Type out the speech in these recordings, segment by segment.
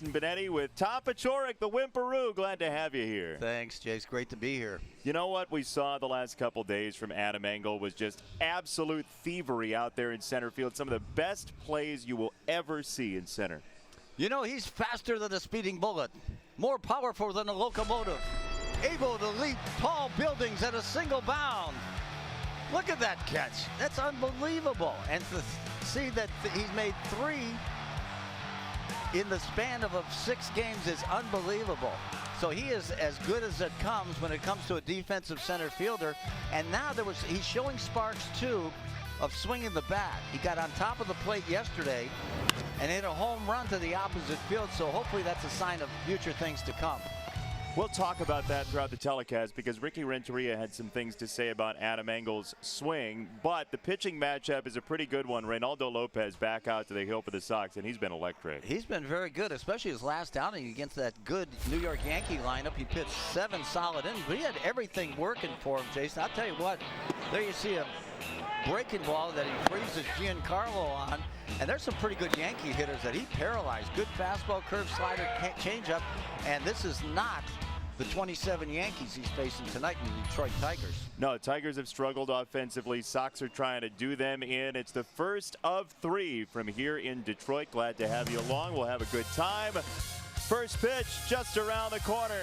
Jason Benetti with Tom Paciorek, the Whimperoo. Glad to have you here. Thanks, Jace. Great to be here. You know what we saw the last couple days from Adam Engel was just absolute thievery out there in center field. Some of the best plays you will ever see in center. You know, he's faster than a speeding bullet, more powerful than a locomotive, able to leap tall buildings at a single bound. Look at that catch. That's unbelievable. And to see that he's made 3 in the span of 6 games is unbelievable. So he is as good as it comes when it comes to a defensive center fielder. And now he's showing sparks too of swinging the bat. He got on top of the plate yesterday and hit a home run to the opposite field. So hopefully that's a sign of future things to come. We'll talk about that throughout the telecast because Ricky Renteria had some things to say about Adam Engel's swing, but the pitching matchup is a pretty good one. Reynaldo Lopez back out to the hill for the Sox, and he's been electric. He's been very good, especially his last outing against that good New York Yankee lineup. He pitched 7 solid innings, but he had everything working for him, Jason. I'll tell you what, there you see a breaking ball that he freezes Giancarlo on, and there's some pretty good Yankee hitters that he paralyzed. Good fastball, curve slider, changeup, and this is not the 27 Yankees he's facing tonight in the Detroit Tigers. No, Tigers have struggled offensively. Sox are trying to do them in. It's the first of 3 from here in Detroit. Glad to have you along. We'll have a good time. First pitch just around the corner.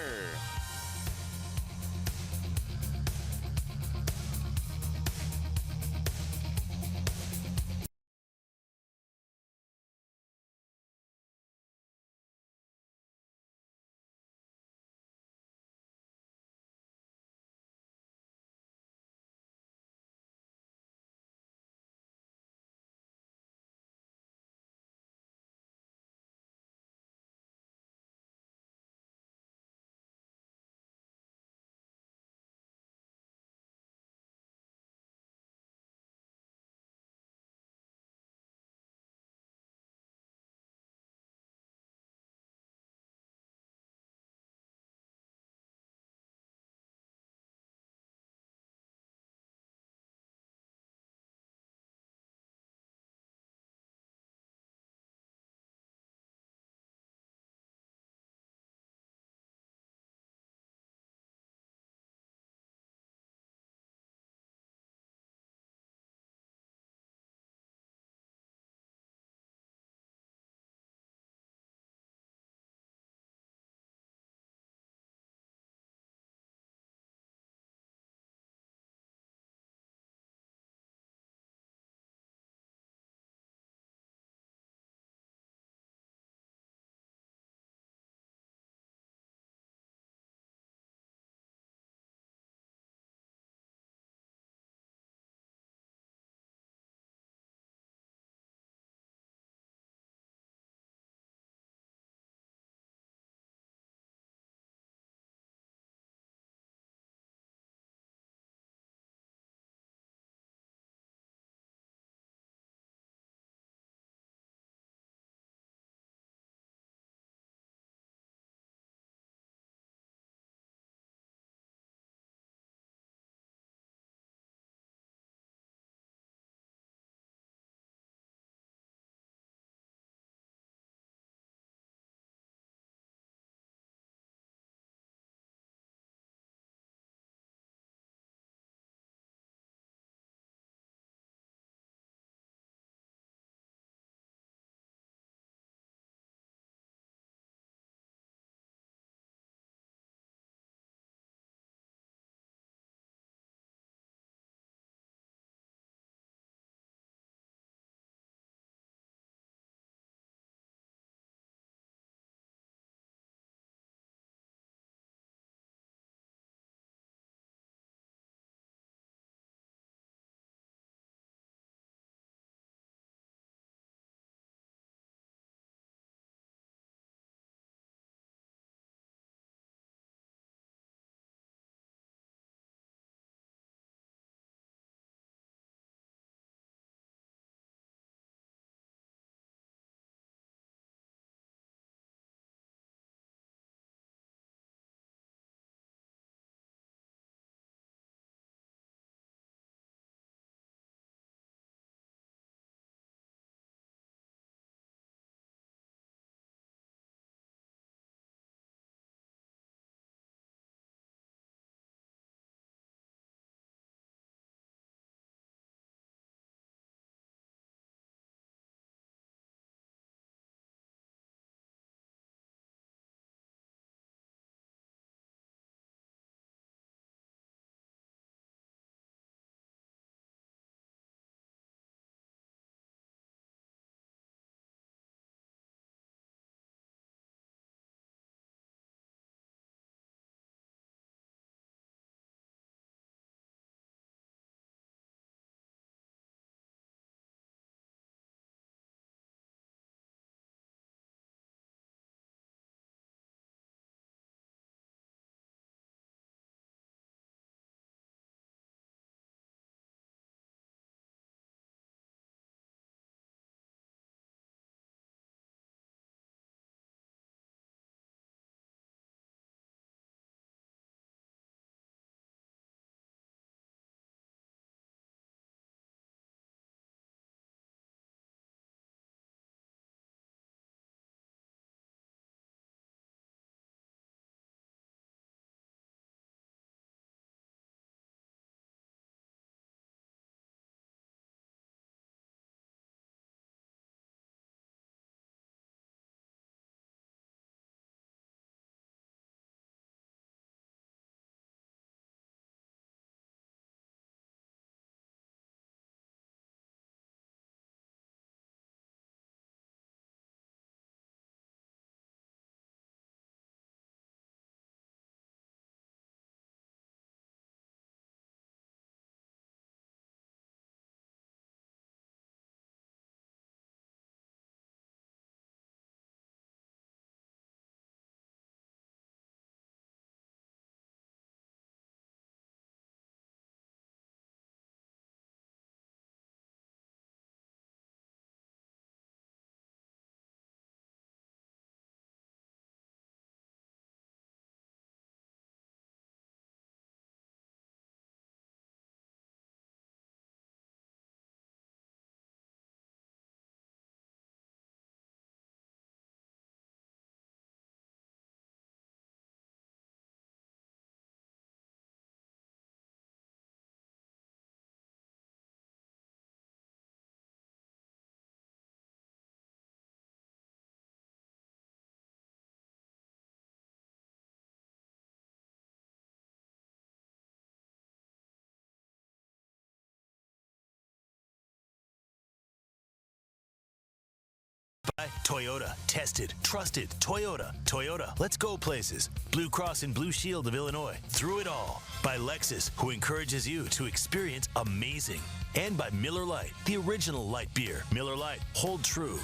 By Toyota. Tested, trusted. Toyota. Toyota. Let's go places. Blue Cross and Blue Shield of Illinois. Through it all. By Lexus, who encourages you to experience amazing. And by Miller Lite, the original light beer. Miller Lite. Hold true.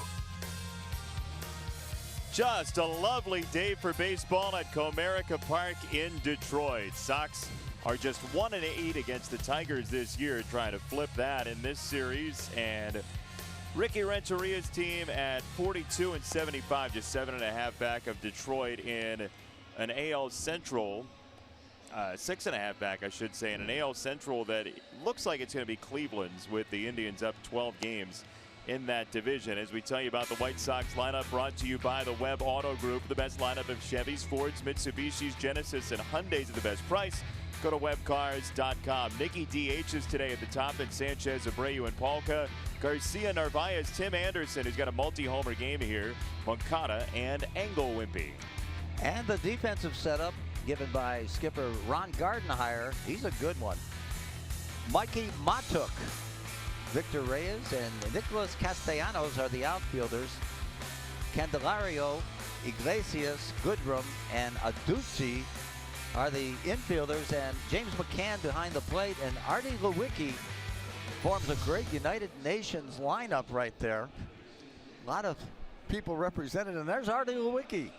Just a lovely day for baseball at Comerica Park in Detroit. Sox are just 1-8 against the Tigers this year, trying to flip that in this series. And Ricky Renteria's team at 42-75, just 7.5 back of Detroit in an AL Central, 6.5 back, I should say, in an AL Central that looks like it's going to be Cleveland's, with the Indians up 12 games in that division. As we tell you about the White Sox lineup, brought to you by the Webb Auto Group, the best lineup of Chevys, Fords, Mitsubishis, Genesis, and Hyundais at the best price. Go to webcars.com. Nicky DH is today at the top, and Sanchez, Abreu, and Palka. Garcia, Narvaez, Tim Anderson, who's got a multi-homer game here, Moncada, and Engelwimpy. And the defensive setup given by skipper Ron Gardenhire, he's a good one. Mikey Matuk, Victor Reyes, and Nicholas Castellanos are the outfielders. Candelario, Iglesias, Goodrum, and Aducci are the infielders, and James McCann behind the plate, and Artie Lewicki forms a great United Nations lineup right there. A lot of people represented, and there's Artie Lewicki.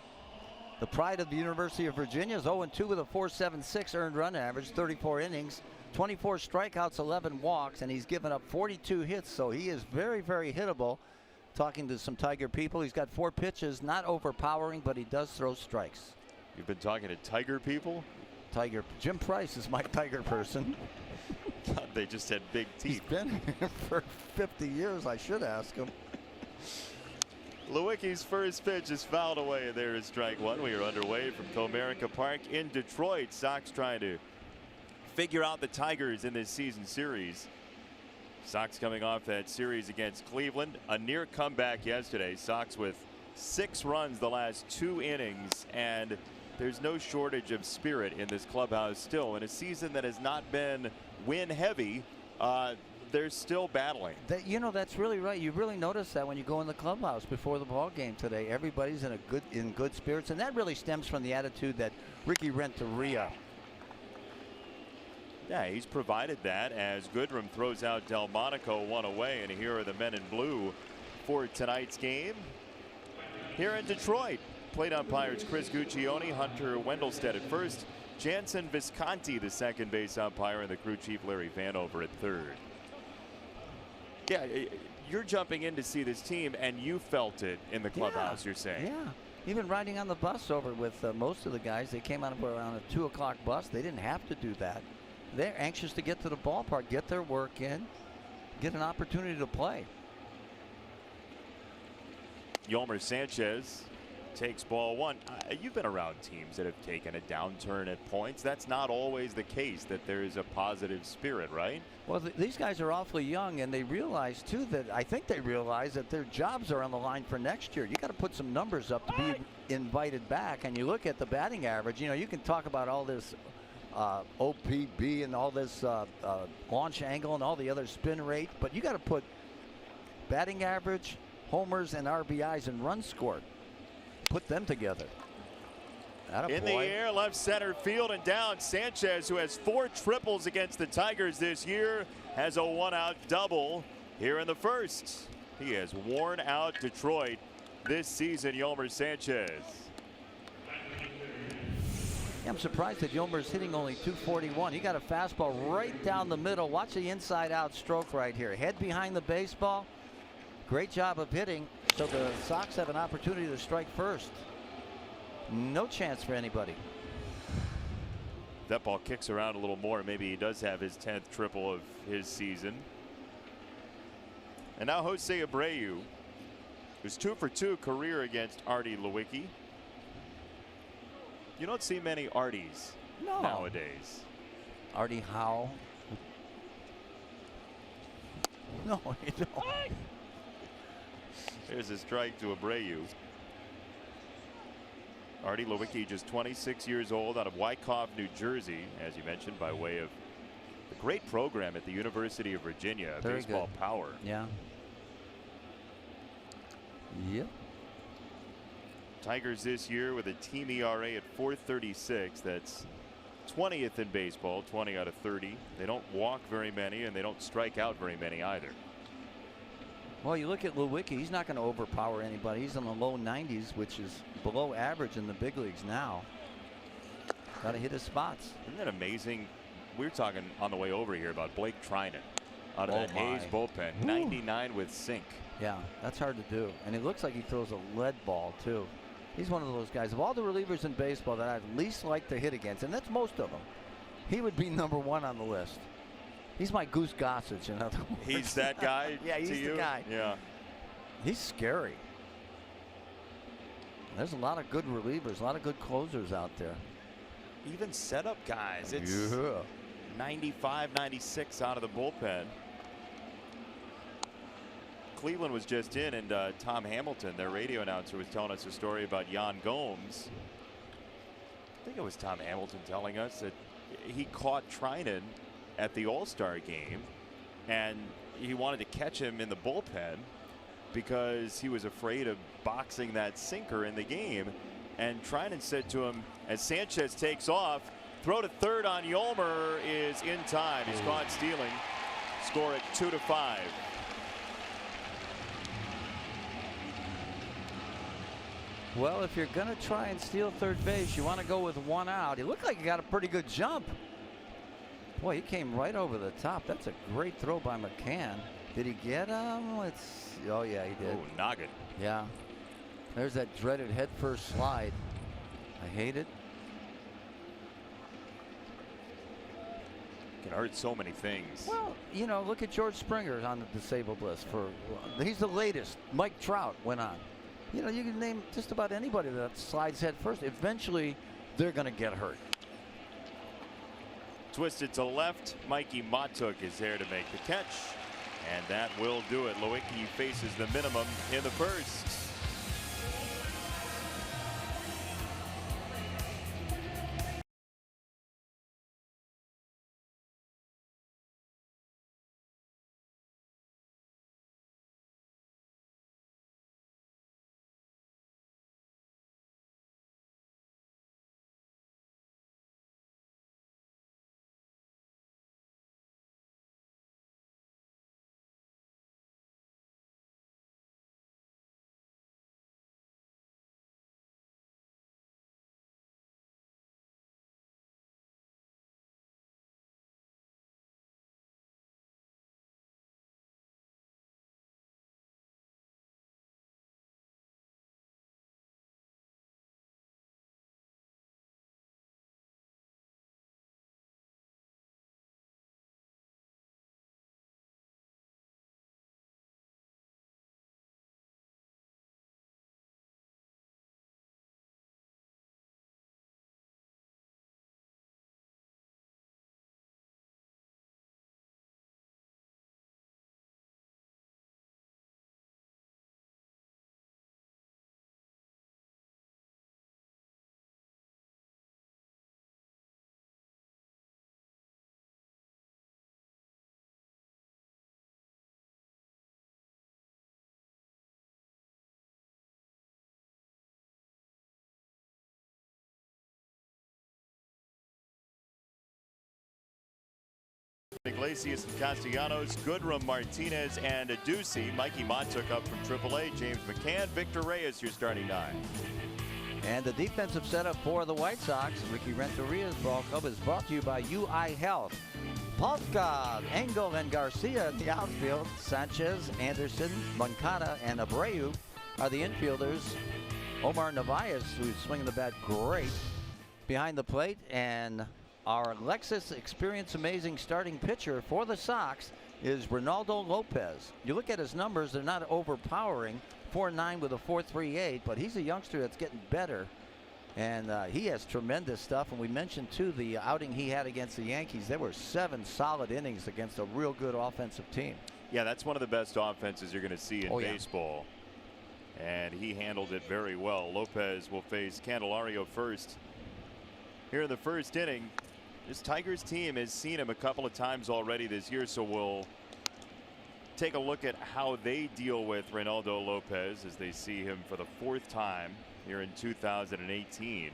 The pride of the University of Virginia is 0-2 with a 4.76 earned run average, 34 innings, 24 strikeouts, 11 walks, and he's given up 42 hits, so he is very, very hittable. Talking to some Tiger people, he's got 4 pitches, not overpowering, but he does throw strikes. You've been talking to Tiger people? Jim Price is my Tiger person. God, they just had big teeth. He's been here for 50 years. I should ask him. Lewicki's first pitch is fouled away. There is strike one. We are underway from Comerica Park in Detroit. Sox trying to figure out the Tigers in this season series. Sox coming off that series against Cleveland. A near comeback yesterday. Sox with 6 runs the last 2 innings, and there's no shortage of spirit in this clubhouse still. In a season that has not been win heavy, they're still battling. That's really right. You really notice that when you go in the clubhouse before the ball game today. Everybody's in good spirits, and that really stems from the attitude that Ricky Renteria. Yeah, he's provided that as Goodrum throws out Delmonico 1 away, and here are the men in blue for tonight's game. Here in Detroit, plate umpires Chris Guccione, Hunter Wendelstedt at first, Jansen Visconti, the second base umpire, and the crew chief Larry Vanover at third. Yeah, you're jumping in to see this team, and you felt it in the clubhouse, you're saying. Yeah, even riding on the bus over with most of the guys. They came out around a 2 o'clock bus. They didn't have to do that. They're anxious to get to the ballpark, get their work in, get an opportunity to play. Yolmer Sanchez takes ball 1. You've been around teams that have taken a downturn at points. That's not always the case, that there is a positive spirit, right? Well, these guys are awfully young, and they realize too that I think they realize that their jobs are on the line for next year. You got to put some numbers up to be invited back. And you look at the batting average. You can talk about all this OPB and all this launch angle and all the other spin rate, but you got to put batting average, homers, and RBIs and runs scored. Put them together. In the air, left center field and down. Sanchez, who has 4 triples against the Tigers this year, has a 1-out double here in the first. He has worn out Detroit this season, Yolmer Sanchez. I'm surprised that Yolmer's hitting only .241. He got a fastball right down the middle. Watch the inside-out stroke right here. Head behind the baseball. Great job of hitting. So the Sox have an opportunity to strike first. No chance for anybody. That ball kicks around a little more. Maybe he does have his 10th triple of his season. And now Jose Abreu, who's 2 for 2 career against Artie Lewicki. You don't see many Arties nowadays. Artie Howe. No, you don't. There's a strike to Abreu. Artie Lewicki, just 26 years old, out of Wyckoff, New Jersey, as you mentioned, by way of the great program at the University of Virginia, Very baseball good. power. Yeah. Yep. Tigers this year with a team ERA at 4.36. That's 20th in baseball, 20 out of 30. They don't walk very many, and they don't strike out very many either. Well, you look at Lewicki, he's not going to overpower anybody. He's in the low 90s, which is below average in the big leagues now. Got to hit his spots. Isn't that amazing? We were talking on the way over here about Blake Trinan out of that A's bullpen. Woo. 99 with sink. Yeah, that's hard to do. And it looks like he throws a lead ball, too. He's one of those guys. Of all the relievers in baseball that I'd least like to hit against, and that's most of them, he would be #1 on the list. He's my Goose Gossage, in other words. He's that guy. Yeah, he's the guy. Yeah. He's scary. There's a lot of good relievers, a lot of good closers out there. Even setup guys. It's 95, 96 out of the bullpen. Cleveland was just in, and Tom Hamilton, their radio announcer, was telling us a story about Yan Gomes. I think it was Tom Hamilton telling us that he caught Trinan at the All-Star game, and he wanted to catch him in the bullpen because he was afraid of boxing that sinker in the game. And Trinan said to him, as Sanchez takes off, throw to third on Yolmer is in time. He's caught stealing. Score at 2-5. Well, if you're going to try and steal third base, you want to go with 1 out. He looked like he got a pretty good jump. Boy, he came right over the top. That's a great throw by McCann. Did he get him? Oh, yeah, he did. Oh, noggin. Yeah. There's that dreaded headfirst slide. I hate it. Can hurt so many things. Well, you know, look at George Springer on the disabled list. He's the latest. Mike Trout went on. You know, you can name just about anybody that slides head first. Eventually, they're going to get hurt. Twisted to left. Mikey Matuk is there to make the catch. And that will do it. Lewicki faces the minimum in the first. Iglesias and Castellanos, Goodrum, Martinez, and Aducey. Mikey Matuk up from AAA. James McCann, Victor Reyes, your starting 9. And the defensive setup for the White Sox, Ricky Renteria's ball club, is brought to you by UI Health. Polka, Engel, and Garcia in the outfield. Sanchez, Anderson, Moncada, and Abreu are the infielders. Omar Narvaez, who's swinging the bat great behind the plate, and our Lexus Experience Amazing starting pitcher for the Sox is Ronaldo Lopez. You look at his numbers, they're not overpowering. 4.9 with a 4.38, but he's a youngster that's getting better. And he has tremendous stuff. And we mentioned, too, the outing he had against the Yankees. There were 7 solid innings against a real good offensive team. Yeah, that's one of the best offenses you're going to see in baseball. And he handled it very well. Lopez will face Candelario first here in the first inning. This Tigers team has seen him a couple of times already this year, so we'll take a look at how they deal with Reynaldo Lopez as they see him for the 4th time here in 2018.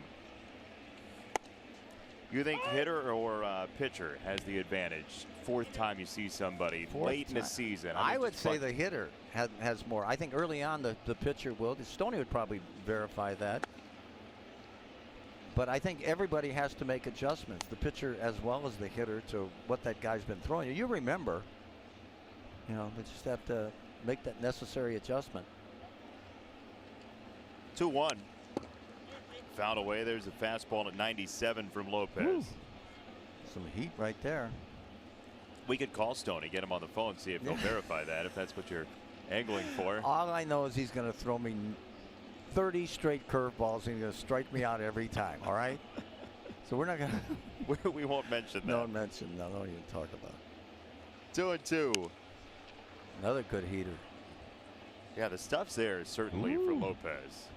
You think hitter or pitcher has the advantage? 4th time you see somebody late in the season. I would say the hitter has more. I think early on the pitcher will. Stoney would probably verify that. But I think everybody has to make adjustments, the pitcher as well as the hitter, to what that guy's been throwing. You remember, they just have to make that necessary adjustment. 2-1. Fouled away. There's a fastball at 97 from Lopez. Woo. Some heat right there. We could call Stoney, get him on the phone, see if he'll verify that, if that's what you're angling for. All I know is he's going to throw me 30 straight curveballs and he's going to strike me out every time. All right. So we're not going to. We won't mention that. Don't mention. No, don't even talk about it. 2-2. Another good heater. Yeah, the stuff's there certainly for Lopez.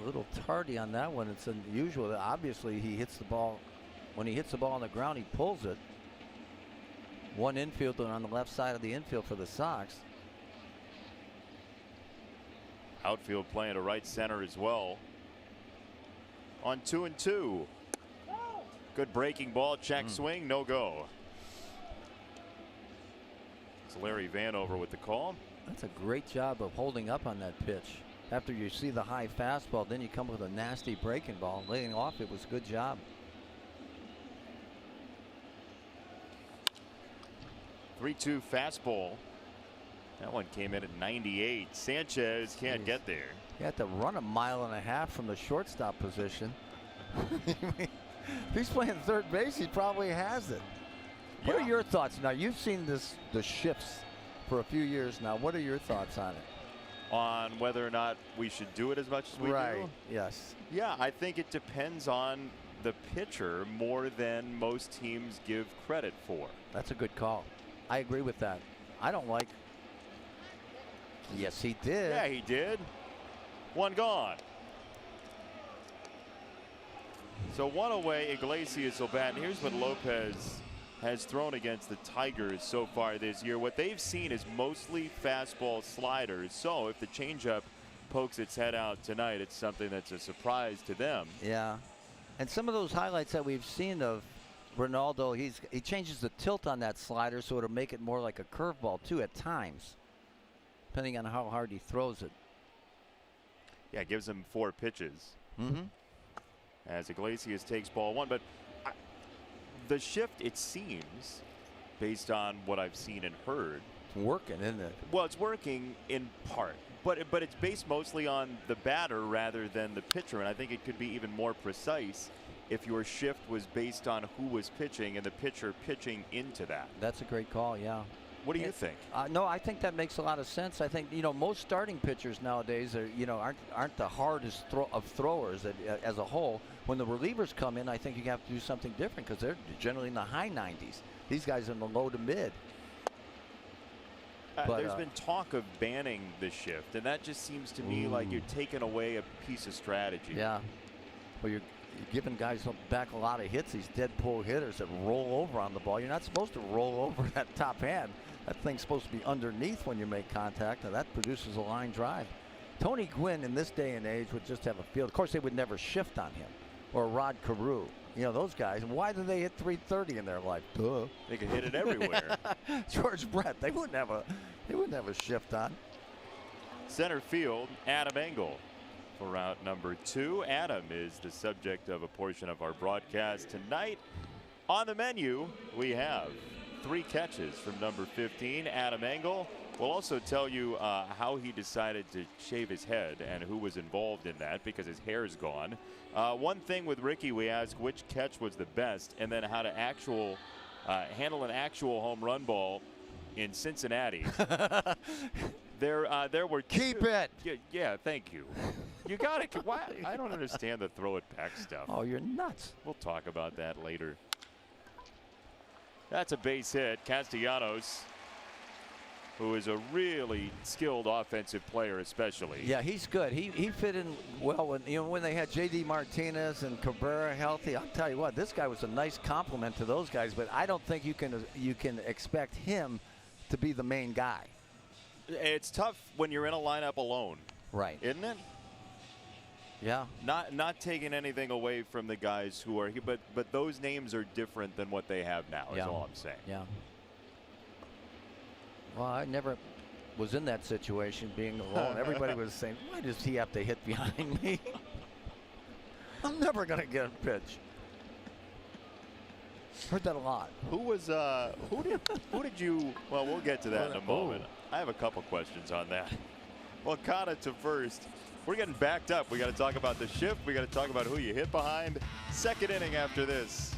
A little tardy on that one. It's unusual. Obviously, he hits the ball. When he hits the ball on the ground, he pulls it. One infielder on the left side of the infield for the Sox. Outfield playing to right center as well. On 2-2. Good breaking ball. Check swing. No go. It's Larry Vanover with the call. That's a great job of holding up on that pitch. After you see the high fastball, then you come with a nasty breaking ball. Laying off, it was a good job. 3-2 fastball. That one came in at 98. Sanchez can't get there. You have to run 1.5 miles from the shortstop position. If he's playing third base, he probably has it. What are your thoughts? Now, you've seen the shifts for a few years now. What are your thoughts on it? On whether or not we should do it as much as we do? Yes. Yeah, I think it depends on the pitcher more than most teams give credit for. That's a good call. I agree with that. I don't like. Yes, he did. Yeah, he did. One gone. So one away, Iglesias will bat. And here's what Lopez has thrown against the Tigers so far this year. What they've seen is mostly fastball sliders. So if the changeup pokes its head out tonight, it's something that's a surprise to them. Yeah. And some of those highlights that we've seen of Reynaldo, he changes the tilt on that slider so it'll make it more like a curveball too at times, depending on how hard he throws it. Yeah, it gives him 4 pitches. As Iglesias takes ball 1. But the shift, it seems, based on what I've seen and heard, it's working, isn't it? Well, it's working in part, but it's based mostly on the batter rather than the pitcher, and I think it could be even more precise if your shift was based on who was pitching and the pitcher pitching into that. That's a great call, yeah. What do you think? No, I think that makes a lot of sense. I think most starting pitchers nowadays are aren't the hardest of throwers as a whole. When the relievers come in, I think you have to do something different because they're generally in the high 90s. These guys are in the low to mid. There's been talk of banning the shift, and that just seems to me like you're taking away a piece of strategy. Yeah. Well, you're giving guys back a lot of hits, these dead pull hitters that roll over on the ball. You're not supposed to roll over that top hand. That thing's supposed to be underneath when you make contact, and that produces a line drive. Tony Gwynn in this day and age would just have a field. Of course, they would never shift on him. Or Rod Carew. Those guys, why do they hit 330 in their life? Duh. They could hit it everywhere. George Brett, they wouldn't have a shift on. Center field, Adam Engel for route number 2. Adam is the subject of a portion of our broadcast tonight. On the menu, we have 3 catches from number 15, Adam Engel. We'll also tell you how he decided to shave his head and who was involved in that because his hair's gone. One thing with Ricky, we ask which catch was the best, and then how to handle an actual home run ball in Cincinnati. There were keep it. Yeah, thank you. You got it. Why? I don't understand the throw it back stuff. Oh, you're nuts. We'll talk about that later. That's a base hit. Castellanos who is a really skilled offensive player, especially. Yeah, he's good. He fit in well when they had J.D. Martinez and Cabrera healthy. I'll tell you what, this guy was a nice compliment to those guys, but I don't think you can expect him to be the main guy. It's tough when you're in a lineup alone. Right. Isn't it? Yeah. Not taking anything away from the guys who are here, but those names are different than what they have now, is all I'm saying. Yeah. Well, I never was in that situation, being alone. Everybody was saying, why does he have to hit behind me? I'm never going to get a pitch. Heard that a lot. Who did you, well, we'll get to that in a moment. I have a couple questions on that. Well, Kata to first. We're getting backed up. We got to talk about the shift. We got to talk about who you hit behind. Second inning after this.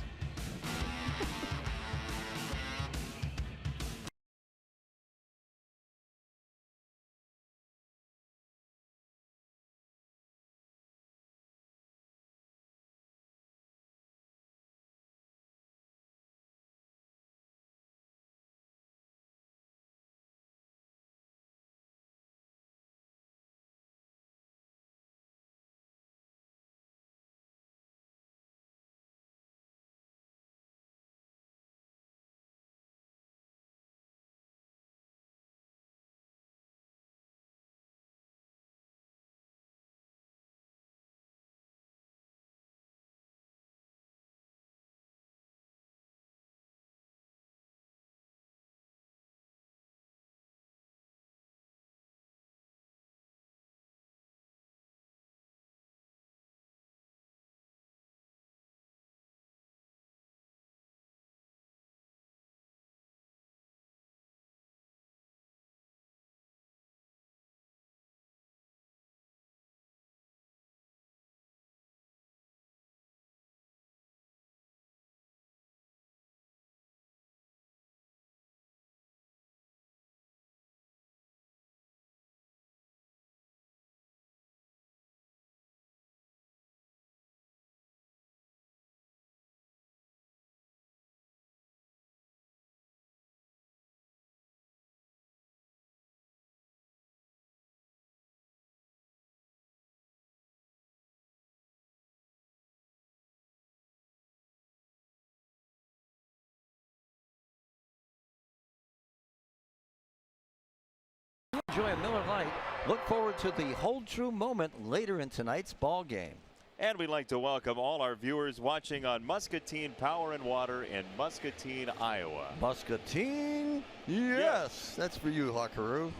Enjoy a Miller Lite. Look forward to the hold true moment later in tonight's ball game. And we'd like to welcome all our viewers watching on Muscatine Power and Water in Muscatine, Iowa. Muscatine? Yes. That's for you, Huckaroo.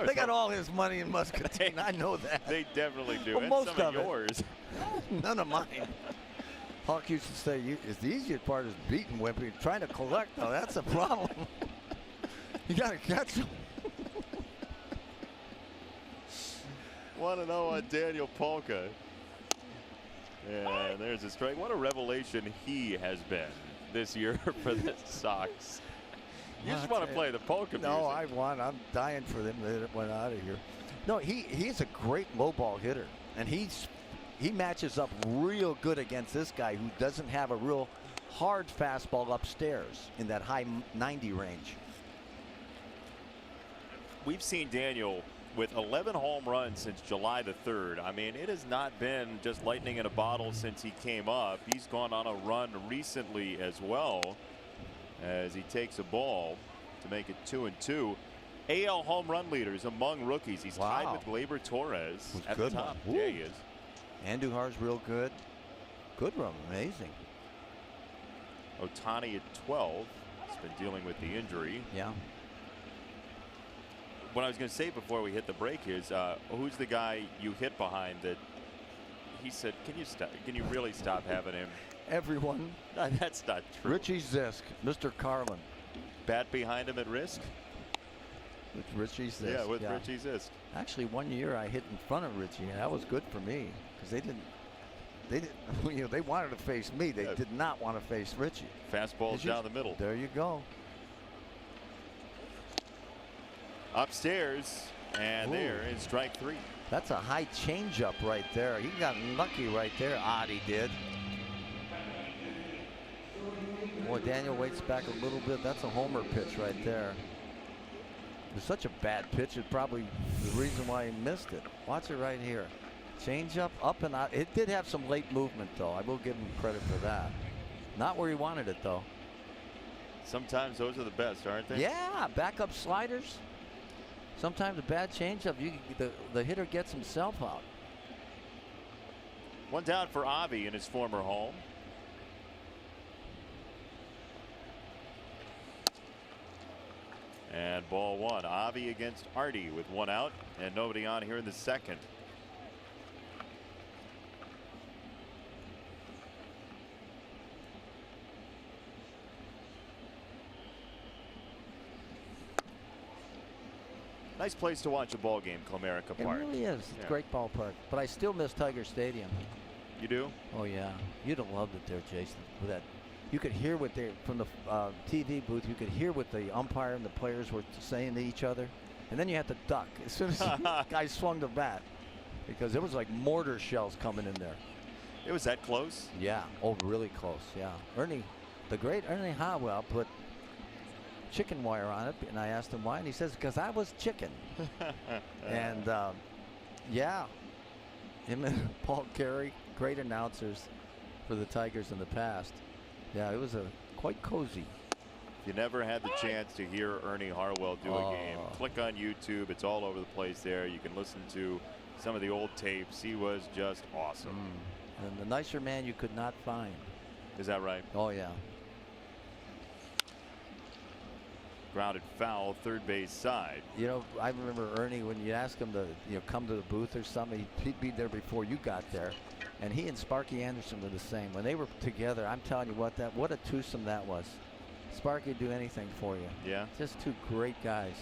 They got all his money in Muscatine. I know that. They definitely do. Well, and most some of yours. None of mine. Hawk used to say, the easiest part is beating Wimpy. Trying to collect, though, that's a problem. You got to catch him. 1-0 on Daniel Polka. And there's a strike. What a revelation he has been this year for the Sox. You just want to play the polka music. No, I'm dying for them that went out of here. No, he's a great low ball hitter, and he matches up real good against this guy who doesn't have a real hard fastball upstairs in that high 90 range. We've seen Daniel with 11 home runs since July the 3rd. I mean, it has not been just lightning in a bottle since he came up. He's gone on a run recently as well as he takes a ball to make it 2-2. AL home run leaders among rookies. He's tied with Gleyber Torres at the top. There he is. Andujar's real good. Good run, amazing. Ohtani at 12. He's been dealing with the injury. Yeah. What I was going to say before we hit the break is, who's the guy you hit behind that he said, can you stop? Can you really stop having him? Everyone. No, that's not true. Richie Zisk, Mr. Carlin. Bat behind him at risk? With Richie Zisk. Yeah, with Richie Zisk. Actually, one year I hit in front of Richie, and that was good for me because they didn't, you know, they wanted to face me. They did not want to face Richie. Fastballs down the middle. There you go. Upstairs, and there is strike 3. That's a high changeup right there. He got lucky right there. He did. Boy, Daniel waits back a little bit. That's a homer pitch right there. It was such a bad pitch. It's probably the reason why he missed it. Watch it right here. Change up and out. It did have some late movement, though. I will give him credit for that. Not where he wanted it, though. Sometimes those are the best, aren't they? Yeah, backup sliders. Sometimes a bad changeup, the hitter gets himself out. One down for Avi in his former home. And ball one. Avi against Artie with one out and nobody on here in the second. Nice place to watch a ball game, Comerica Park. It really is. It's a great ballpark. But I still miss Tiger Stadium. You do? Oh, yeah. You'd have loved it there, Jason. With that, you could hear what they, from the TV booth, you could hear what the umpire and the players were saying to each other. And then you had to duck as soon as the guy swung the bat. Because it was like mortar shells coming in there. It was that close? Yeah. Oh, really close. Yeah. The great Ernie Howell put chicken wire on it, and I asked him why, and he says, because I was chicken. And yeah, him and Paul Carey, great announcers for the Tigers in the past. Yeah, it was quite cozy. If you never had the chance to hear Ernie Harwell do a game, click on YouTube. It's all over the place there. You can listen to some of the old tapes. He was just awesome. And the nicer man you could not find. Is that right? Oh, yeah. Grounded foul, third base side. You know, I remember Ernie, when you ask him to come to the booth or something, he'd be there before you got there. And he and Sparky Anderson were the same. When they were together, I'm telling you what a twosome that was. Sparky would do anything for you. Yeah. Just two great guys.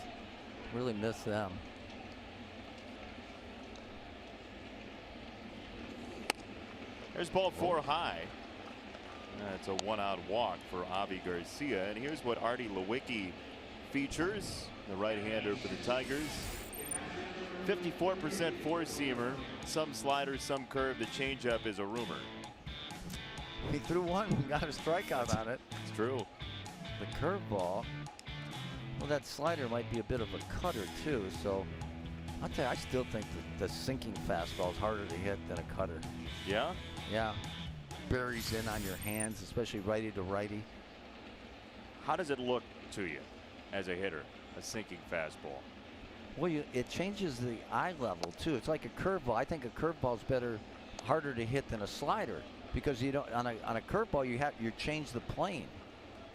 Really miss them. There's ball four high. That's a one-out walk for Avi Garcia. And here's what Artie Lewicki features, the right-hander for the Tigers. 54% four-seamer, some slider, some curve. The changeup is a rumor. He threw one and got a strikeout on it. It's true. The curveball, well, that slider might be a bit of a cutter too. So I'll tell you, I still think that the sinking fastball is harder to hit than a cutter. Yeah? Yeah. Buries in on your hands, especially righty to righty. How does it look to you as a hitter, a sinking fastball? Well, it changes the eye level too. It's like a curveball. I think a curveball is harder to hit than a slider, because you don't on a curveball you change the plane,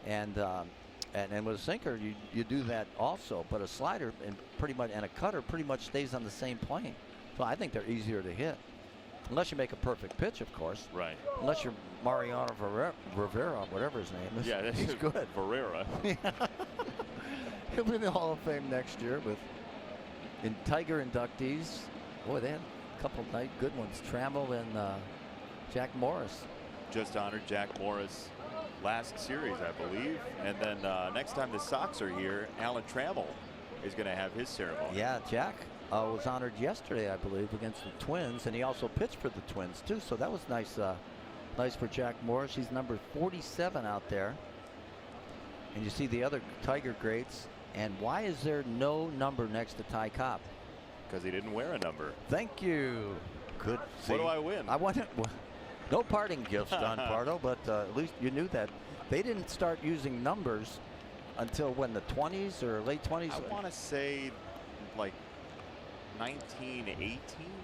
and with a sinker you do that also. But a slider and a cutter pretty much stays on the same plane. So I think they're easier to hit. Unless you make a perfect pitch, of course. Right. Unless you're Mariano Rivera, whatever his name is. Yeah, he's good. Barrera. He'll be in the Hall of Fame next year in Tiger inductees. Boy, they had a couple of good ones. Trammell and Jack Morris. Just honored Jack Morris last series, I believe. And then next time the Sox are here, Alan Trammell is going to have his ceremony. Yeah, Jack was honored yesterday, I believe, against the Twins, and he also pitched for the Twins too. So that was nice. Nice for Jack Morris. He's number 47 out there. And you see the other Tiger greats. And why is there no number next to Ty Cobb? Because he didn't wear a number. Thank you. Good. What do I win? I want it. No parting gifts, Don Pardo, but at least you knew that. They didn't start using numbers until when, the 20s or late 20s? I want to say like 1918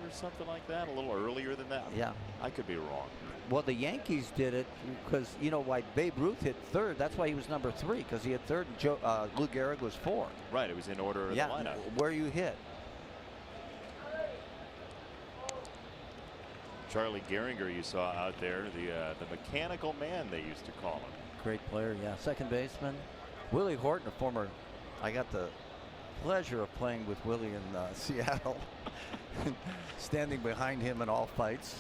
or something like that, a little earlier than that. Yeah. I could be wrong. Well, the Yankees did it because, you know, why Babe Ruth hit third. That's why he was number 3, because he had third and Lou Gehrig was 4. Right, it was in order of the lineup. Where you hit. Charlie Gehringer you saw out there, the mechanical man they used to call him. Great player, yeah. Second baseman. Willie Horton, a former, I got the pleasure of playing with Willie in Seattle. Standing behind him in all fights.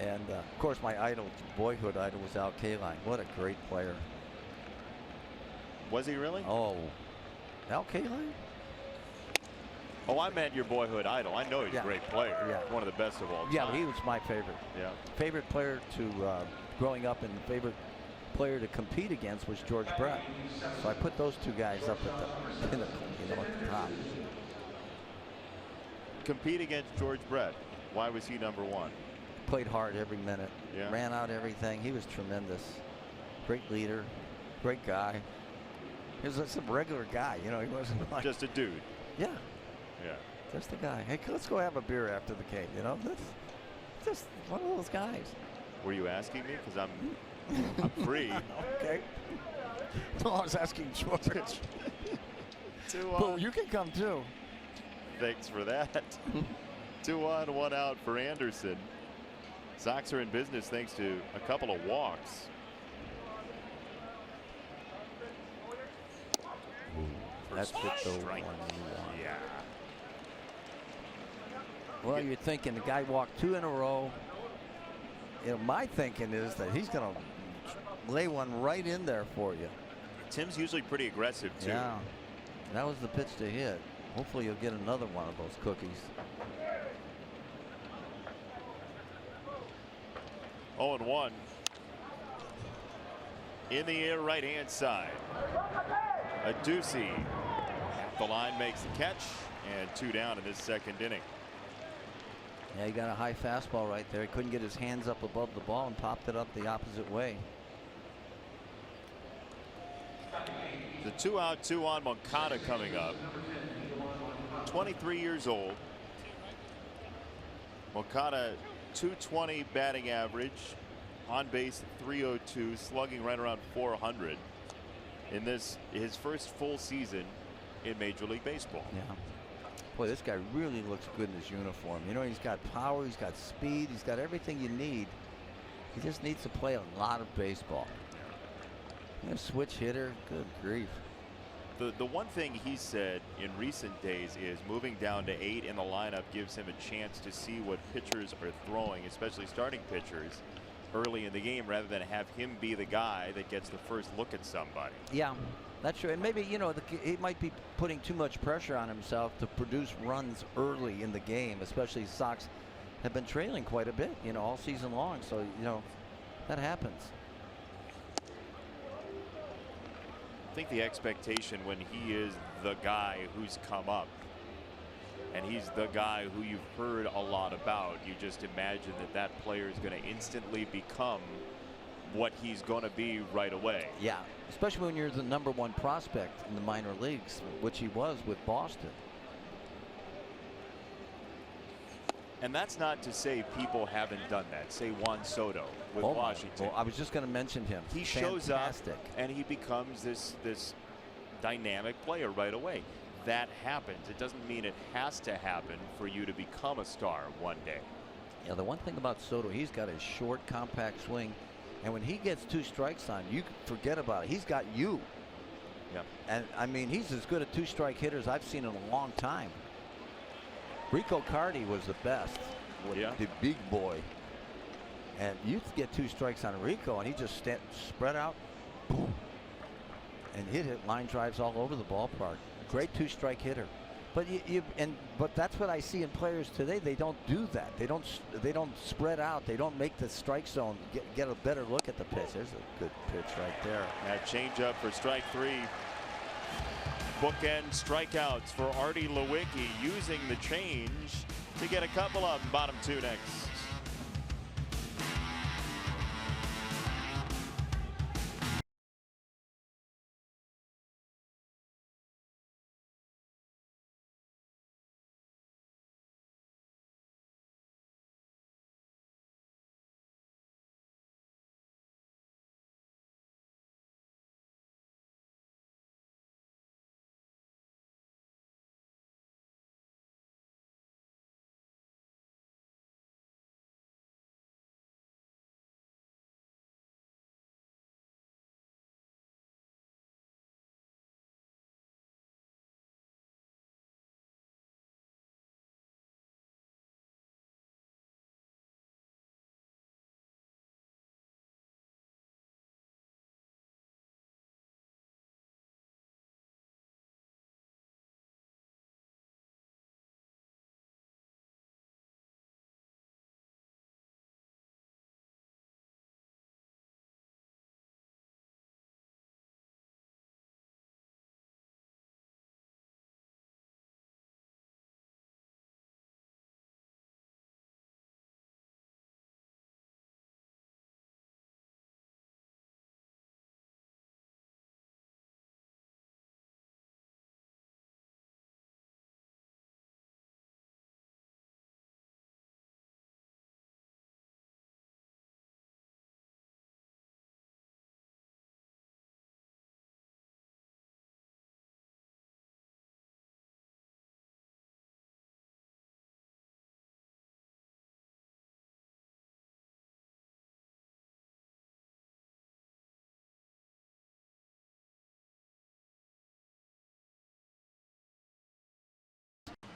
And of course my boyhood idol was Al Kaline. What a great player. Was he really? Oh, Al Kaline? Oh, I meant your boyhood idol. I know he's a great player. Yeah. One of the best of all time. Yeah, he was my favorite. Yeah. Favorite player to growing up, and favorite player to compete against was George Brett. So I put those two guys up at the pinnacle, you know, at the top. Compete against George Brett. Why was he number one? Played hard every minute. Yeah. Ran out everything. He was tremendous. Great leader. Great guy. He was just a regular guy, you know. He wasn't like Just a dude. Yeah. Yeah. Just a guy. Hey, let's go have a beer after the game, you know. That's just one of those guys. Were you asking me? Because I'm free. Okay. No, I was asking George. Well, you can come too. Thanks for that. 2 on, 1 out for Anderson. Sox are in business thanks to a couple of walks. That's the strike. one you want. Yeah. Well, you're thinking the guy walked 2 in a row. You know, my thinking is that he's going to lay one right in there for you. Tim's usually pretty aggressive too. Yeah. That was the pitch to hit. Hopefully you'll get another one of those cookies. 0-1. In the air, right hand side. A Ducey at the line makes the catch, and 2 down in this second inning. Yeah, he got a high fastball right there. He couldn't get his hands up above the ball and popped it up the opposite way. The 2 out, 2 on Moncada coming up. 23 years old. Moncada, 220 batting average, on base 302, slugging right around 400 in this his first full season in Major League Baseball. Yeah. Boy, this guy really looks good in his uniform. You know, he's got power, he's got speed, he's got everything you need. He just needs to play a lot of baseball. You know, switch hitter, good grief. The one thing he said in recent days is moving down to 8 in the lineup gives him a chance to see what pitchers are throwing, especially starting pitchers, early in the game, rather than have him be the guy that gets the first look at somebody. Yeah, that's true. And maybe, you know, he might be putting too much pressure on himself to produce runs early in the game, especially Sox have been trailing quite a bit, you know, all season long. So, you know, that happens. I think the expectation when he is the guy who's come up and he's the guy who you've heard a lot about, you just imagine that that player is going to instantly become what he's going to be right away. Yeah, especially when you're the #1 prospect in the minor leagues, which he was with Boston. And that's not to say people haven't done that. Say Juan Soto with Oh Washington. well, I was just going to mention him. He shows up Fantastic. and he becomes this dynamic player right away. That happens. It doesn't mean it has to happen for you to become a star one day. Yeah, the one thing about Soto, he's got a short, compact swing, and when he gets 2 strikes on you, can forget about it. He's got you. Yeah. And I mean, he's as good a 2-strike hitter as I've seen in a long time. Rico Cardi was the best. Yeah. The big boy. And you get 2 strikes on Rico, and he just spread out, boom, and hit line drives all over the ballpark. Great 2-strike hitter. But but that's what I see in players today. They don't do that. They don't spread out. They don't make the strike zone get a better look at the pitch. There's a good pitch right there. That changeup for strike 3. Bookend strikeouts for Artie Lewicki, using the change to get a couple of them. Bottom 2 next.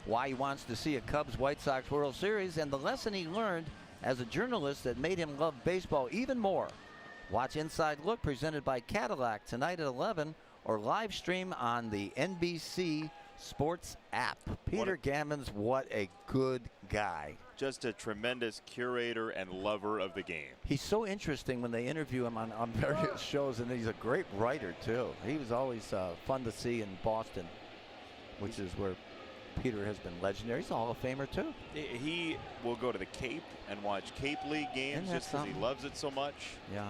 why he wants to see a Cubs-White Sox World Series, and the lesson he learned as a journalist that made him love baseball even more. Watch Inside Look presented by Cadillac tonight at 11 or live stream on the NBC Sports app. Peter Gammons, what a good guy. Just a tremendous curator and lover of the game. He's so interesting when they interview him on various shows, and he's a great writer, too. He was always fun to see in Boston, which is where Peter has been legendary. He's a Hall of Famer, too. He will go to the Cape and watch Cape League games just because he loves it so much. Yeah.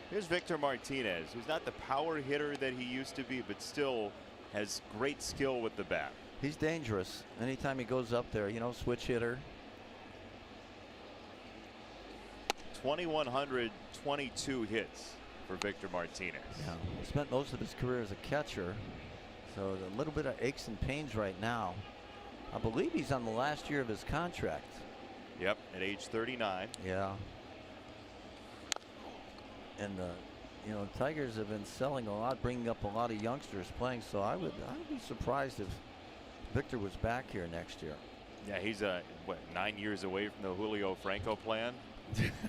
Here's Victor Martinez, who's not the power hitter that he used to be, but still has great skill with the bat. He's dangerous. Anytime he goes up there, you know, switch hitter. 2,122 hits for Victor Martinez. Yeah, he spent most of his career as a catcher, so a little bit of aches and pains right now. I believe he's on the last year of his contract. Yep, at age 39. Yeah. And you know, Tigers have been selling a lot, bringing up a lot of youngsters playing. So I'd be surprised if Victor was back here next year. Yeah, he's what, 9 years away from the Julio Franco plan.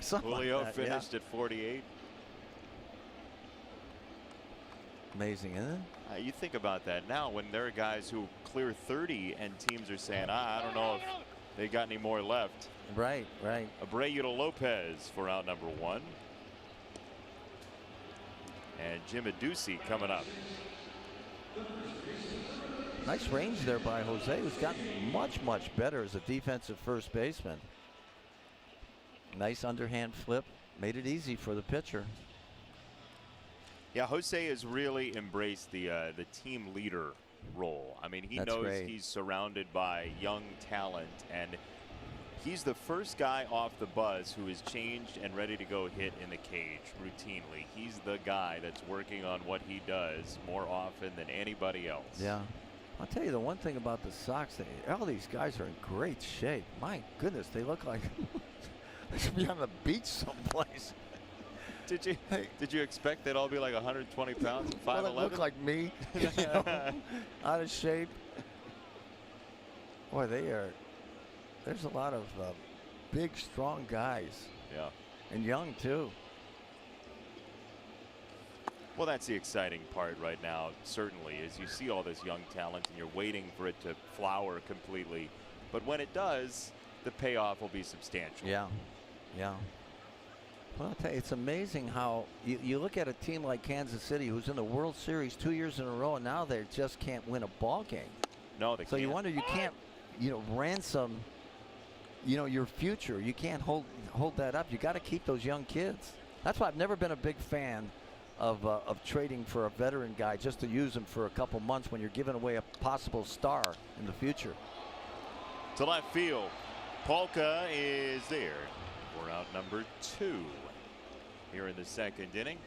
Julio like that, finished at 48. Amazing, isn't it? You think about that now when there are guys who clear 30 and teams are saying, I don't know if they got any more left. Right, right. Abreu Lopez for out number 1. And Jim Adducey coming up. Nice range there by Jose, who's gotten much, much better as a defensive first baseman. Nice underhand flip, made it easy for the pitcher. Yeah, Jose has really embraced the team leader role. I mean, he knows he's surrounded by young talent, and he's the first guy off the bus who is changed and ready to go hit in the cage routinely. He's the guy that's working on what he does more often than anybody else. Yeah. I'll tell you the one thing about the Sox, all these guys are in great shape. My goodness, they look like they should be on the beach someplace. Did you expect they'd all be like 120 pounds and 5'11"? Well, they look like me, you know, out of shape. Boy, there's a lot of big, strong guys. Yeah. And young, too. Well, that's the exciting part right now, certainly, is you see all this young talent and you're waiting for it to flower completely. But when it does, the payoff will be substantial. Yeah. Yeah. Well, I'll tell you, it's amazing how you look at a team like Kansas City, who's in the World Series 2 years in a row, and now they just can't win a ball game. No, they can't. So you wonder, you can't, you know, ransom, you know, your future. You can't hold that up. You got to keep those young kids. That's why I've never been a big fan of trading for a veteran guy just to use him for a couple months when you're giving away a possible star in the future. To left field, Polka is there. We're out number 2 here in the second inning.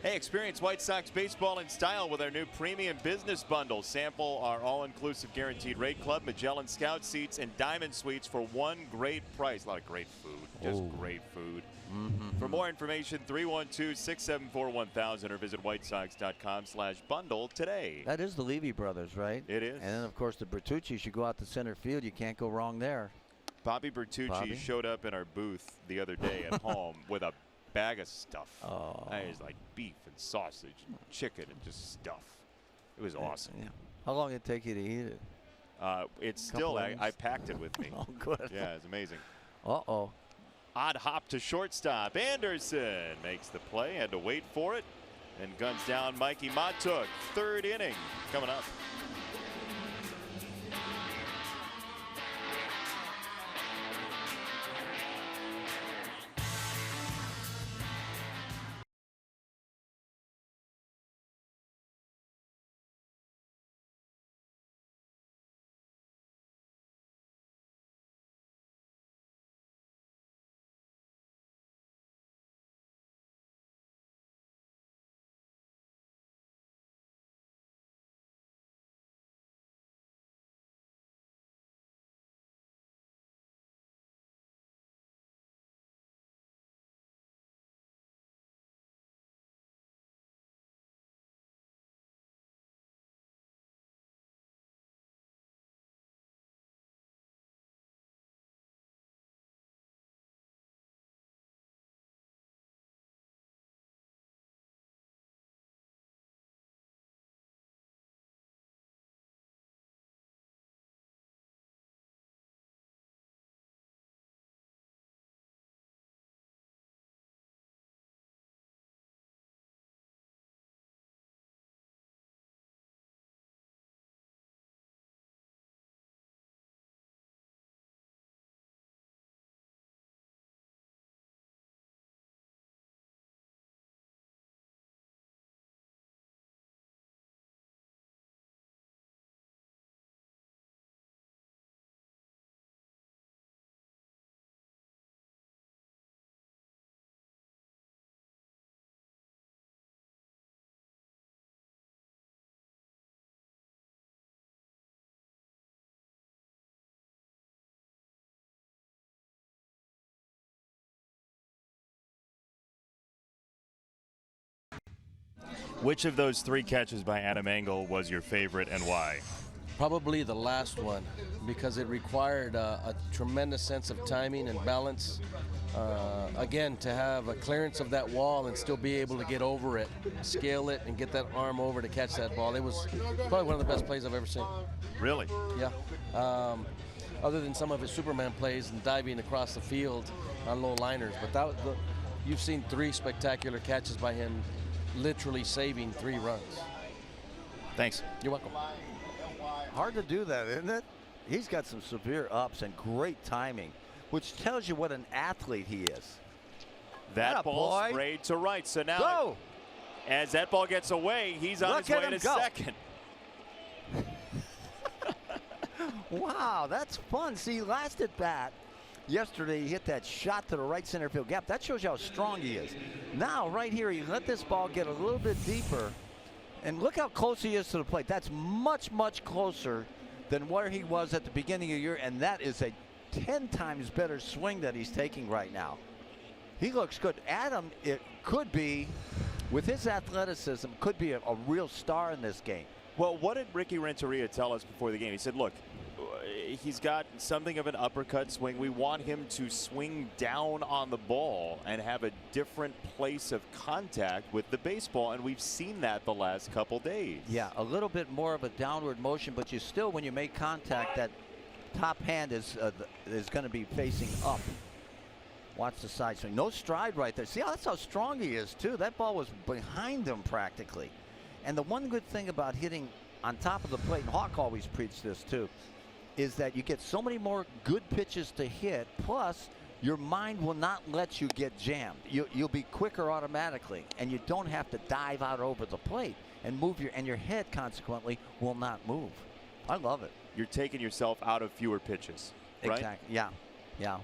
Hey, experience White Sox baseball in style with our new premium business bundle. Sample our all-inclusive guaranteed rate club, Magellan Scout seats, and Diamond Suites for one great price. A lot of great food, just great food. For more information, 312-674-1000 or visit whitesox.com/bundle today. That is the Levy brothers, right? It is. And then, of course, the Bertucci's. You go out to center field, you can't go wrong there. Bobby Bertucci showed up in our booth the other day at home with a bag of stuff. Oh. It was like beef and sausage and chicken and just stuff. It was awesome. Yeah. How long did it take you to eat it? It's still, I packed it with me. Oh, good. Yeah, it's amazing. Uh-oh. Odd hop to shortstop. Anderson makes the play. Had to wait for it. And guns down Mikey Matuk. Third inning coming up. Which of those 3 catches by Adam Engel was your favorite and why? Probably the last one, because it required a tremendous sense of timing and balance. Again, to have a clearance of that wall and still be able to get over it, scale it, and get that arm over to catch that ball. It was probably one of the best plays I've ever seen. Really? Yeah. Other than some of his Superman plays and diving across the field on low liners. But you've seen 3 spectacular catches by him, literally saving 3 runs. Thanks. You're welcome. Hard to do that, isn't it? He's got some severe ups and great timing, which tells you what an athlete he is. That ball sprayed to right. So now, go! As that ball gets away, he's on his way to second. Wow, that's fun. See, last at bat, yesterday he hit that shot to the right center field gap. That shows you how strong he is. Now, right here, he let this ball get a little bit deeper. And look how close he is to the plate. That's much, much closer than where he was at the beginning of the year. And that is a 10 times better swing that he's taking right now. He looks good. Adam, it could be, with his athleticism, could be a real star in this game. Well, what did Ricky Renteria tell us before the game? He said, look, he's got something of an uppercut swing. We want him to swing down on the ball and have a different place of contact with the baseball, and we've seen that the last couple days. Yeah, a little bit more of a downward motion, but you still, when you make contact, that top hand is going to be facing up. Watch the side swing. No stride right there. See, that's how strong he is, too. That ball was behind him practically. And the one good thing about hitting on top of the plate, and Hawk always preached this, too, is that you get so many more good pitches to hit, plus your mind will not let you get jammed. You'll be quicker automatically, and you don't have to dive out over the plate and move your head consequently will not move. I love it. You're taking yourself out of fewer pitches, right? Exactly. Yeah.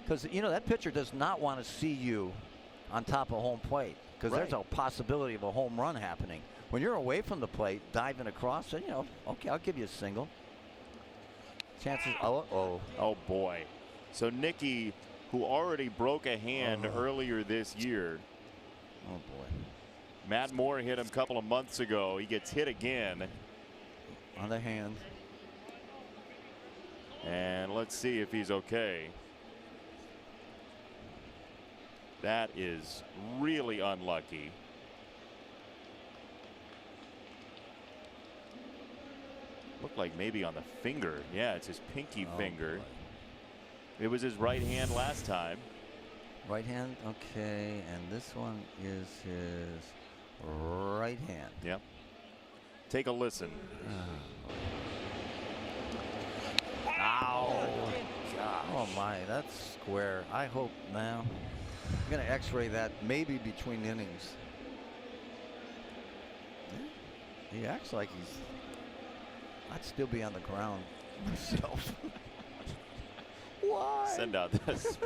Because, you know, that pitcher does not want to see you on top of home plate, because there's a possibility of a home run happening. When you're away from the plate, diving across, then, you know, okay, I'll give you a single. Chances, oh boy. So Nicky, who already broke a hand earlier this year. Oh boy. Matt Moore hit him a couple of months ago. He gets hit again. On the hand. And let's see if he's okay. That is really unlucky. Looked like maybe on the finger. Yeah, it's his pinky finger. Boy. It was his right hand last time. Right hand, okay. And this one is his right hand. Yep. Take a listen. Ow. Oh my, that's square. I hope now. I'm going to x-ray that maybe between innings. He acts like I'd still be on the ground myself. Why? Send out this.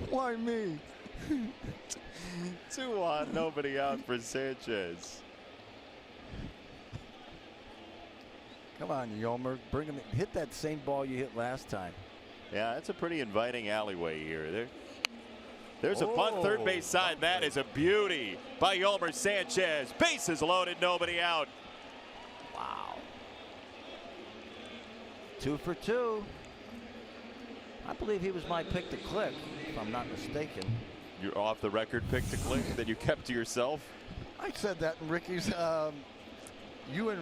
Why me? 2 on, nobody out for Sanchez. Come on, Yomer. Bring him in. Hit that same ball you hit last time. Yeah, that's a pretty inviting alleyway here. There's a bunt third base side. That is a beauty by Yolmer Sanchez. Bases loaded, nobody out. Wow. 2 for 2. I believe he was my pick to click, if I'm not mistaken. Your off the record pick to click that you kept to yourself? I said that in Ricky's. You and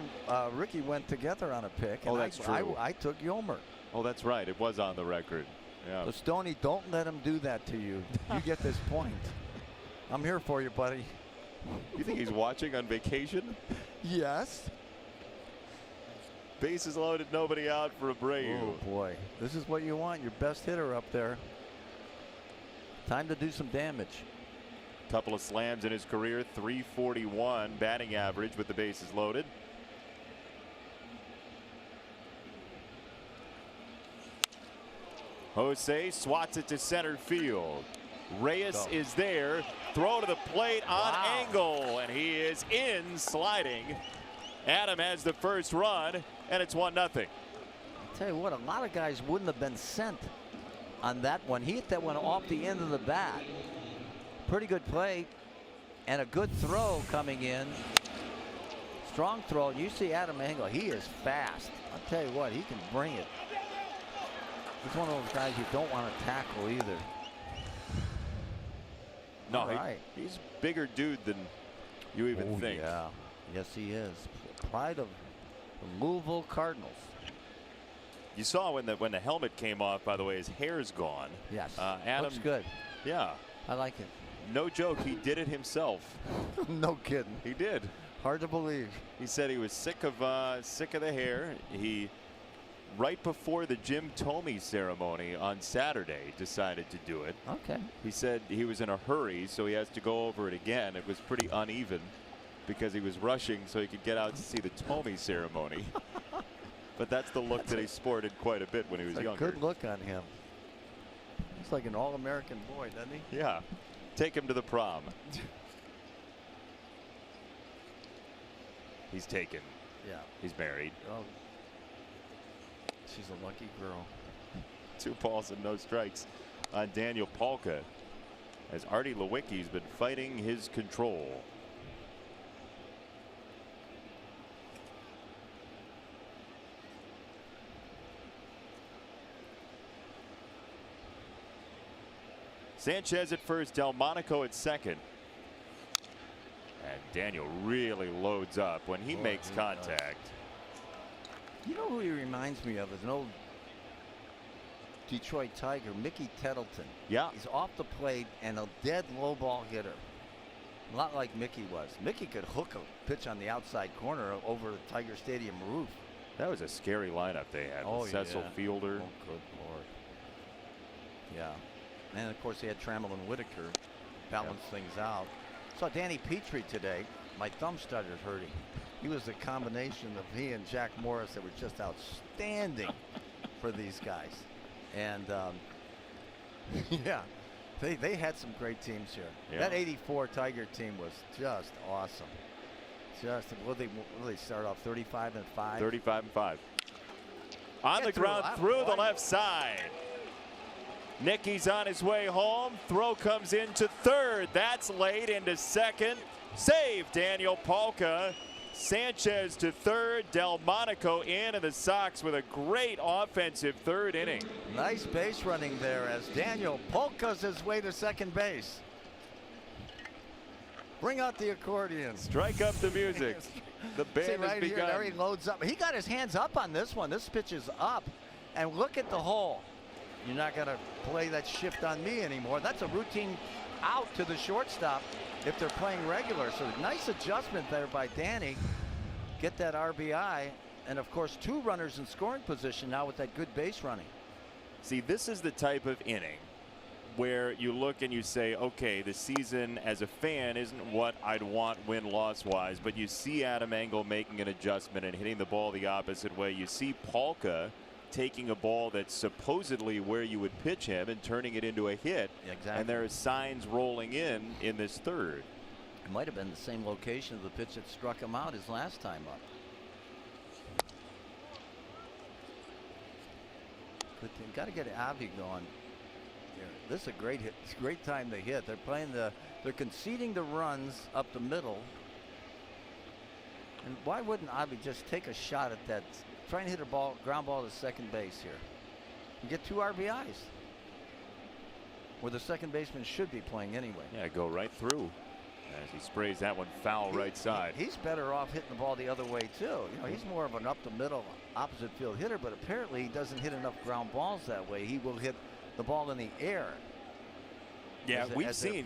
Ricky went together on a pick. And that's true. I took Yolmer. Oh, that's right. It was on the record. Yeah. So Stoney, don't let him do that to you. You get this point. I'm here for you, buddy. You think he's watching on vacation? Yes. Bases loaded, nobody out for Abreu. Oh boy, this is what you want. Your best hitter up there. Time to do some damage. Couple of slams in his career. 341 batting average with the bases loaded. Jose swats it to center field. Reyes is there. Throw to the plate on Engel, and he is in sliding. Adam has the first run, and it's 1-0. I'll tell you what, a lot of guys wouldn't have been sent on that one. He hit that one off the end of the bat. pretty good play and a good throw coming in. Strong throw. You see Adam Engel, he is fast. I'll tell you what, he can bring it. He's one of those guys you don't want to tackle either. No, he's a bigger dude than you even think. Yeah, yes he is. Pride of the Louisville Cardinals. You saw when the helmet came off, by the way, his hair's gone. Yes, Adam, looks good. Yeah. I like it. No joke, he did it himself. No kidding. He did. Hard to believe. He said he was sick of the hair. He, right before the Jim Thome ceremony on Saturday, decided to do it. Okay. He said he was in a hurry, so he has to go over it again. It was pretty uneven because he was rushing so he could get out to see the Thome ceremony. But that's the look that he sported quite a bit when he was younger. Good look on him. He's like an all-American boy, doesn't he? Yeah. Take him to the prom. He's taken. Yeah. He's married. Oh. She's a lucky girl. 2 balls and no strikes on Daniel Palka as Artie Lewicki's been fighting his control. Sanchez at first, Delmonico at second. And Daniel really loads up when he makes contact. You know who he reminds me of is an old Detroit Tiger, Mickey Tettleton. Yeah. He's off the plate and a dead low ball hitter. A lot like Mickey was. Mickey could hook a pitch on the outside corner over the Tiger Stadium roof. That was a scary lineup they had. Oh, with Cecil Fielder. Oh, good Lord. Yeah. And of course they had Trammell and Whitaker balance things out. Saw Danny Petrie today. My thumb started hurting. He was a combination of he and Jack Morris that were just outstanding for these guys. And yeah, they had some great teams here. Yeah. That '84 Tiger team was just awesome. Just will they start off 35-5? 35-5. On the ground through the left side. Nicky's on his way home. Throw comes into third. That's late into second. Save Daniel Palka. Sanchez to third. Delmonico in, and the Sox with a great offensive third inning. Nice base running there as Daniel Polka's his way to second base. Bring out the accordion. Strike up the music. The band has begun. There he loads up. He got his hands up on this one. This pitch is up. And look at the hole. You're not going to play that shift on me anymore. That's a routine out to the shortstop if they're playing regular. So nice adjustment there by Danny. Get that RBI. And of course, 2 runners in scoring position now with that good base running. See, this is the type of inning where you look and you say, okay, the season as a fan isn't what I'd want win-loss wise, but you see Adam Engel making an adjustment and hitting the ball the opposite way. You see Palka taking a ball that's supposedly where you would pitch him and turning it into a hit. Exactly. And there are signs rolling in this third. It might have been the same location of the pitch that struck him out his last time up. But they've got to get Avi going. Here. This is a great hit. It's a great time to hit. They're playing they're conceding the runs up the middle. And why wouldn't Avi just take a shot at that? Try and hit a ground ball to second base here. You get 2 RBIs. Where the second baseman should be playing anyway. Yeah, go right through as he sprays that one foul right side. He's better off hitting the ball the other way too. You know, he's more of an up the middle opposite field hitter, but apparently he doesn't hit enough ground balls that way. He will hit the ball in the air. Yeah, we've seen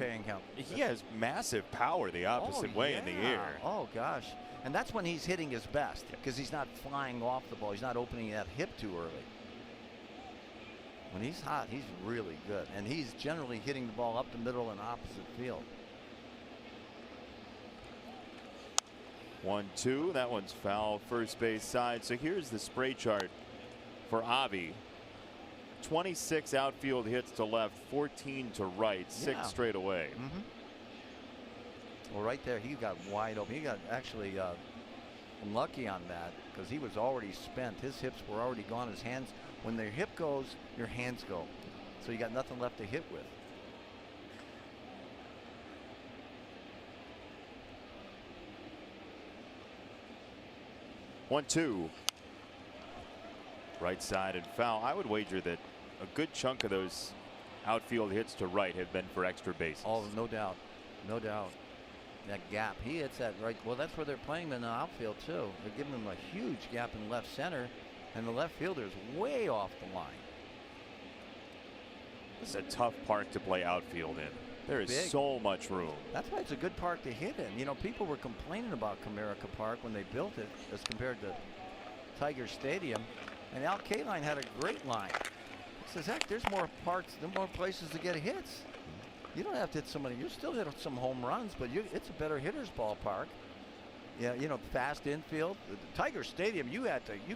he has massive power the opposite way in the air. Oh gosh. And that's when he's hitting his best, because he's not flying off the ball. He's not opening that hip too early. When he's hot, he's really good. And he's generally hitting the ball up the middle and opposite field. 1-2. That one's foul first base side. So here's the spray chart for Avi. 26 outfield hits to left, 14 to right, 6 straight away. Well, right there, he got wide open. He got actually unlucky on that because he was already spent. His hips were already gone. His hands, when their hip goes, your hands go. So you got nothing left to hit with. 1-2. Right side and foul. I would wager that a good chunk of those outfield hits to right have been for extra bases. Oh, no doubt. No doubt. That gap. He hits that right. Well, that's where they're playing him in the outfield, too. They're giving him a huge gap in left center, and the left fielder is way off the line. This is a tough park to play outfield in. There is Big. so much room. That's why it's a good park to hit in. You know, people were complaining about Comerica Park when they built it as compared to Tiger Stadium. And Al Kaline had a great line. He says, heck, there's more parks, there's more places to get hits. You don't have to hit so many. You still hit some home runs, but it's a better hitter's ballpark. Yeah, you know, fast infield. The Tiger Stadium, you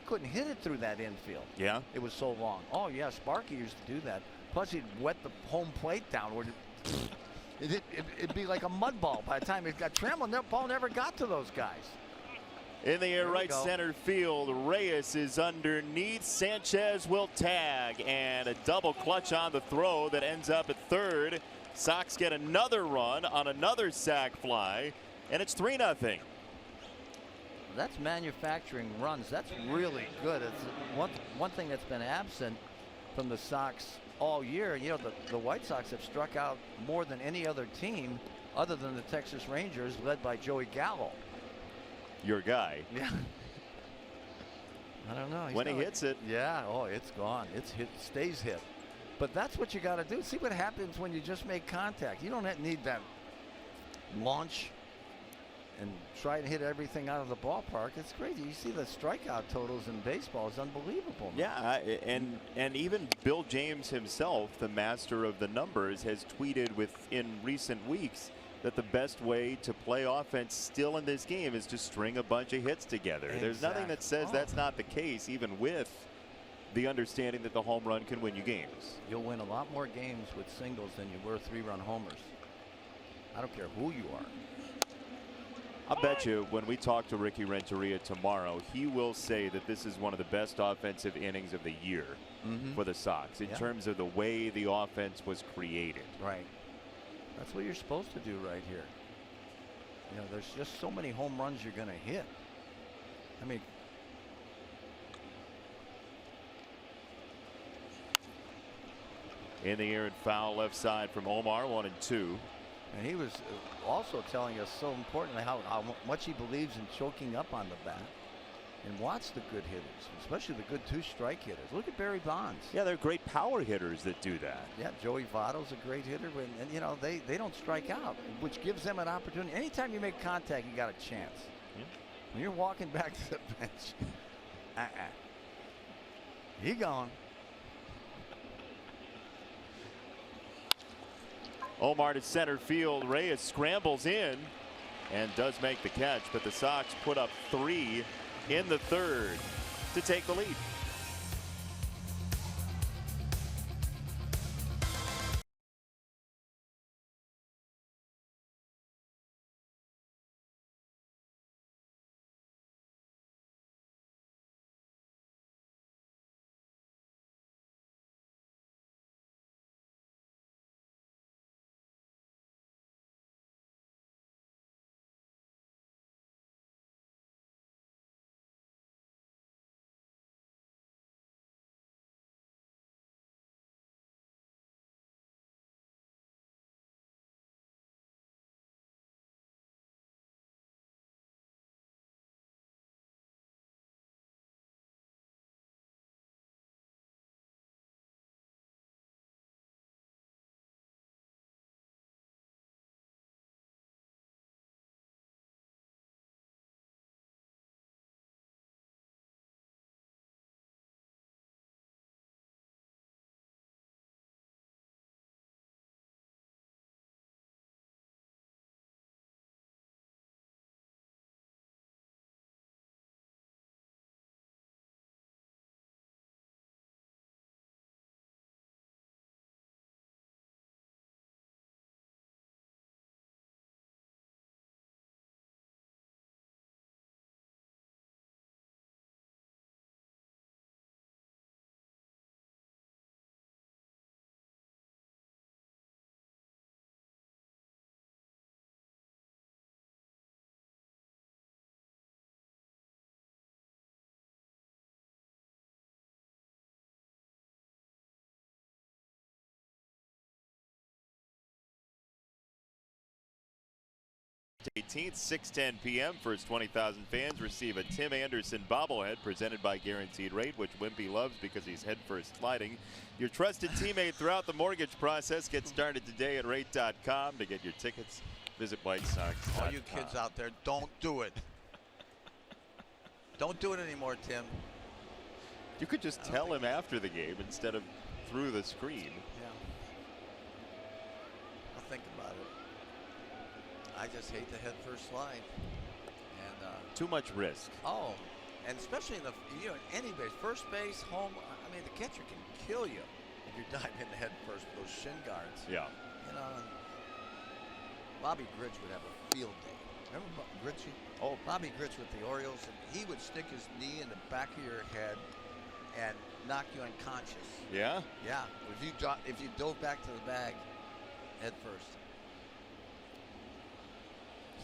couldn't hit it through that infield. Yeah. It was so long. Oh yeah, Sparky used to do that. Plus he'd wet the home plate down where it'd be like a mud ball by the time it got trampled. That ball never got to those guys. In the air, right go. center field. Reyes is underneath. Sanchez will tag, and a double clutch on the throw that ends up at third. Sox get another run on another sac fly, and it's 3-0. That's manufacturing runs. That's really good. It's one thing that's been absent from the Sox all year. You know, the White Sox have struck out more than any other team other than the Texas Rangers, led by Joey Gallo. Your guy. Yeah. I don't know. When he hits it. Yeah. Oh, it's gone. It's hit. Stays hit. But that's what you got to do. See what happens when you just make contact. You don't need that launch and try and hit everything out of the ballpark. It's crazy. You see the strikeout totals in baseball is unbelievable. Yeah, and even Bill James himself, the master of the numbers, has tweeted in recent weeks that the best way to play offense still in this game is to string a bunch of hits together. Exactly. There's nothing that says that's not the case, even with the understanding that the home run can win you games. You'll win a lot more games with singles than you were 3-run homers. I don't care who you are. I'll bet you when we talk to Ricky Renteria tomorrow, he will say that this is one of the best offensive innings of the year for the Sox in terms of the way the offense was created. Right. That's what you're supposed to do right here. You know, there's just so many home runs you're going to hit. I mean, in the air and foul left side from Omar, 1-2. and he was also telling us so importantly how much he believes in choking up on the bat. And watch the good hitters, especially the good two-strike hitters. Look at Barry Bonds. Yeah, they're great power hitters that do that. Yeah, Joey Votto's a great hitter, and you know they don't strike out, which gives them an opportunity. Anytime you make contact, you got a chance. Yeah. When you're walking back to the bench, he gone. Omar to center field. Reyes scrambles in and does make the catch, but the Sox put up 3 in the third to take the lead. 18th, 6:10 p.m. First 20,000 fans receive a Tim Anderson bobblehead presented by Guaranteed Rate, which Wimpy loves because he's headfirst sliding. Your trusted teammate throughout the mortgage process. Get started today at rate.com to get your tickets. Visit White Sox. All you kids out there, don't do it. Don't do it anymore, Tim. You could just tell him after the game instead of through the screen. Yeah. I'll think about it. I just hate the head first slide. And too much risk. oh, and especially in the any base, first base, home. I mean, the catcher can kill you if you dive in the head first with those shin guards. Yeah. You know, and Bobby Grich would have a field day. Remember Gritchy? Oh, Bobby Grich with the Orioles, and he would stick his knee in the back of your head and knock you unconscious. yeah. Yeah, if you dove back to the bag head first.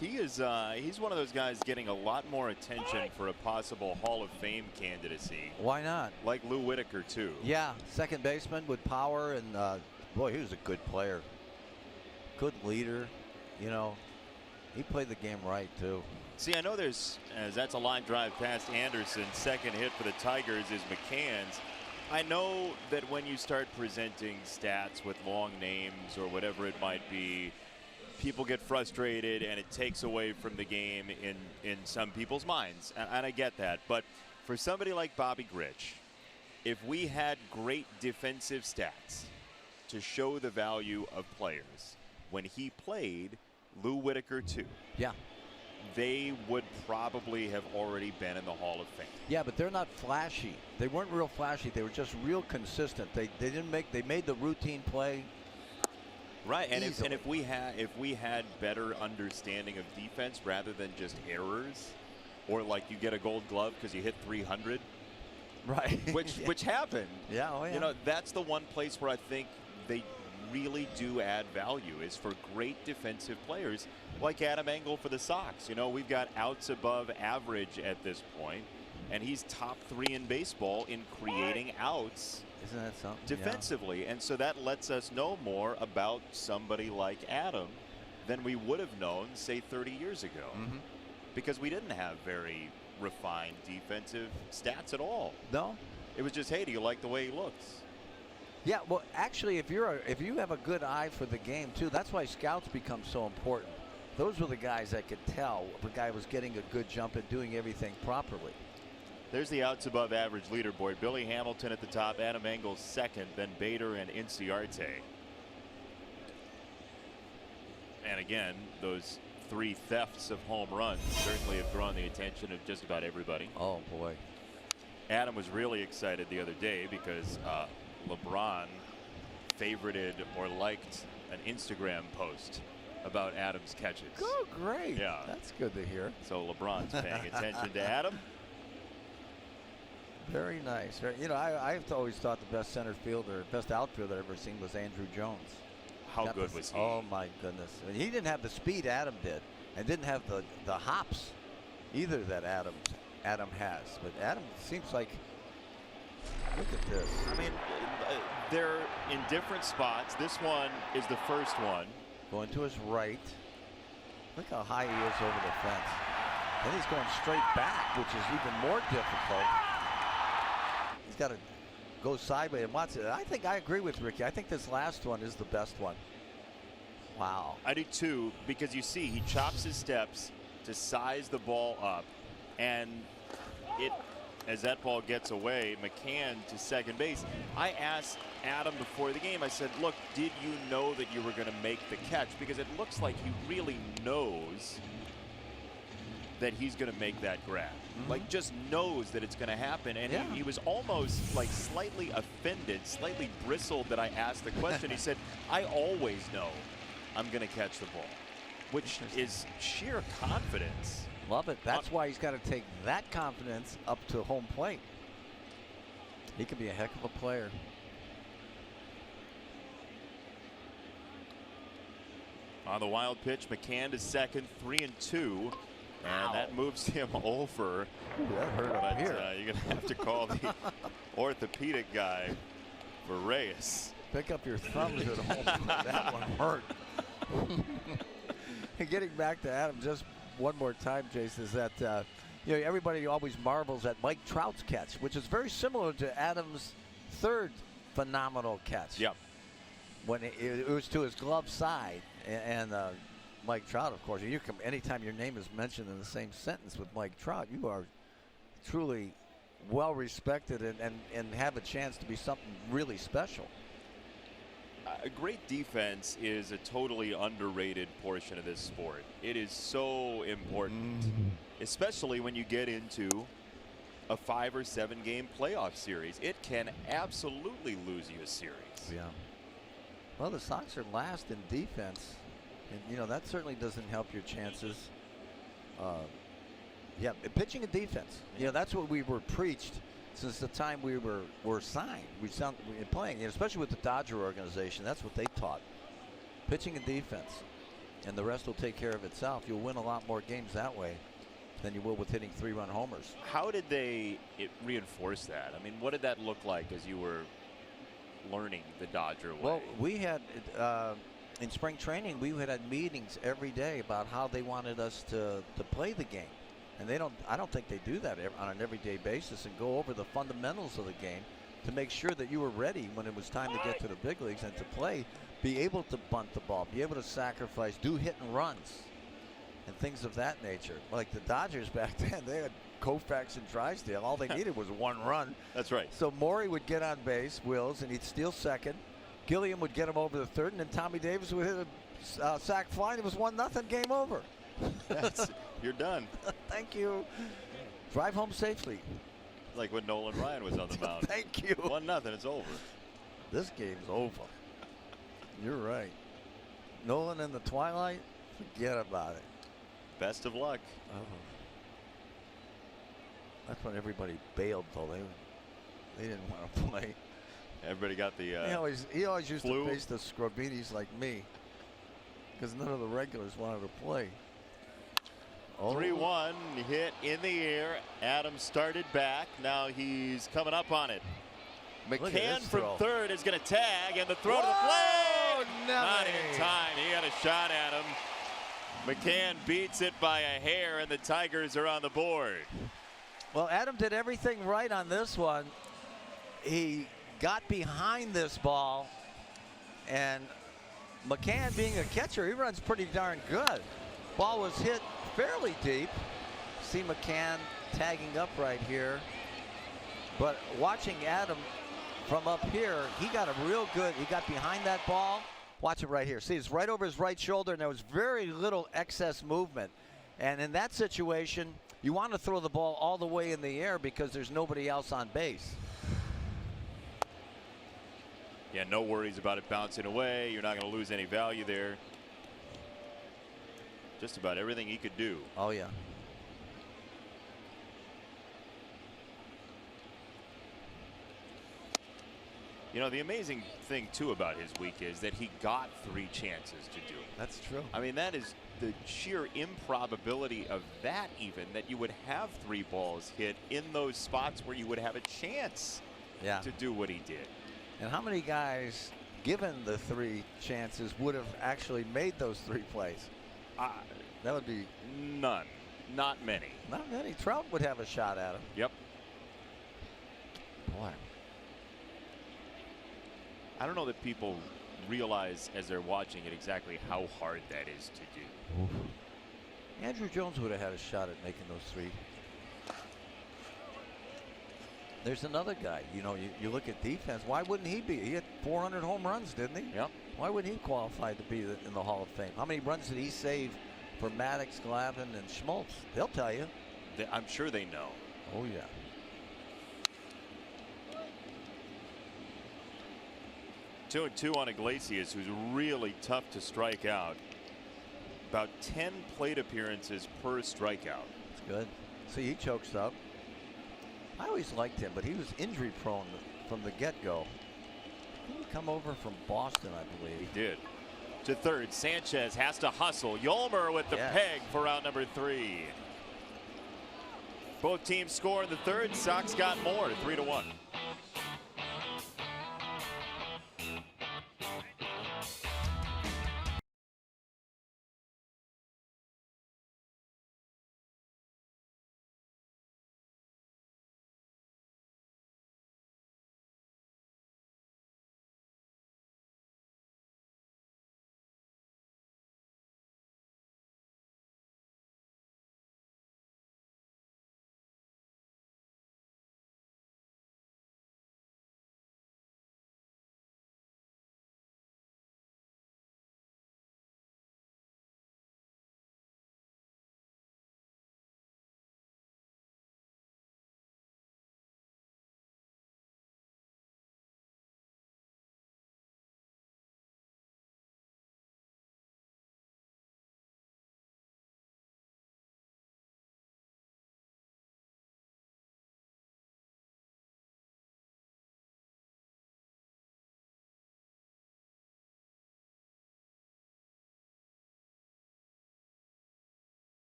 He is. He's one of those guys getting a lot more attention for a possible Hall of Fame candidacy, Why not? like Lou Whitaker too. Yeah, second baseman with power, and boy, he was a good player. Good leader, you know. He played the game right too. See, I know there's, as that's a line drive past Anderson. Second hit for the Tigers is McCann's. I know that when you start presenting stats with long names or whatever it might be, people get frustrated and it takes away from the game in some people's minds. And I get that. But for somebody like Bobby Grich, if we had great defensive stats to show the value of players, when he played, Lou Whitaker too. Yeah. They would probably have already been in the Hall of Fame. Yeah, but they're not flashy. They weren't real flashy. They were just real consistent. They made the routine play. Right, and easily. if we had better understanding of defense rather than just errors, or like you get a Gold Glove because you hit 300, Right. which happened. Yeah, oh yeah. You know, that's the one place where I think they really do add value is for great defensive players like Adam Engel for the Sox. You know, we've got outs above average at this point, and he's top 3 in baseball in creating outs. Isn't that something? Defensively, and so that lets us know more about somebody like Adam than we would have known, say, 30 years ago, because we didn't have very refined defensive stats at all. No. It was just, hey, do you like the way he looks? Yeah, well, actually, if you have a good eye for the game too, that's why scouts become so important. Those were the guys that could tell if a guy was getting a good jump and doing everything properly. There's the outs above average leaderboard. Billy Hamilton at the top, Adam Engel second, then Bader and Inciarte. And again, those 3 thefts of home runs certainly have drawn the attention of just about everybody. Oh boy. Adam was really excited the other day because LeBron favorited or liked an Instagram post about Adam's catches. Oh, great. Yeah. That's good to hear. So LeBron's paying attention to Adam. Very nice. You know, I've always thought the best center fielder, best outfielder I've ever seen was Andrew Jones. How good was he? Oh my goodness. I mean, he didn't have the speed Adam did, and didn't have the hops either that Adam has. But Adam seems like, look at this. I mean, they're in different spots. This one is the first one. Going to his right. Look how high he is over the fence. Then he's going straight back, which is even more difficult. He's got to go sideways and watch it. I think I agree with Ricky. I think this last one is the best one. Wow. I do too, because you see he chops his steps to size the ball up, and as that ball gets away, McCann to second base. I asked Adam before the game, I said, look, did you know that you were going to make the catch? Because it looks like he really knows that he's going to make that grab. Like, just knows that it's going to happen. And he was almost like slightly offended, slightly bristled that I asked the question. He said, I always know I'm going to catch the ball, which is sheer confidence. Love it. That's why he's got to take that confidence up to home plate. He could be a heck of a player. On the wild pitch, McCann to second, 3-2. And that moves him over. That hurt up here. You're going to have to call the orthopedic guy for Reyes. Pick up your thumbs at home. That one hurt. getting back to Adam just one more time, Jason, is that everybody always marvels at Mike Trout's catch, which is very similar to Adam's third phenomenal catch. Yep. When it was to his glove side, and Mike Trout, of course, anytime your name is mentioned in the same sentence with Mike Trout, you are truly well respected and have a chance to be something really special. A great defense is a totally underrated portion of this sport. It is so important, especially when you get into a 5 or 7 game playoff series. It can absolutely lose you a series. Yeah. Well, the Sox are last in defense, and that certainly doesn't help your chances. Yeah, pitching and defense. That's what we were preached since the time we were signed. We playing, especially with the Dodger organization. That's what they taught: pitching and defense, and the rest will take care of itself. You'll win a lot more games that way than you will with hitting 3-run homers. How did they reinforce that? I mean, what did that look like as you were learning the Dodger way? Well, we had in spring training, we had meetings every day about how they wanted us to play the game. And I don't think they do that on an everyday basis and go over the fundamentals of the game to make sure that you were ready when it was time to get to the big leagues and to play, be able to bunt the ball, be able to sacrifice, do hit and runs, and things of that nature. Like the Dodgers back then, they had Koufax and Drysdale. All they needed was 1 run. That's right. So Morey would get on base, Wills, and he'd steal second. Gilliam would get him over the third, and then Tommy Davis would hit a sac fly, and it was 1-0, game over. You're done. Thank you. Drive home safely. Like when Nolan Ryan was on the mound. Thank you. 1-0, it's over. This game's over. You're right. Nolan in the twilight, forget about it. Best of luck. That's when everybody bailed, though. They didn't want to play. Everybody got the he always used flu. to face the scrubbinis like me, because none of the regulars wanted to play. 3-1 hit in the air. Adams started back. Now he's coming up on it. McCann from third is going to tag, and the throw to the plate. Not in time. He had a shot at him. McCann beats it by a hair, and the Tigers are on the board. Well, Adam did everything right on this one. He got behind this ball, and McCann, being a catcher, he runs pretty darn good. Ball was hit fairly deep. See McCann tagging up right here. But watching Adam from up here, he got he got behind that ball. Watch it right here. See, it's right over his right shoulder, and there was very little excess movement. And in that situation, you want to throw the ball all the way in the air because there's nobody else on base. Yeah, no worries about it bouncing away. You're not going to lose any value there. Just about everything he could do. Oh, yeah. The amazing thing, too, about his week is that he got 3 chances to do it. That's true. I mean, that is the sheer improbability of that, even, that you would have 3 balls hit in those spots where you would have a chance to do what he did. And how many guys, given the 3 chances, would have actually made those 3 plays? That would be none. Not many. Not many. Trout would have a shot at him. Yep. Boy. I don't know that people realize as they're watching it exactly how hard that is to do. Oof. Andrew Jones would have had a shot at making those 3. There's another guy. You look at defense. Why wouldn't he be? He had 400 home runs, didn't he? Yep. Why wouldn't he qualify to be in the Hall of Fame? How many runs did he save for Maddox, Glavine, and Schmaltz? They'll tell you. I'm sure they know. Oh, yeah. Two and 2 on Iglesias, who's really tough to strike out. About 10 plate appearances per strikeout. That's good. See, he chokes up. I always liked him, but he was injury prone from the get-go. Didn't he come over from Boston, I believe? He did. To third, Sanchez has to hustle. Yolmer with the peg for out number 3. Both teams score in the third. Sox got more, 3-1.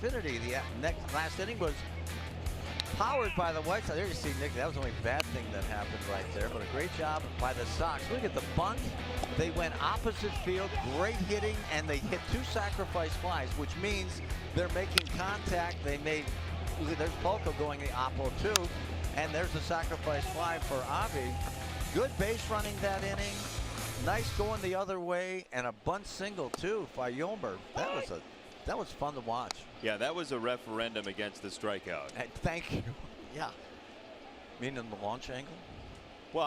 Xfinity. The last inning was powered by the White Sox. There you see, Nick, that was the only bad thing that happened right there, but a great job by the Sox. Look at the bunt. They went opposite field, great hitting, and they hit 2 sacrifice flies, which means they're making contact. They made, there's Poco going the oppo too, and there's the sacrifice fly for Avi. Good base running that inning. Nice going the other way, and a bunt single too by Yolmer. That was fun to watch. Yeah, that was a referendum against the strikeout. Thank you. Yeah. Meaning the launch angle? Well,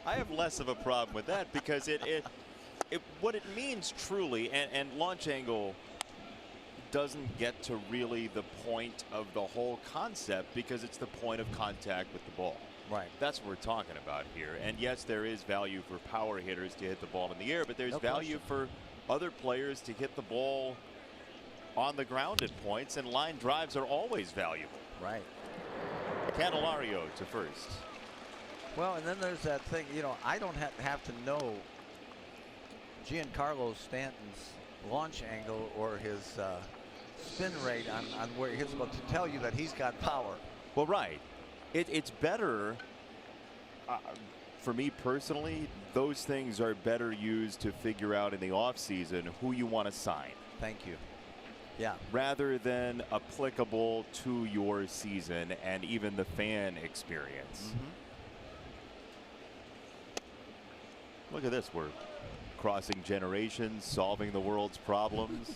I have less of a problem with that because what it means truly, and launch angle doesn't get to really the point of the whole concept because it's the point of contact with the ball. Right. That's what we're talking about here. And yes, there is value for power hitters to hit the ball in the air, but there's value for other players to hit the ball on the ground at points, and line drives are always valuable. Right. Candelario to first. Well, and then there's that thing, you know, I don't have to know Giancarlo Stanton's launch angle or his spin rate on where he hits the ball to tell you that he's got power. Well, right. It's better, for me personally, those things are better used to figure out in the offseason who you want to sign. Thank you. Yeah. Rather than applicable to your season and even the fan experience. Look at this. We're crossing generations, solving the world's problems.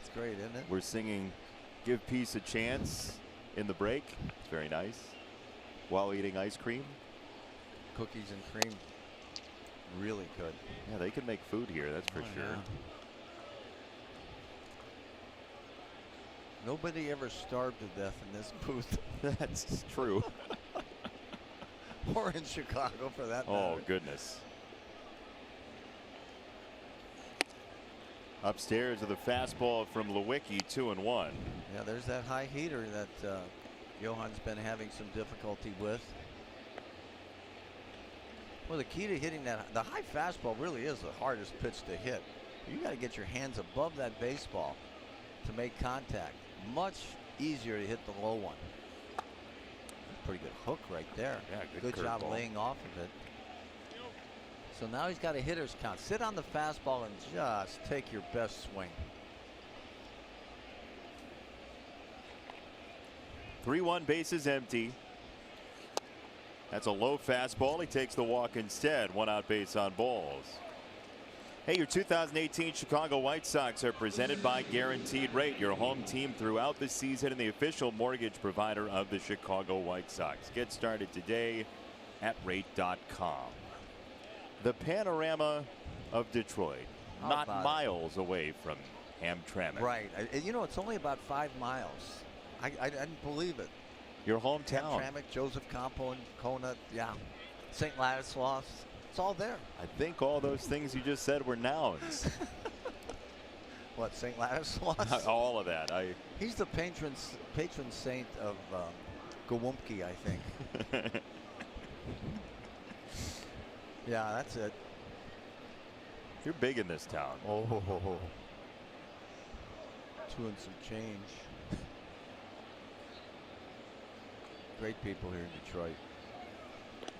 It's great, isn't it? We're singing Give Peace a Chance in the break. It's very nice. While eating ice cream. Cookies and cream. Really good. Yeah, they can make food here, that's for sure. Yeah. Nobody ever starved to death in this booth. That's true. Or in Chicago, for that matter. Oh, goodness. Upstairs with a fastball from Lewicki, 2-1. Yeah, there's that high heater that Johan's been having some difficulty with. Well, the key to hitting the high fastball really is the hardest pitch to hit. You got to get your hands above that baseball to make contact. Much easier to hit the low one. Pretty good hook right there. Yeah, good job laying off of it. So now he's got a hitter's count. Sit on the fastball and just take your best swing. 3-1, bases empty. That's a low fastball. He takes the walk instead. 1 out, base on balls. Hey, your 2018 Chicago White Sox are presented by Guaranteed Rate, your home team throughout the season and the official mortgage provider of the Chicago White Sox. Get started today at rate.com. The panorama of Detroit, not miles away from Hamtramck. Right. You know, it's only about 5 miles. I didn't believe it. Your hometown. Hamtramck, Joseph Campo, and Kona, yeah. St. Ladislaus. It's all there. I think all those things you just said were nouns. What, St. Ladislaus? All of that. He's the patron saint of Gowumpke, I think. Yeah, that's it. You're big in this town. Oh, 2 and some change. Great people here in Detroit.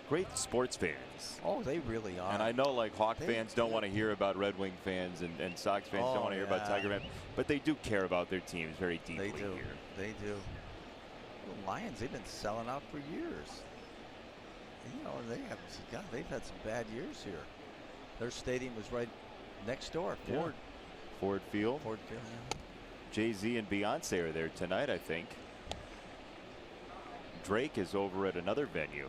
Great sports fans. Oh, they really are. And I know, like, Hawk fans don't want to hear about Red Wing fans, and Sox fans don't want to hear about Tiger fans, but they do care about their teams very deeply here. They do. The Lions, they've been selling out for years. You know, they've had some bad years here. Their stadium was right next door, Ford Field. Ford Field, yeah. Jay-Z and Beyonce are there tonight, I think. Drake is over at another venue.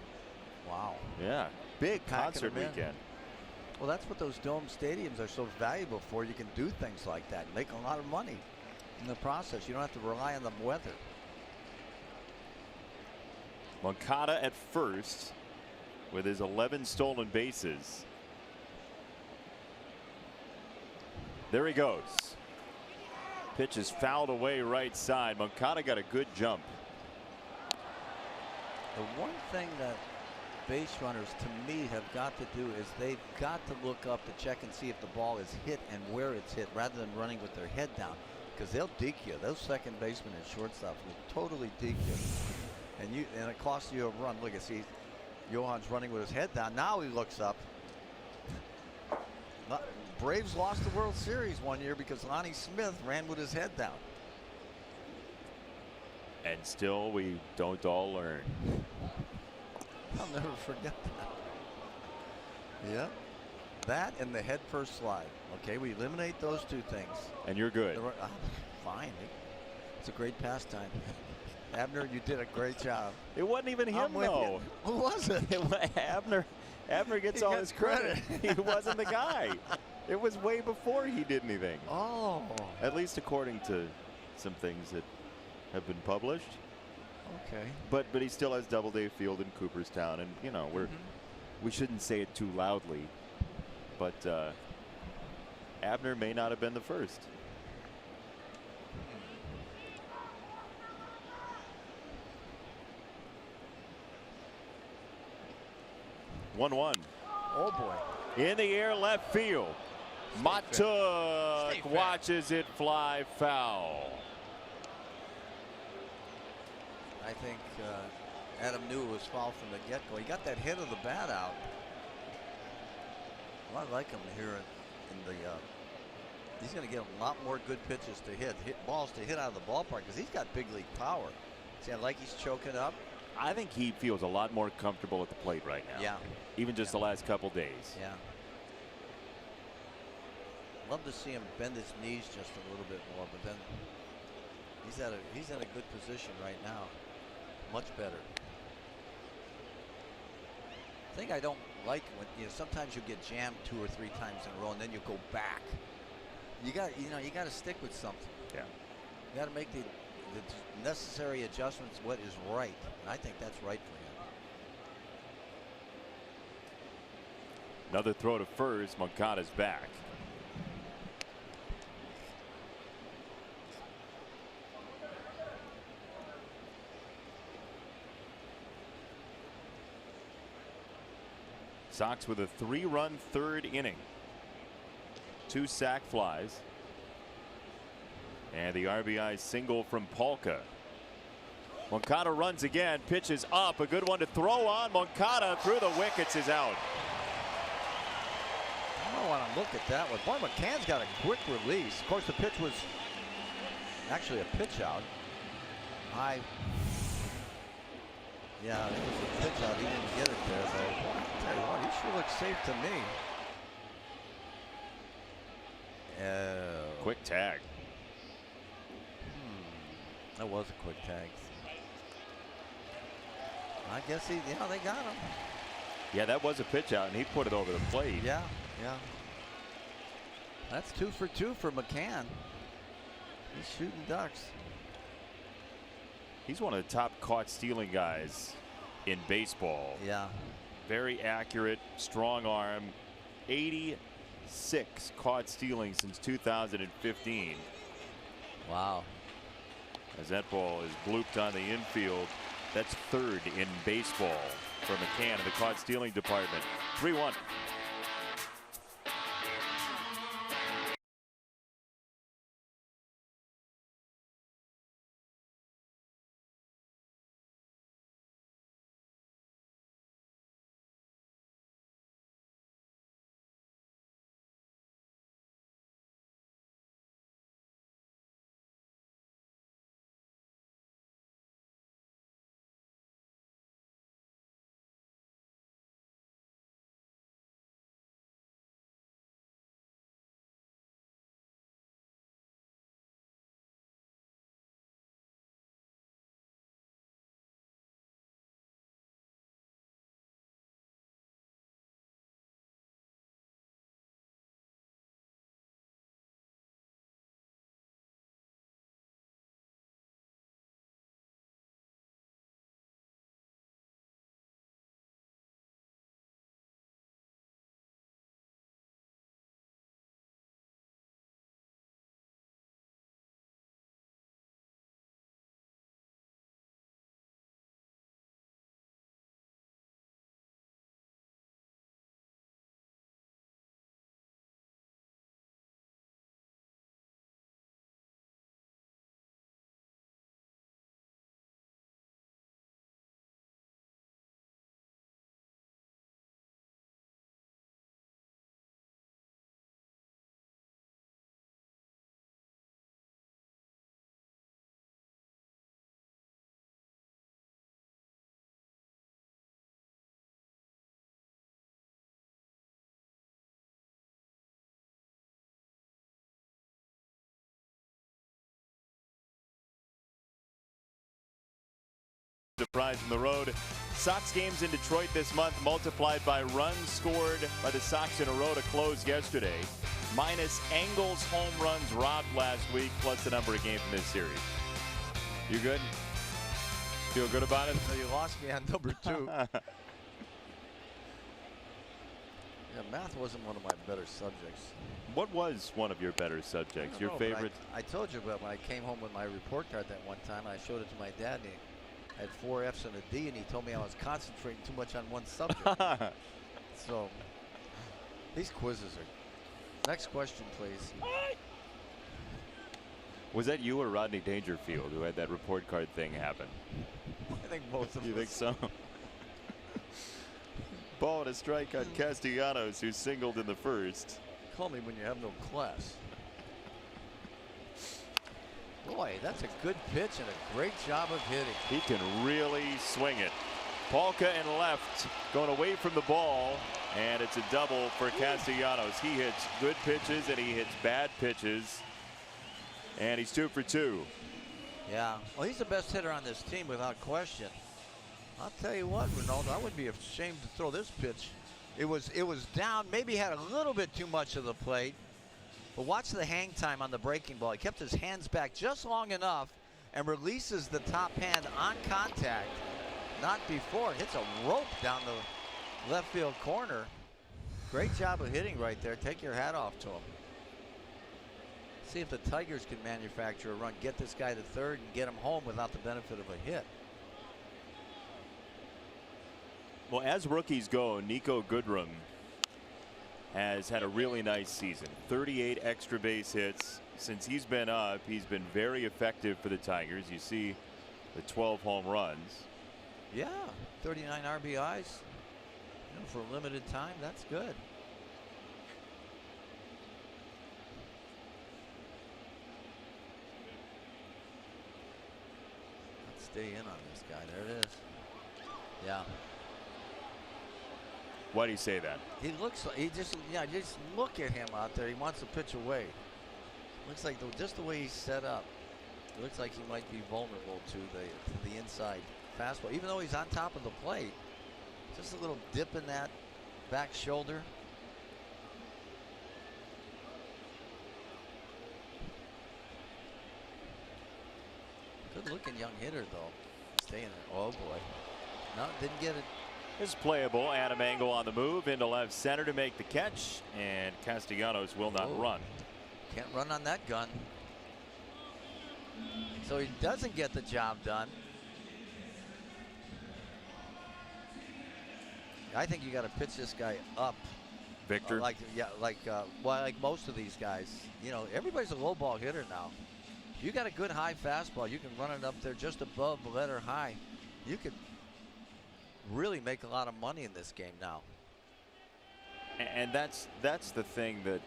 Wow. Yeah, big concert weekend. Well, that's what those dome stadiums are so valuable for. You can do things like that, make a lot of money in the process. You don't have to rely on the weather. Moncada at first with his 11 stolen bases. There he goes. Pitch is fouled away right side. Moncada got a good jump. The one thing that base runners to me have got to do is they've got to look up to check and see if the ball is hit and where it's hit rather than running with their head down. because they'll deke you. Those second basemen and shortstops will totally deke you. And it costs you a run. Look at, see, Johan's running with his head down. Now he looks up. Braves lost the World Series one year because Lonnie Smith ran with his head down. And still we don't all learn. I'll never forget that. Yeah. That and the head first slide. Okay, we eliminate those two things. And you're good. Fine. It's a great pastime. Abner, you did a great job. It wasn't even him, though. Who was it? Abner gets all his credit. He wasn't the guy. It was way before he did anything. Oh. At least according to some things that have been published. Okay. But he still has Doubleday Field in Cooperstown, and you know we shouldn't say it too loudly. But Abner may not have been the first. One. Oh boy. In the air, left field. Matuk watches it fly foul. I think Adam knew it was foul from the get-go. He got that hit of the bat out. Well, I like him here in the. He's going to get a lot more good pitches to hit balls to hit out of the ballpark because he's got big league power. See, I like he's choking up. I think he feels a lot more comfortable at the plate right now. Yeah. Even just the last couple days. Yeah. Love to see him bend his knees just a little bit more, but then he's in a good position right now. Much better. The thing I don't like when sometimes you get jammed 2 or 3 times in a row and then you go back. You got to stick with something. Yeah. You got to make the necessary adjustments. What is right? And I think that's right for him. Another throw to first. Moncada's back. Sox with a 3-run third inning. 2 sac flies. And the RBI single from Polka. Moncada runs again, pitches up, a good one to throw on. Moncada through the wickets is out. I don't want to look at that one. Boy, McCann's got a quick release. Of course, the pitch was actually a pitch out. Yeah, it was a pitch out. He didn't get it there, though. I tell you what, he sure looks safe to me. Quick tag. That was a quick tag. I guess they got him. Yeah, that was a pitch out, and he put it over the plate. Yeah. That's 2 for 2 for McCann. He's shooting ducks. He's one of the top caught stealing guys in baseball. Yeah. Very accurate, strong arm. 86 caught stealing since 2015. Wow. As that ball is blooped on the infield. That's 3rd in baseball for McCann in the caught stealing department. 3-1. the prize from the road. Sox games in Detroit this month multiplied by runs scored by the Sox in a row to close yesterday, minus Engels home runs robbed last week, plus the number of games in this series. You good? Feel good about it? No, you lost me on number 2. Yeah, math wasn't one of my better subjects. What was one of your better subjects? Your favorite? I told you about when I came home with my report card that one time. I showed it to my dad, and he had 4 F's and a D, and he told me I was concentrating too much on one subject. So these quizzes are. Next question, please. Was that you or Rodney Dangerfield who had that report card thing happen? I think both of us. You think so? Ball and a strike on Castellanos, who singled in the first. Call me when you have no class. Boy, that's a good pitch and a great job of hitting. He can really swing it. Palka and left, going away from the ball, and it's a double for Castellanos. He hits good pitches and he hits bad pitches, and he's 2 for 2. Yeah, well, he's the best hitter on this team without question. I'll tell you what, Ronaldo, I wouldn't be ashamed to throw this pitch. It was down, maybe had a little bit too much of the plate, but watch the hang time on the breaking ball. He kept his hands back just long enough and releases the top hand on contact, not before. It hits a rope down the left field corner. Great job of hitting right there. Take your hat off to him. See if the Tigers can manufacture a run, get this guy to third, and get him home without the benefit of a hit. Well, as rookies go, Nico Goodrum has had a really nice season. 38 extra base hits. Since he's been up, he's been very effective for the Tigers. You see the 12 home runs. Yeah, 39 RBIs. You know, for a limited time, that's good. Let's stay in on this guy. There it is. Yeah. Why do you say that? He looks like just look at him out there. He wants to pitch away. Looks like just the way he's set up. It looks like he might be vulnerable to the inside fastball, even though he's on top of the plate. Just a little dip in that back shoulder. Good looking young hitter though. Staying there. Oh boy. No, didn't get it. It's playable. Adam Engel on the move into left center to make the catch, and Castellanos will not run. Can't run on that gun. So he doesn't get the job done. I think you got to pitch this guy up. Victor. Like most of these guys. You know, everybody's a low ball hitter now. If you got a good high fastball, you can run it up there just above the letter high. You could really make a lot of money in this game now. And that's the thing that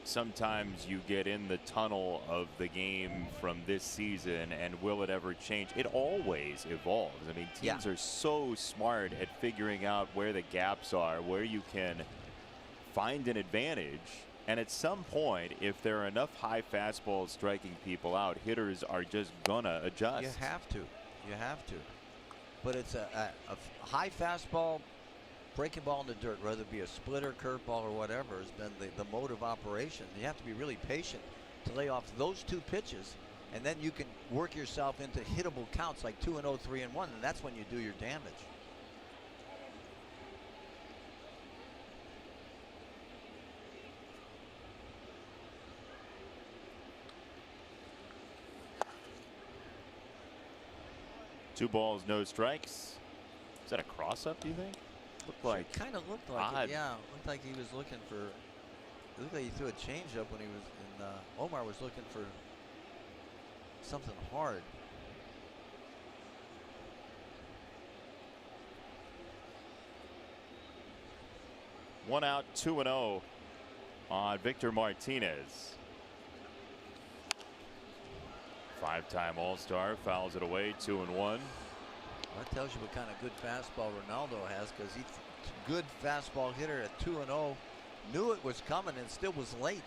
sometimes you get in the tunnel of the game from this season, and will it ever change? It always evolves. I mean, teams are so smart at figuring out where the gaps are, where you can find an advantage. And at some point, if there are enough high fastballs striking people out, hitters are just gonna adjust. You have to. You have to. But it's a high fastball, breaking ball in the dirt, whether it be a splitter, curveball, or whatever, has been the mode of operation. You have to be really patient to lay off those 2 pitches, and then you can work yourself into hittable counts like 2-0, 3-1, and that's when you do your damage. Two balls, no strikes. Is that a cross-up, do you think? Looked like kind of looked like it, yeah. Looked like he was looking for. It looked like he threw a changeup when he was in. Omar was looking for something hard. One out, 2-0 on Victor Martinez. 5-time All-Star, fouls it away, 2-1. That tells you what kind of good fastball Ronaldo has, because he's a good fastball hitter at 2-0. Knew it was coming and still was late.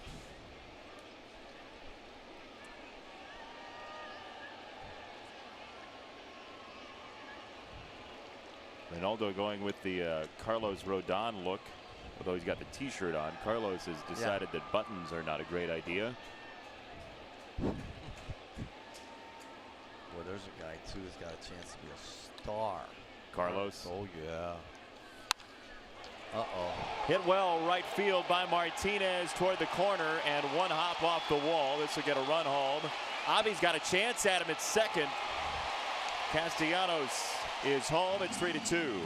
Ronaldo going with the Carlos Rodon look, although he's got the t-shirt on. Carlos has decided that buttons are not a great idea. Well, there's a guy too who's got a chance to be a star. Carlos. Oh yeah. Uh-oh. Hit well right field by Martinez toward the corner, and one hop off the wall. This will get a run home. Avi's got a chance at him at second. Castellanos is home. It's 3-2.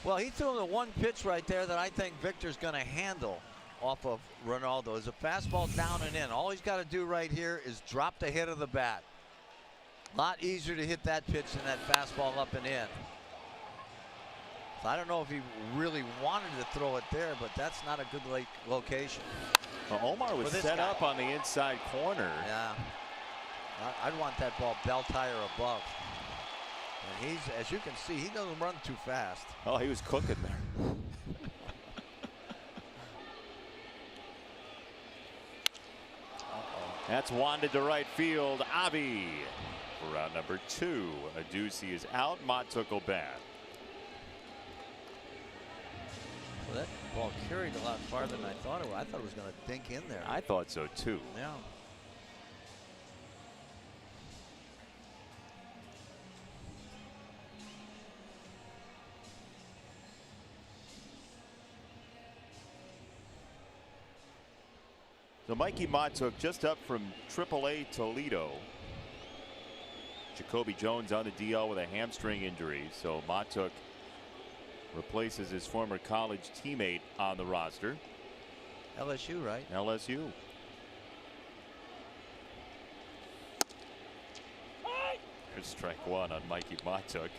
Well, he threw him the one pitch right there that I think Victor's going to handle off of Ronaldo. It's a fastball down and in. All he's got to do right here is drop the head of the bat. A lot easier to hit that pitch than that fastball up and in. So I don't know if he really wanted to throw it there, but that's not a good location. Well, Omar was set up on the inside corner. Yeah. I'd want that ball belt high or above. And he's, as you can see, he doesn't run too fast. Oh, he was cooking there. That's wanded to right field. Avi for round number 2. Adduci is out. Matuk will bat. Well, that ball carried a lot farther than I thought it would. I thought it was going to dink in there. I thought so too. Yeah. So Mikey Matuk just up from AAA Toledo. Jacoby Jones on the DL with a hamstring injury. So Matuk replaces his former college teammate on the roster. LSU, right? LSU. There's strike one on Mikey Matuk.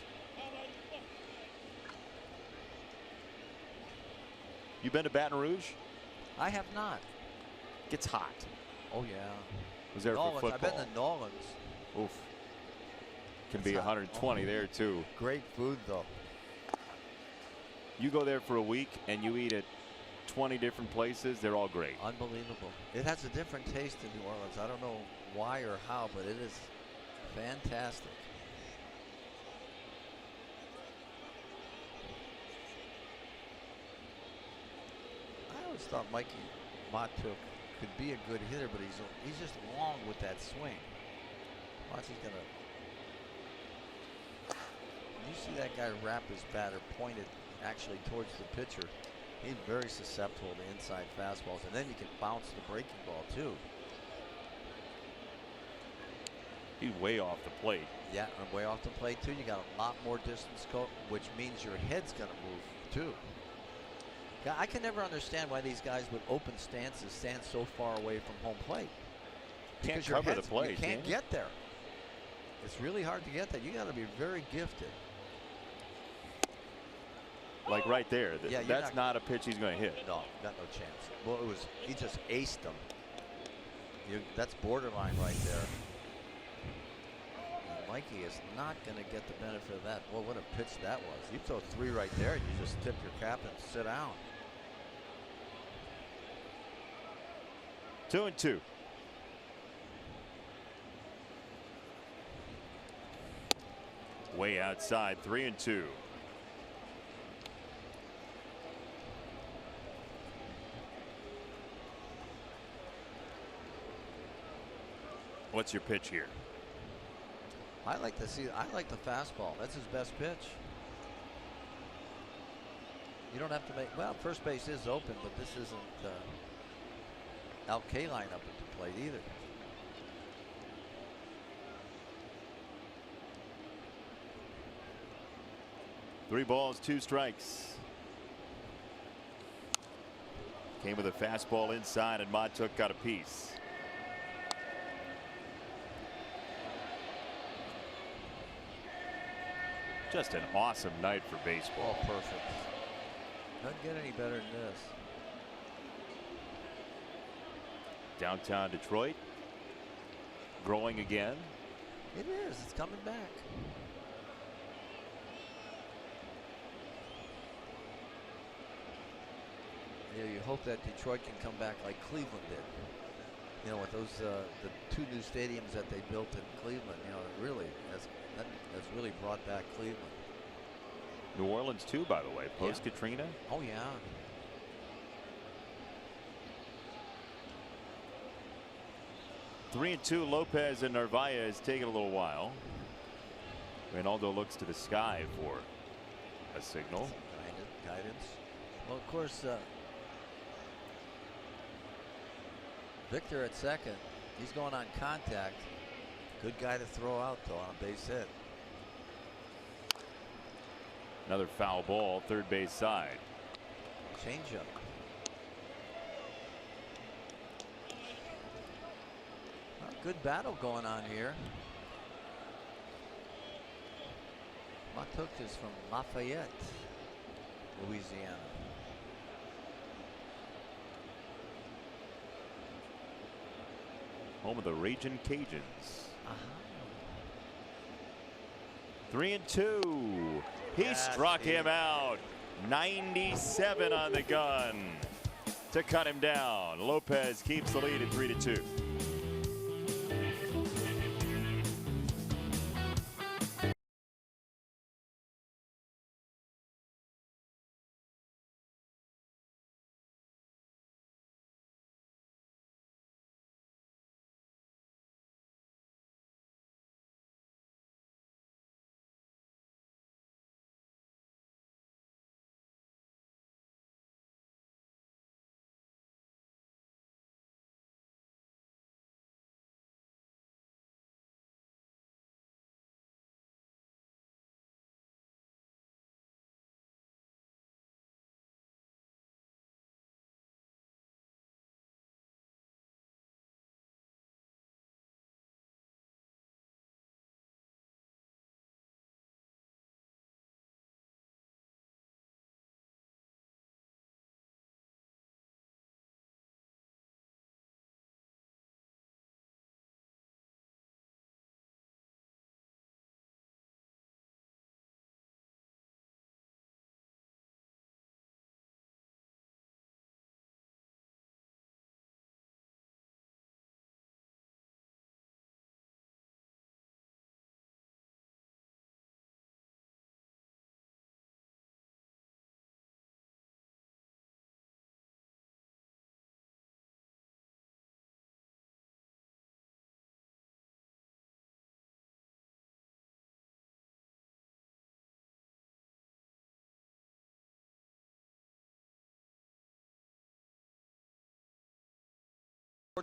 You been to Baton Rouge? I have not. Gets hot. Oh yeah. Was there for football? I've been to Nolans. Oof. Can be 120 there too. Great food though. You go there for a week and you eat at 20 different places. They're all great. Unbelievable. It has a different taste in New Orleans. I don't know why or how, but it is fantastic. I always thought Mikey Matuk could be a good hitter, but he's just long with that swing. Watch, he's gonna. When you see that guy wrap his bat or point it actually towards the pitcher, he's very susceptible to inside fastballs, and then you can bounce the breaking ball too. He's way off the plate. Yeah, and way off the plate too. You got a lot more distance go, which means your head's gonna move too. Yeah, I can never understand why these guys with open stances stand so far away from home plate. Can't cover the plate. You can't get there. It's really hard to get there. You got to be very gifted. Like right there. Yeah, that's not a pitch he's going to hit. No, got no chance. Well, he just aced them. That's borderline right there. And Mikey is not going to get the benefit of that. Well, what a pitch that was. You throw 3 right there, and you just tip your cap and sit down. 2-2. Way outside, 3-2. What's your pitch here? I like the fastball. That's his best pitch. You don't have to make, well, first base is open, but this isn't Al-K line up at the plate either. Three balls, 2 strikes. Came with a fastball inside, and Matuk got a piece. Just an awesome night for baseball. Oh, perfect. Doesn't get any better than this. Downtown Detroit growing again. It is. It's coming back. Yeah, you hope that Detroit can come back like Cleveland did. You know, with those the 2 new stadiums that they built in Cleveland, you know, it really has really brought back Cleveland. New Orleans too, by the way, post Katrina. Oh yeah. Three and two. Lopez and Narvaez taking a little while. Reynaldo looks to the sky for a signal. Guidance. Well, of course, Victor at second. He's going on contact. Good guy to throw out though on a base hit. Another foul ball, third base side. Changeup. Well, good battle going on here. Matuk is from Lafayette, Louisiana. Home of the Ragin' Cajuns. 3 and 2. He struck him out. 97 on the gun to cut him down. Lopez keeps the lead at 3 to 2.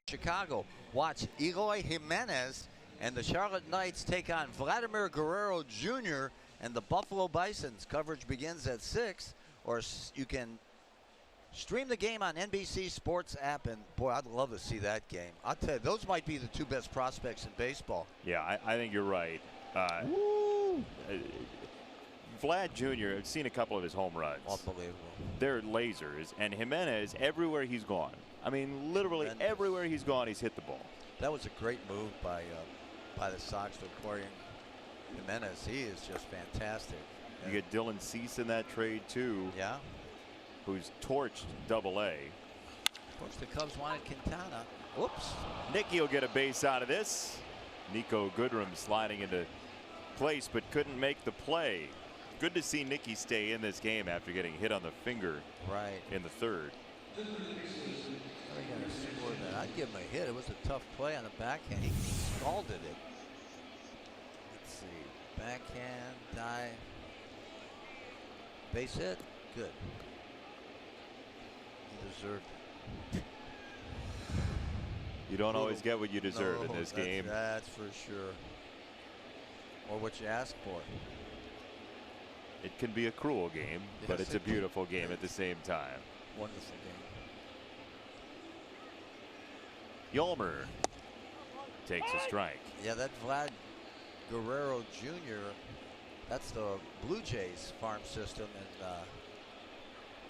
Chicago. Watch Eloy Jimenez and the Charlotte Knights take on Vladimir Guerrero Jr. and the Buffalo Bisons. Coverage begins at 6, or you can stream the game on NBC Sports app. And boy, I'd love to see that game. I'll tell you, those might be the 2 best prospects in baseball. Yeah, I think you're right. Vlad Jr., I've seen a couple of his home runs. Unbelievable. They're lasers. And Jimenez, everywhere he's gone, I mean, literally everywhere he's gone, he's hit the ball. That was a great move by the Sox to acquiring Jimenez. He is just fantastic. You get Dylan Cease in that trade too. Yeah. Who's torched Double-A. Of course, the Cubs wanted Quintana. Whoops. Nicky will get a base out of this. Nico Goodrum sliding into place, but couldn't make the play. Good to see Nicky stay in this game after getting hit on the finger in the third. I'd give him a hit. It was a tough play on the backhand. He scalded it. Let's see. Backhand, dive. Base hit. Good. He deserved it. You don't always get what you deserve in this game. That's for sure. Or what you ask for. It can be a cruel game, but it's a beautiful game at the same time. Wonderful game. Yolmer takes a strike. Yeah, that Vlad Guerrero Jr., that's the Blue Jays farm system, and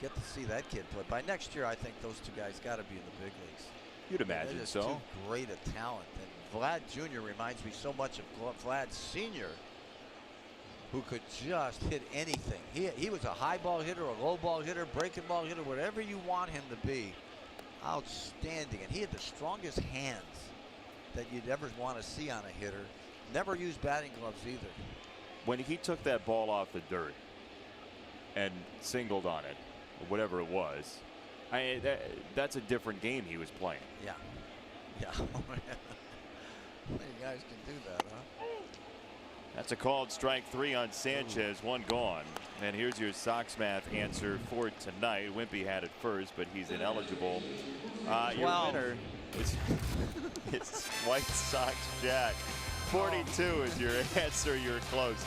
get to see that kid play. By next year, I think those 2 guys got to be in the big leagues. You'd imagine so. Too great a talent. And Vlad Jr. reminds me so much of Vlad Sr., who could just hit anything. He was a high ball hitter, a low ball hitter, breaking ball hitter, whatever you want him to be. outstanding. And he had the strongest hands that you'd ever want to see on a hitter. Never used batting gloves either. When he took that ball off the dirt and singled on it, or whatever it was, that's a different game he was playing. Yeah. Yeah. You guys can do that, huh? That's a called strike 3 on Sanchez, one gone. And here's your Sox math answer for tonight. Wimpy had it first, but he's ineligible. Your winner is it's White Sox Jack. 42 is your answer. You're close.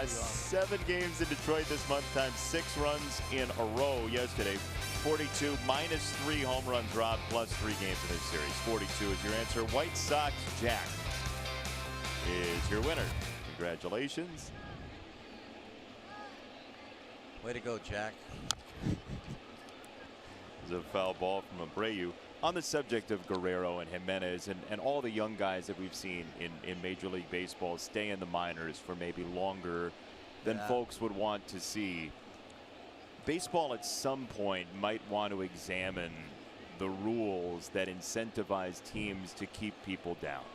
7 games in Detroit this month, times 6 runs in a row yesterday. 42 minus 3 home run drop plus 3 games in this series. 42 is your answer. White Sox Jack is your winner. Congratulations. Way to go, Jack. There's a foul ball from Abreu. On the subject of Guerrero and Jimenez and all the young guys that we've seen in Major League Baseball stay in the minors for maybe longer than folks would want to see. Baseball at some point might want to examine the rules that incentivize teams to keep people down.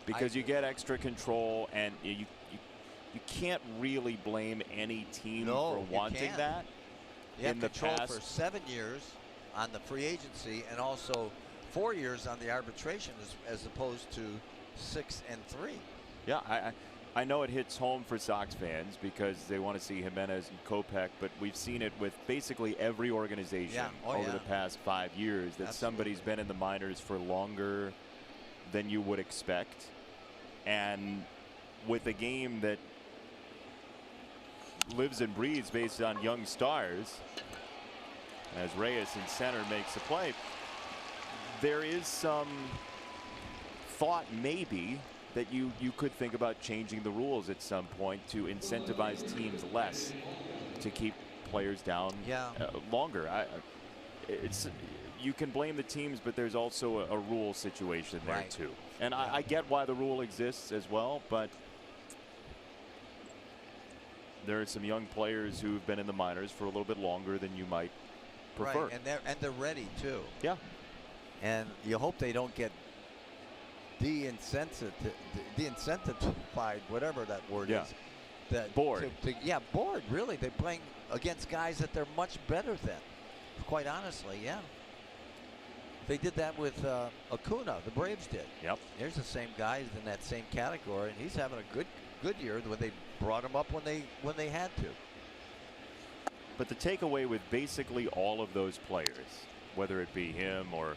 Because you get extra control, and you can't really blame any team for wanting that. You have in the control past for 7 years on the free agency and also 4 years on the arbitration as opposed to 6 and 3. Yeah, I know it hits home for Sox fans because they want to see Jimenez and Kopech, but we've seen it with basically every organization over the past 5 years that somebody's been in the minors for longer than you would expect. And with a game that lives and breathes based on young stars, as Reyes in center makes a play, there is some thought maybe that you could think about changing the rules at some point to incentivize teams less to keep players down longer. You can blame the teams, but there's also a rule situation there too. And I get why the rule exists as well, but there are some young players who've been in the minors for a little bit longer than you might prefer. Right, and they're ready too. Yeah. And you hope they don't get de-incentivized, whatever that word is. That bored. Bored, really. They're playing against guys that they're much better than. Quite honestly, They did that with Acuna. The Braves did. Yep. There's the same guys in that same category, and he's having a good year when they brought him up when they had to. But the takeaway with basically all of those players, whether it be him or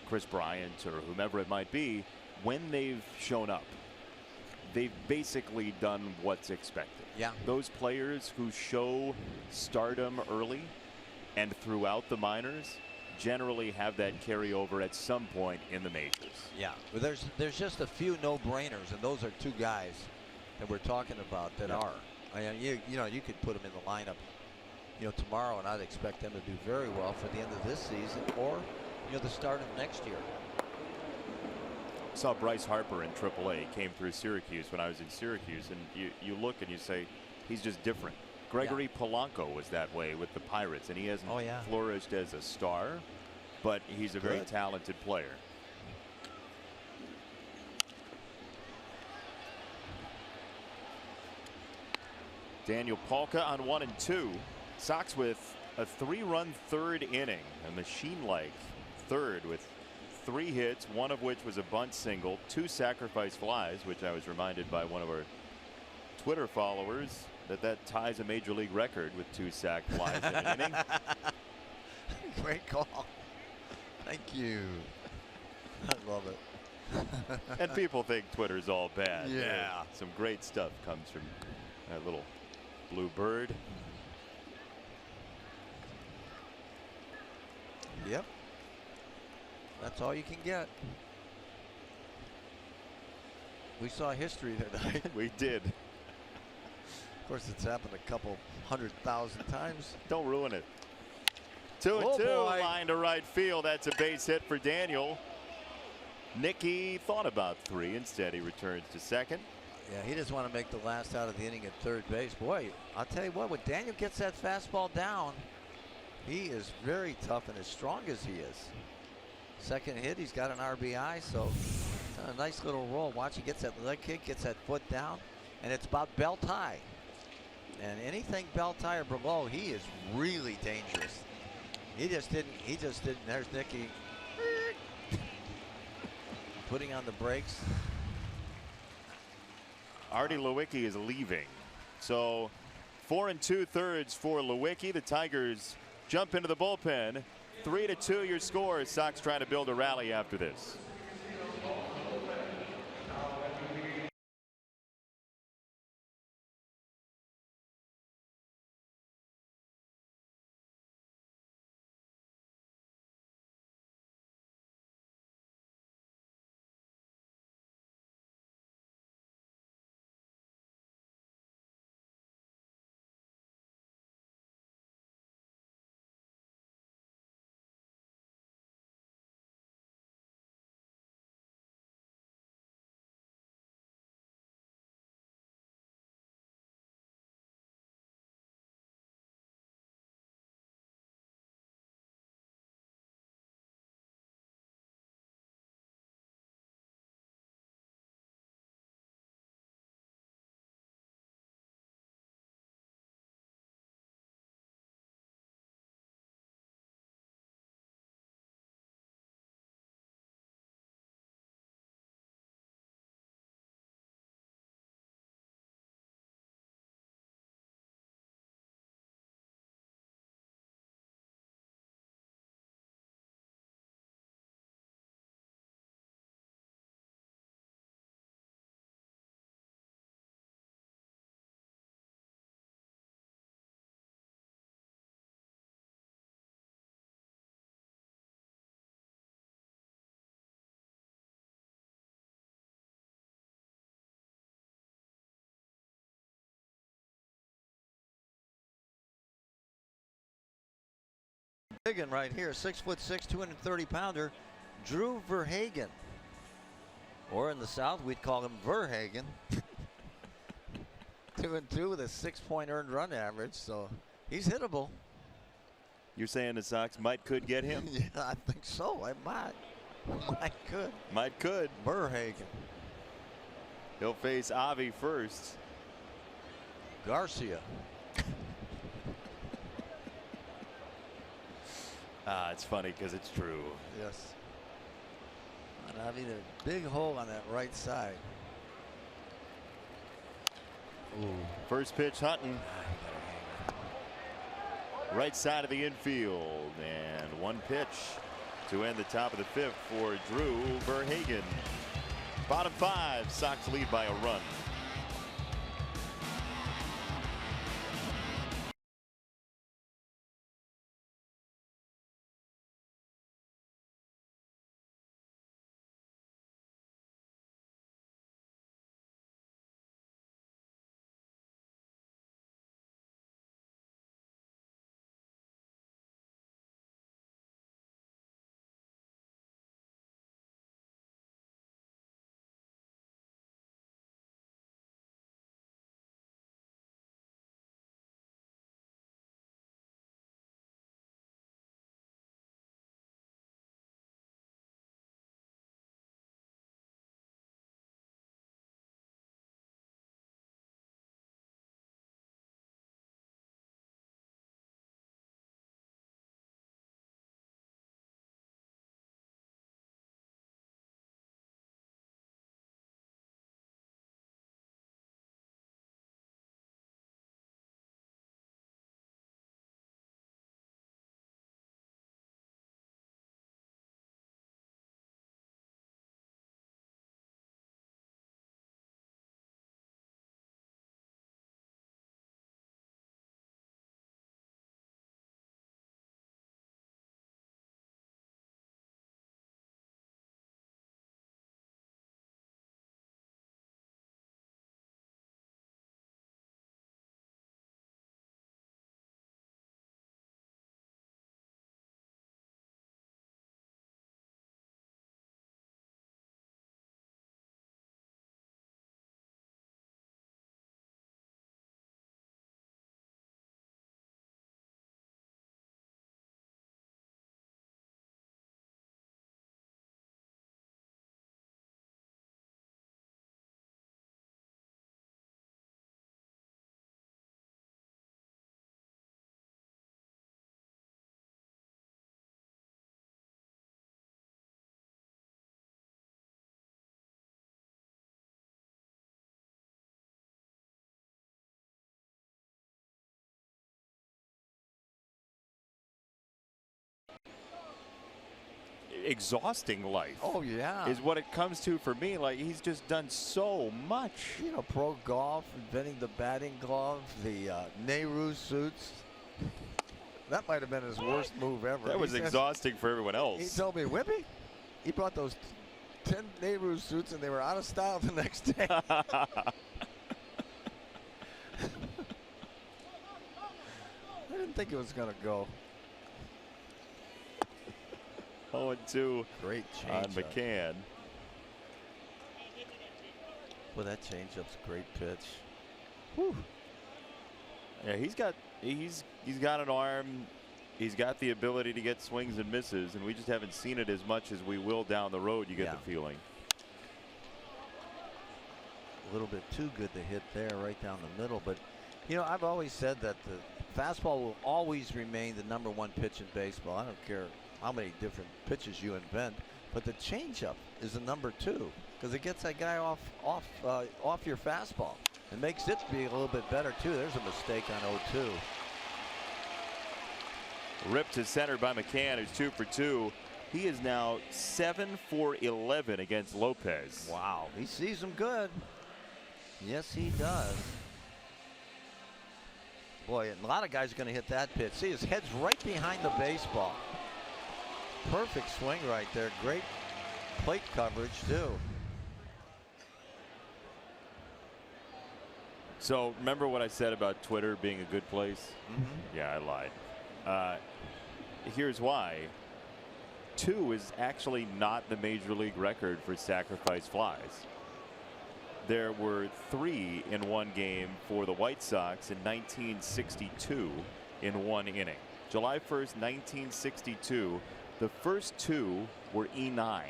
Chris Bryant or whomever it might be, when they've shown up, they've basically done what's expected. Yeah. Those players who show stardom early and throughout the minors generally have that carryover at some point in the majors. Yeah. Well, there's just a few no-brainers, and those are 2 guys that we're talking about that are. I mean, you could put them in the lineup, tomorrow, and I'd expect them to do very well for the end of this season or, the start of next year. Saw Bryce Harper in AAA. He came through Syracuse when I was in Syracuse, and you look and you say he's just different. Gregory Polanco was that way with the Pirates, and he hasn't flourished as a star, but he's a very talented player. Daniel Palka on 1 and 2. Sox with a 3-run third inning, a machine-like third with 3 hits, one of which was a bunt single, 2 sacrifice flies, which I was reminded by one of our Twitter followers that ties a major league record with 2 sac flies in an inning. Great call. Thank you. I love it. And people think Twitter's all bad. Yeah. Some great stuff comes from that little blue bird. Yep. That's all you can get. We saw history tonight. We did. Of course, it's happened a couple 100,000 times. Don't ruin it. 2-2, line to right field. That's a base hit for Daniel. Nicky thought about 3. Instead, he returns to second. Yeah, he doesn't want to make the last out of the inning at third base. Boy, I'll tell you what, when Daniel gets that fastball down, He is very tough and as strong as he is. Second hit, he's got an RBI, so a nice little roll. Watch, he gets that leg kick, gets that foot down, and it's about belt high. And anything belt high or below, he is really dangerous. He just didn't. There's Nicky putting on the brakes. Artie Lewicki is leaving. So 4 2/3 for Lewicki. The Tigers jump into the bullpen. 3-2 your score. Sox trying to build a rally after this. Verhagen right here, 6'6", 230-pounder, Drew Verhagen. Or in the South, we'd call him Verhagen. 2-2 with a 6-point earned run average, so he's hittable. You're saying the Sox could get him? Yeah, I think so. I might could. Might could. Verhagen. He'll face Avi first. Garcia. It's funny because it's true. Yes. And Avi, a big hole on that right side. Ooh. First pitch, Hutton. Right side of the infield, and one pitch to end the top of the 5th for Drew Verhagen. Bottom 5, Sox lead by a run. exhausting life. Oh, yeah. Is what it comes to for me. Like, he's just done so much. You know, pro golf, inventing the batting glove, the Nehru suits. That might have been his worst move ever. That was exhausting for everyone else. He told me, Whippy, he brought those 10 Nehru suits and they were out of style the next day. I didn't think it was going to go. 0-2 Great on change McCann. Well, that changeup's a great pitch. Whew. Yeah, he's got an arm. He's got the ability to get swings and misses, and we just haven't seen it as much as we will down the road. You get the feeling. A little bit too good to hit there, right down the middle. But you know, I've always said that the fastball will always remain the #1 pitch in baseball. I don't care how many different pitches you invent, but the changeup is the #2 because it gets that guy off your fastball. It makes it be a little bit better too. There's a mistake on 0-2. Ripped to center by McCann, who's 2 for 2. He is now 7 for 11 against Lopez. Wow, he sees him good. Yes, he does. Boy, a lot of guys are going to hit that pitch. See, his head's right behind the baseball. Perfect swing right there. Great plate coverage, too. So remember what I said about Twitter being a good place? Mm-hmm. Yeah, I lied. Here's why. 2 is actually not the major league record for sacrifice flies. There were 3 in one game for the White Sox in 1962 in one inning. July 1st, 1962. The first 2 were E9.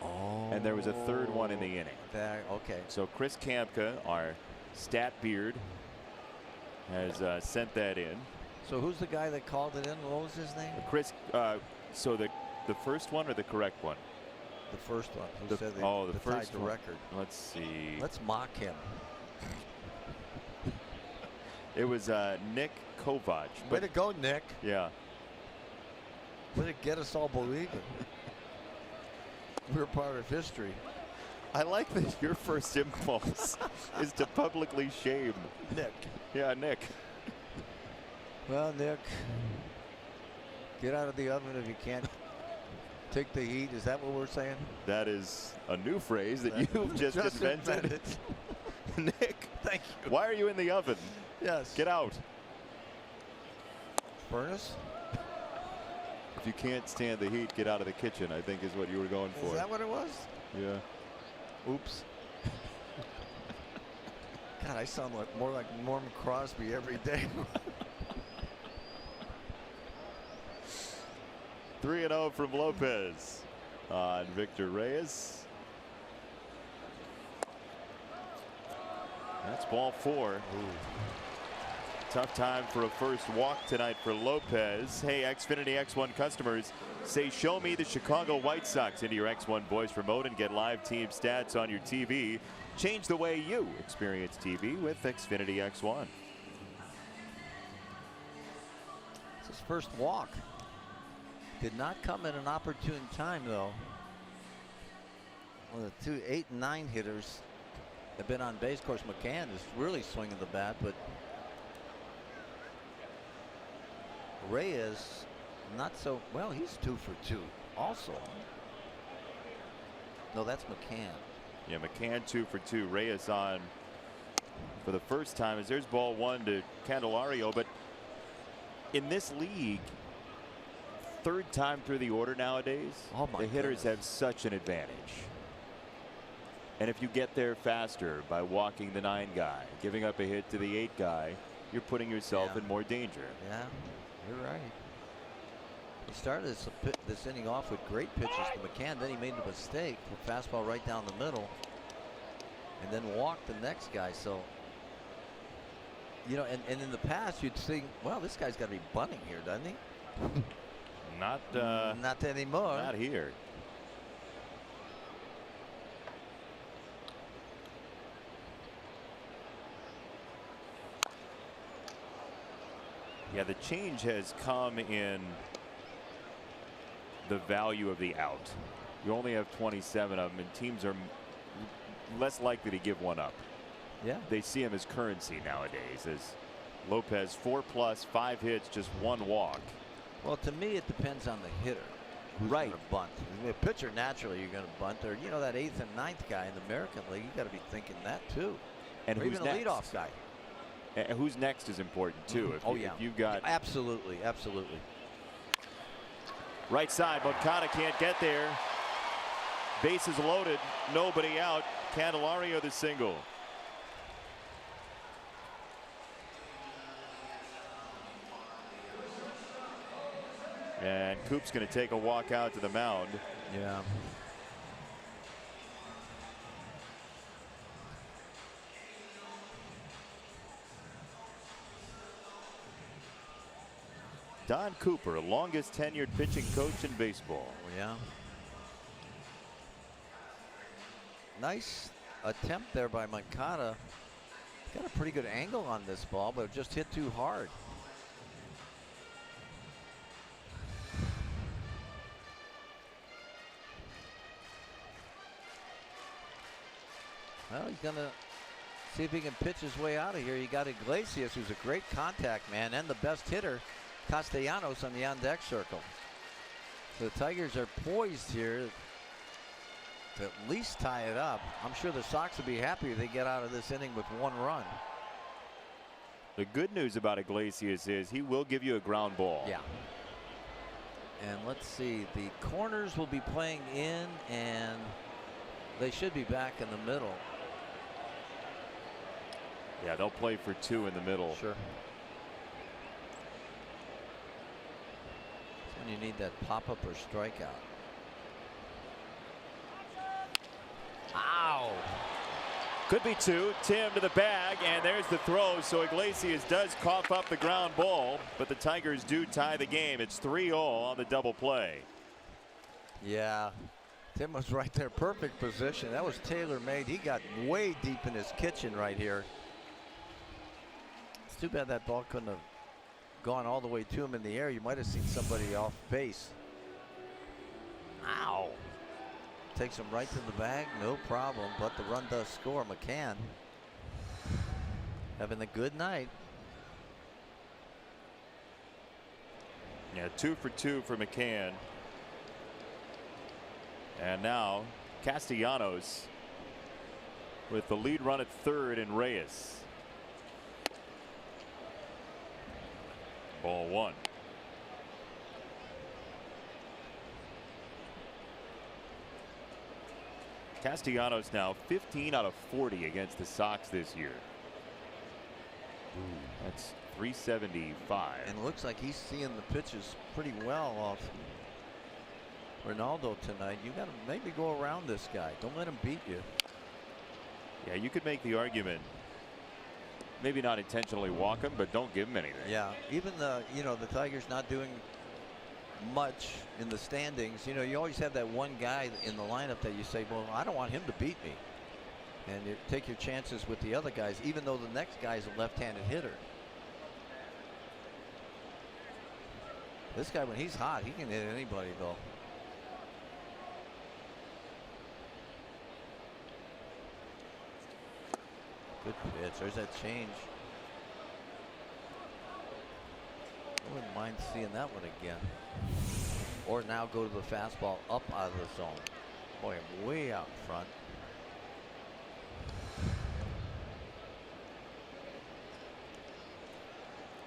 Oh. And there was a third one in the inning. Okay. So Chris Kampka, our stat beard, has sent that in. So who's the guy that called it in? What was his name? Chris. So the first one or the correct one? The first one. Who said the first tied the record? Let's see. Let's mock him. It was Nick Kovac. Way to go, Nick. Yeah. Way to get us all believing. We're part of history. I like that your first impulse is to publicly shame Nick. Yeah, Nick. Well, Nick, get out of the oven if you can't take the heat. Is that what we're saying? That is a new phrase that you've just invented. Nick, thank you. Why are you in the oven? Yes. Get out. Furnace? If you can't stand the heat, get out of the kitchen, I think is what you were going for. Is that what it was? Yeah. Oops. God, I sound more like Norman Crosby every day. 3-0 from Lopez on Victor Reyes. That's ball 4. Ooh. Tough time for a first walk tonight for Lopez. Hey, Xfinity X1 customers, say show me the Chicago White Sox into your X1 voice remote and get live team stats on your TV. Change the way you experience TV with Xfinity X1. It's his first walk. Did not come at an opportune time, though. Well, the 2 8 and 9 hitters have been on base. Of course, McCann is really swinging the bat, but Reyes not so well. He's 2 for 2 also. No, that's McCann. Yeah, McCann 2 for 2. Reyes on for the first time as there's ball 1 to Candelario. But in this league, third time through the order nowadays, the hitters have such an advantage. And if you get there faster by walking the 9 guy, giving up a hit to the 8 guy, you're putting yourself in more danger. Yeah, you're right. He started this inning off with great pitches to McCann. Then he made a mistake with fastball right down the middle, and then walked the next guy. So, you know, and in the past you'd think, well, this guy's got to be bunting here, doesn't he? Not anymore. Not here. Yeah, the change has come in the value of the out. You only have 27 of them, and teams are less likely to give one up. Yeah. They see him as currency nowadays. As Lopez 4+, 5 hits, just 1 walk. Well, to me, it depends on the hitter. Who's Right. going to bunt? The pitcher, naturally, you're going to bunt. Or, you know, that 8th and 9th guy in the American League, you got to be thinking that, too. And or who's even next? a leadoff guy. And who's next is important, too. If, Oh, you, yeah. if you've got... Absolutely, absolutely. Right side, Moncada can't get there. Bases loaded, nobody out. Candelario the single. And Coop's going to take a walk out to the mound. Yeah. Don Cooper, longest tenured pitching coach in baseball. Yeah. Nice attempt there by Moncada. Got a pretty good angle on this ball, but it just hit too hard. Well, he's going to see if he can pitch his way out of here. You got Iglesias, who's a great contact man, and the best hitter, Castellanos, on the on-deck circle. So the Tigers are poised here to at least tie it up. I'm sure the Sox will be happy if they get out of this inning with 1 run. The good news about Iglesias is he will give you a ground ball. Yeah. And let's see, the corners will be playing in, and they should be back in the middle. Yeah, they'll play for 2 in the middle. Sure. That's when you need that pop-up or strikeout. Ow! Could be 2. Tim to the bag, and there's the throw. So Iglesias does cough up the ground ball, but the Tigers do tie the game. It's 3-3 on the double play. Yeah. Tim was right there. Perfect position. That was tailor-made. He got way deep in his kitchen right here. It's too bad that ball couldn't have gone all the way to him in the air. You might have seen somebody off base. Ow. Takes him right to the bag. No problem. But the run does score. McCann having a good night. Yeah, 2 for 2 for McCann. And now Castellanos with the lead run at third and Reyes. Ball 1. Castellanos now 15 out of 40 against the Sox this year. That's 375. And it looks like he's seeing the pitches pretty well off Ronaldo tonight. You got to maybe go around this guy. Don't let him beat you. Yeah, you could make the argument. Maybe not intentionally walk him, but don't give him anything. Yeah, even the Tigers not doing much in the standings. You know, you always have that one guy in the lineup that you say, well, I don't want him to beat me. And you take your chances with the other guys, even though the next guy's a left-handed hitter. This guy, when he's hot, he can hit anybody, though. Good pitch. There's that change. I wouldn't mind seeing that one again. Or now go to the fastball up out of the zone. Boy, I'm way out in front.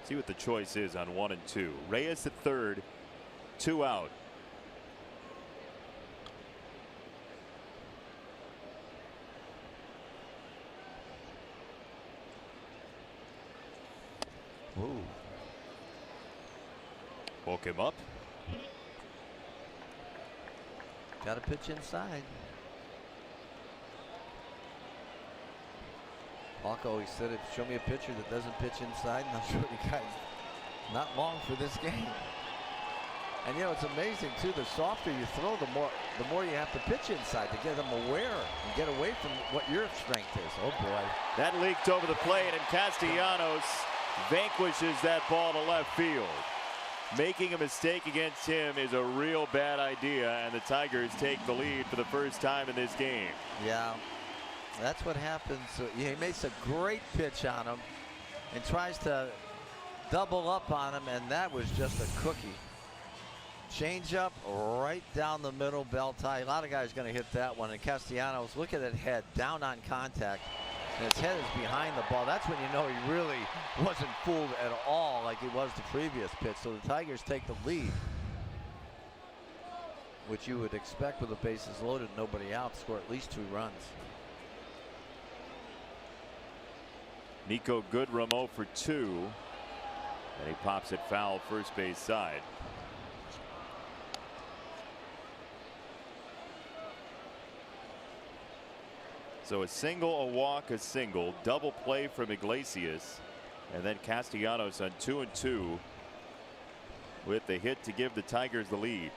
See what the choice is on 1 and 2. Reyes at third, 2 out. Ooh. Woke him up. Got to pitch inside. Hawk always said it. Show me a pitcher that doesn't pitch inside, and I'll show you guys not long for this game. And you know, it's amazing too. The softer you throw, the more you have to pitch inside to get them aware and get away from what your strength is. Oh boy. That leaked over the plate, and Castellanos vanquishes that ball to left field. Making a mistake against him is a real bad idea, and the Tigers take the lead for the first time in this game. Yeah, that's what happens. So he makes a great pitch on him and tries to double up on him, and that was just a cookie. Change up right down the middle, belt tie. A lot of guys going to hit that one. And Castellanos, look at that head down on contact. And his head is behind the ball. That's when you know he really wasn't fooled at all like he was the previous pitch. So the Tigers take the lead, which you would expect with the bases loaded, nobody out, score at least 2 runs. Nico Goodrum 0 for 2. And he pops it foul first base side. So a single, a walk, a single, double play from Iglesias, and then Castellanos on 2-2 with the hit to give the Tigers the lead.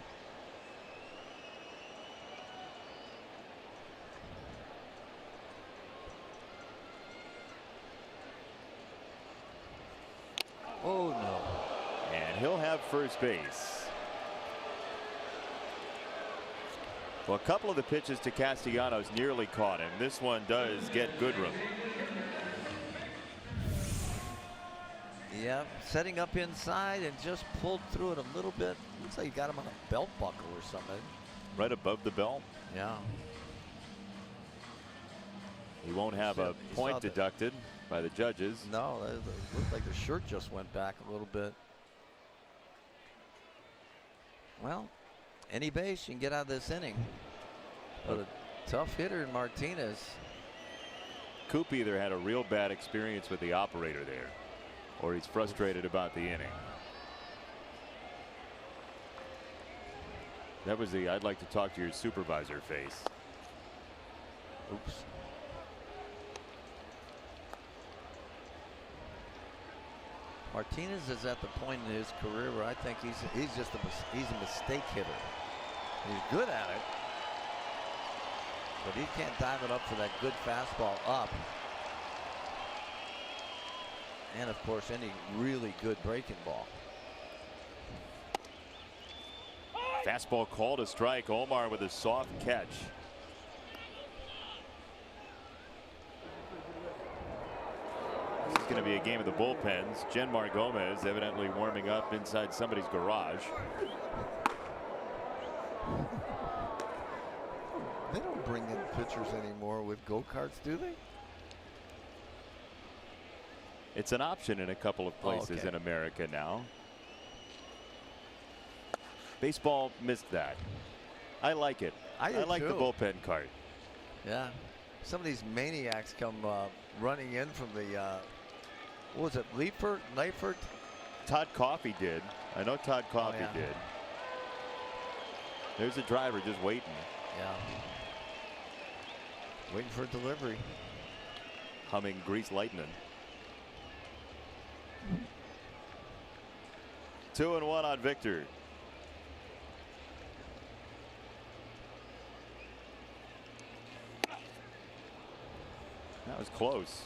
Oh no. And he'll have first base. Well, a couple of the pitches to Castellanos nearly caught him. This one does get Goodrum. Yeah, setting up inside and just pulled through it a little bit. Looks like he got him on a belt buckle or something. Right above the belt. Yeah. He won't have a point deducted by the judges. No, it looked like the shirt just went back a little bit. Well, any base you can get out of this inning. But a tough hitter in Martinez. Coop either had a real bad experience with the operator there, or he's frustrated about the inning. That was the "I'd like to talk to your supervisor" face. Oops. Martinez is at the point in his career where I think he's just a mistake hitter. He's good at it, but he can't dive it up for that good fastball up. And of course, any really good breaking ball. Fastball called a strike. Omar with a soft catch. This is going to be a game of the bullpens. Genmar Gomez evidently warming up inside somebody's garage. They don't bring in pitchers anymore with go-karts, do they? It's an option in a couple of places okay. in America now. Baseball missed that. I like it. I like too. the bullpen cart. Yeah. Some of these maniacs come running in from the, what was it, Leifert? Todd Coffey did. I know Todd Coffey did. There's a driver just waiting. Yeah. Waiting for a delivery. Humming Grease Lightning. 2-1 on Victor. That was close.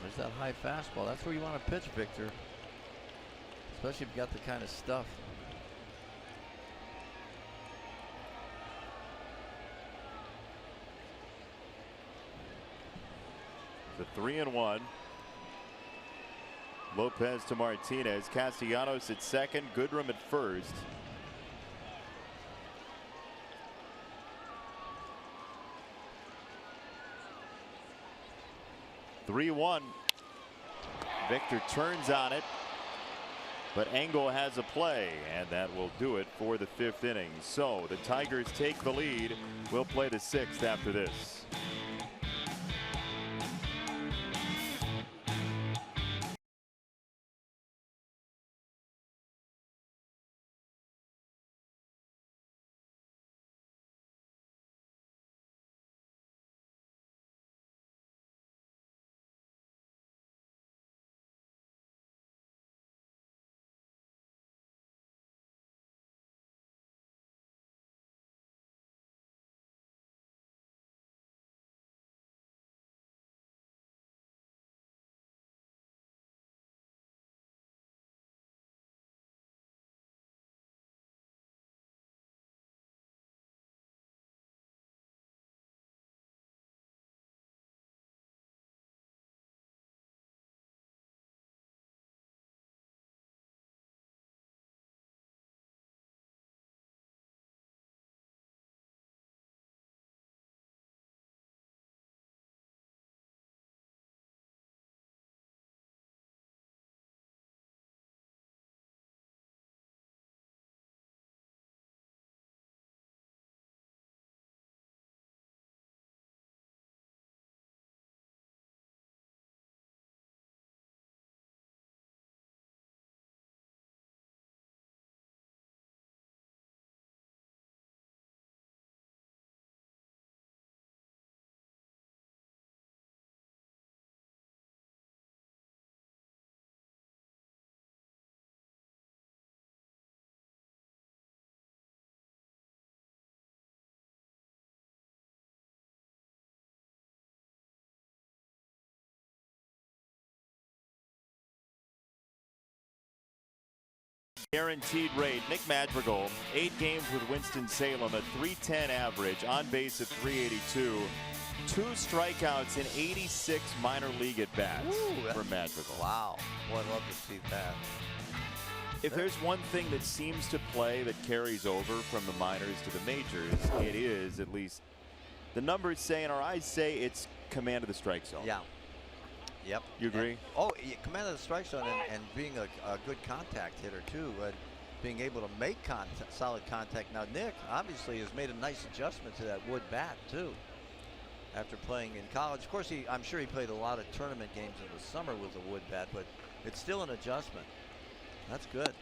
There's that high fastball. That's where you want to pitch, Victor. Especially if you've got the kind of stuff. The 3-1. Lopez to Martinez. Castellanos at second. Goodrum at first. (3-1). Victor turns on it, but Engel has a play, and that will do it for the 5th inning. So the Tigers take the lead. We'll play the 6th after this. Guaranteed rate. Nick Madrigal, 8 games with Winston-Salem, a .310 average, on base at .382. 2 strikeouts in 86 minor league at-bats for Madrigal. Wow. Boy, I'd love to see that. If there's one thing that seems to play that carries over from the minors to the majors, it is, at least the numbers say and our eyes say, it's command of the strike zone. Yeah. Yep. You agree? Yeah, command of the strike zone and being a good contact hitter, too. Being able to make solid contact. Now, Nick obviously has made a nice adjustment to that wood bat, too, after playing in college. Of course, I'm sure he played a lot of tournament games in the summer with a wood bat, but it's still an adjustment. That's good.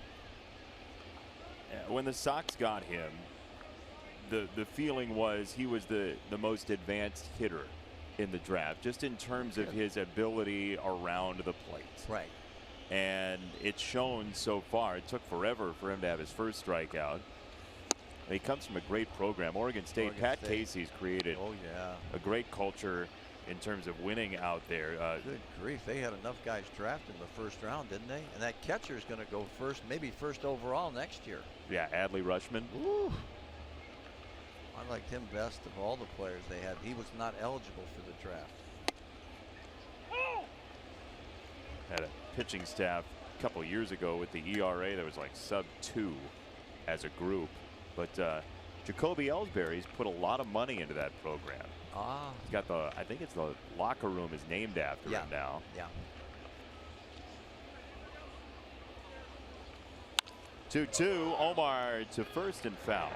When the Sox got him, the feeling was he was the most advanced hitter in the draft, just in terms of his ability around the plate. Right. And it's shown so far. It took forever for him to have his first strikeout. He comes from a great program, Oregon State. Pat Casey's created a great culture in terms of winning out there. Good grief, they had enough guys drafted in the first round, didn't they? And that catcher is going to go first, maybe first overall next year. Yeah, Adley Rushman. Ooh. I liked him best of all the players they had. He was not eligible for the draft. Had a pitching staff a couple years ago with the ERA that was like sub-2 as a group. But Jacoby Ellsbury's put a lot of money into that program. He's got I think it's the locker room is named after him now. Yeah. 2-2, Omar to first and foul.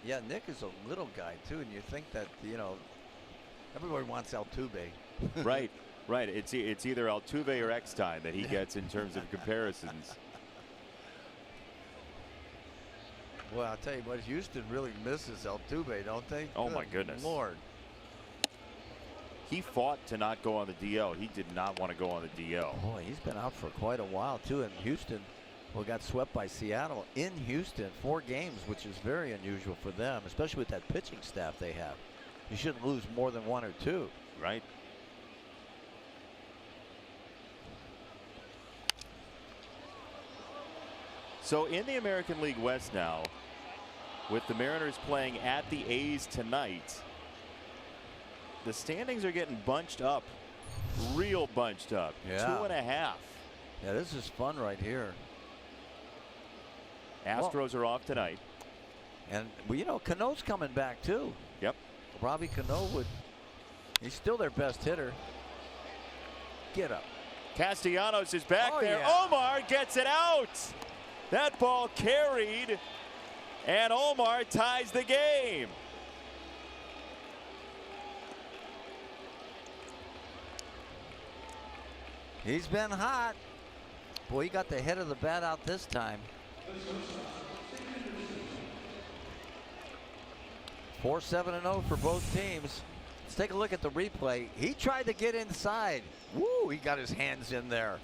Yeah, Nick is a little guy too, and you think that, you know, everybody wants Altuve. Right, right. It's either Altuve or Eckstein that he gets in terms of comparisons. Well, I'll tell you what, Houston really misses Altuve, don't they? Oh, my goodness. Lord. He fought to not go on the DL. He did not want to go on the DL. Boy, he's been out for quite a while too, and Houston. Well, got swept by Seattle in Houston, 4 games, which is very unusual for them, especially with that pitching staff they have. You shouldn't lose more than 1 or 2. Right. So in the American League West now, with the Mariners playing at the A's tonight, the standings are getting bunched up, real bunched up. Yeah. 2.5. Yeah, this is fun right here. Astros are off tonight. And, well, you know, Cano's coming back, too. Yep. Robbie Cano he's still their best hitter. Get up. Castellanos is back there. Yeah. Omar gets it out. That ball carried, and Omar ties the game. He's been hot. Boy, he got the head of the bat out this time. 4-7-0 for both teams. Let's take a look at the replay. He tried to get inside. Woo, he got his hands in there.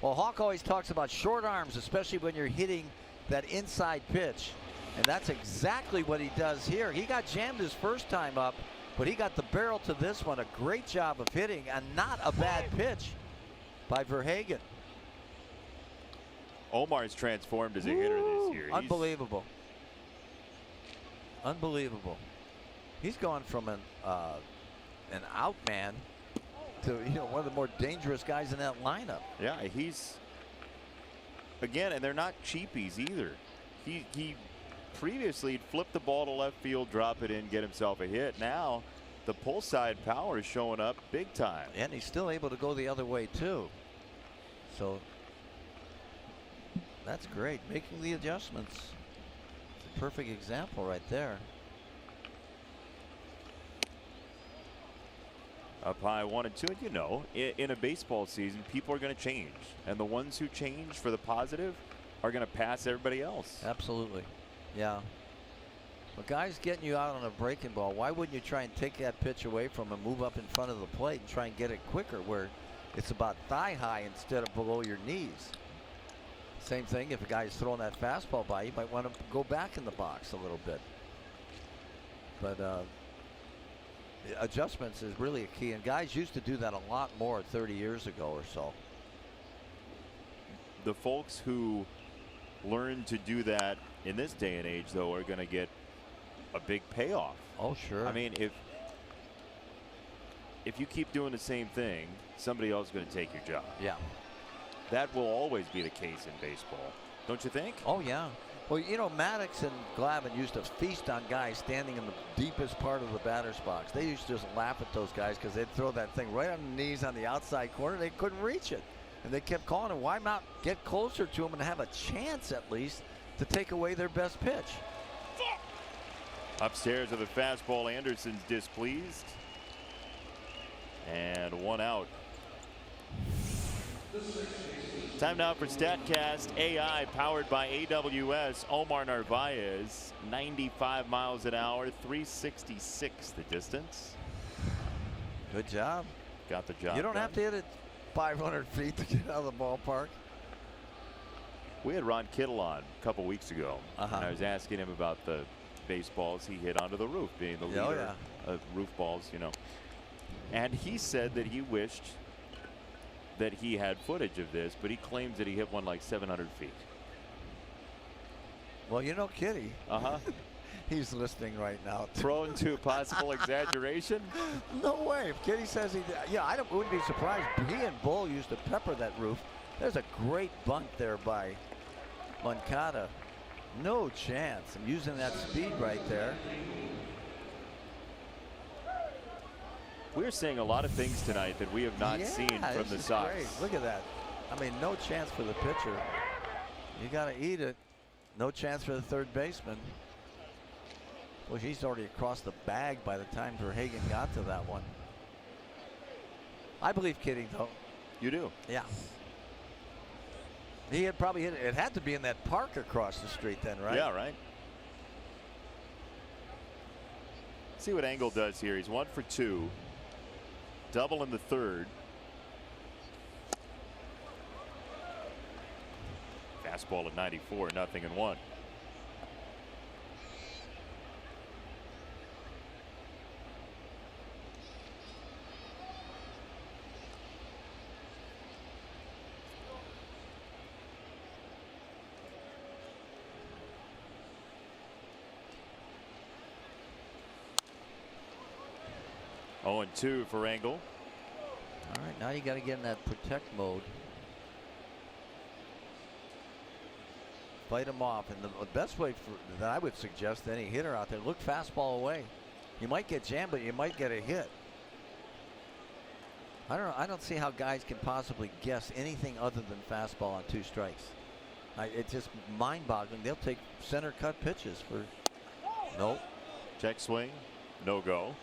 Well, Hawk always talks about short arms, especially when you're hitting that inside pitch. And that's exactly what he does here. He got jammed his first time up, but he got the barrel to this one. A great job of hitting, and not a bad pitch by Verhagen. Omar's transformed as a hitter this year. Unbelievable. Unbelievable. He's gone from an out man to, you know, one of the more dangerous guys in that lineup. Yeah, he's, again, and they're not cheapies either. He previously flipped the ball to left field, drop it in, get himself a hit. Now the pull side power is showing up big time. And he's still able to go the other way too. So that's great, making the adjustments. It's a perfect example right there. Up high 1-2, and you know, in a baseball season, people are going to change, and the ones who change for the positive are going to pass everybody else. Absolutely. Yeah. But guys getting you out on a breaking ball, why wouldn't you try and take that pitch away from him, move up in front of the plate and try and get it quicker, where it's about thigh high instead of below your knees. Same thing, if a guy's throwing that fastball by, you might want to go back in the box a little bit. But adjustments is really a key, and guys used to do that a lot more 30 years ago or so. The folks who learn to do that in this day and age, though, are going to get a big payoff. Oh, sure. I mean, if you keep doing the same thing, somebody else is going to take your job. Yeah. That will always be the case in baseball, don't you think? Oh, yeah. Well, you know, Maddox and Glavine used to feast on guys standing in the deepest part of the batter's box. They used to just laugh at those guys because they'd throw that thing right on the knees on the outside corner. They couldn't reach it. And they kept calling him, why not get closer to him and have a chance at least to take away their best pitch? Upstairs with a fastball, Anderson's displeased. And one out. Time now for StatCast AI, powered by AWS. Omar Narvaez, 95 miles an hour, 366 the distance. Good job. Got the job You don't done. have to hit it 500 feet to get out of the ballpark. We had Ron Kittle on a couple weeks ago, and I was asking him about the baseballs he hit onto the roof, being the leader of roof balls, you know. And he said that he wished that he had footage of this, but he claims that he hit one like 700 feet. Well, you know, Kitty. He's listening right now. Prone to possible exaggeration? No way. If Kitty says he, yeah, I wouldn't be surprised. He and Bull used to pepper that roof. There's a great bunt there by Moncada. No chance. I'm using that speed right there. We're seeing a lot of things tonight that we have not seen from the Sox. Great. Look at that. I mean, no chance for the pitcher. You got to eat it. No chance for the third baseman. Well, he's already across the bag by the time Verhagen got to that one. I believe Kitty, though. You do? Yeah. He had probably hit it. It had to be in that park across the street then, right? Yeah, right. See what Engel does here. He's 1 for 2. Double in the third. Fastball at 94, 0-1. Oh, and 2 for Engel. All right, now you got to get in that protect mode. Fight him off, and the best way that I would suggest to any hitter out there, look fastball away. You might get jammed, but you might get a hit. I don't know. I don't see how guys can possibly guess anything other than fastball on 2 strikes. It's just mind-boggling. They'll take center cut pitches for nope. Check swing, no go.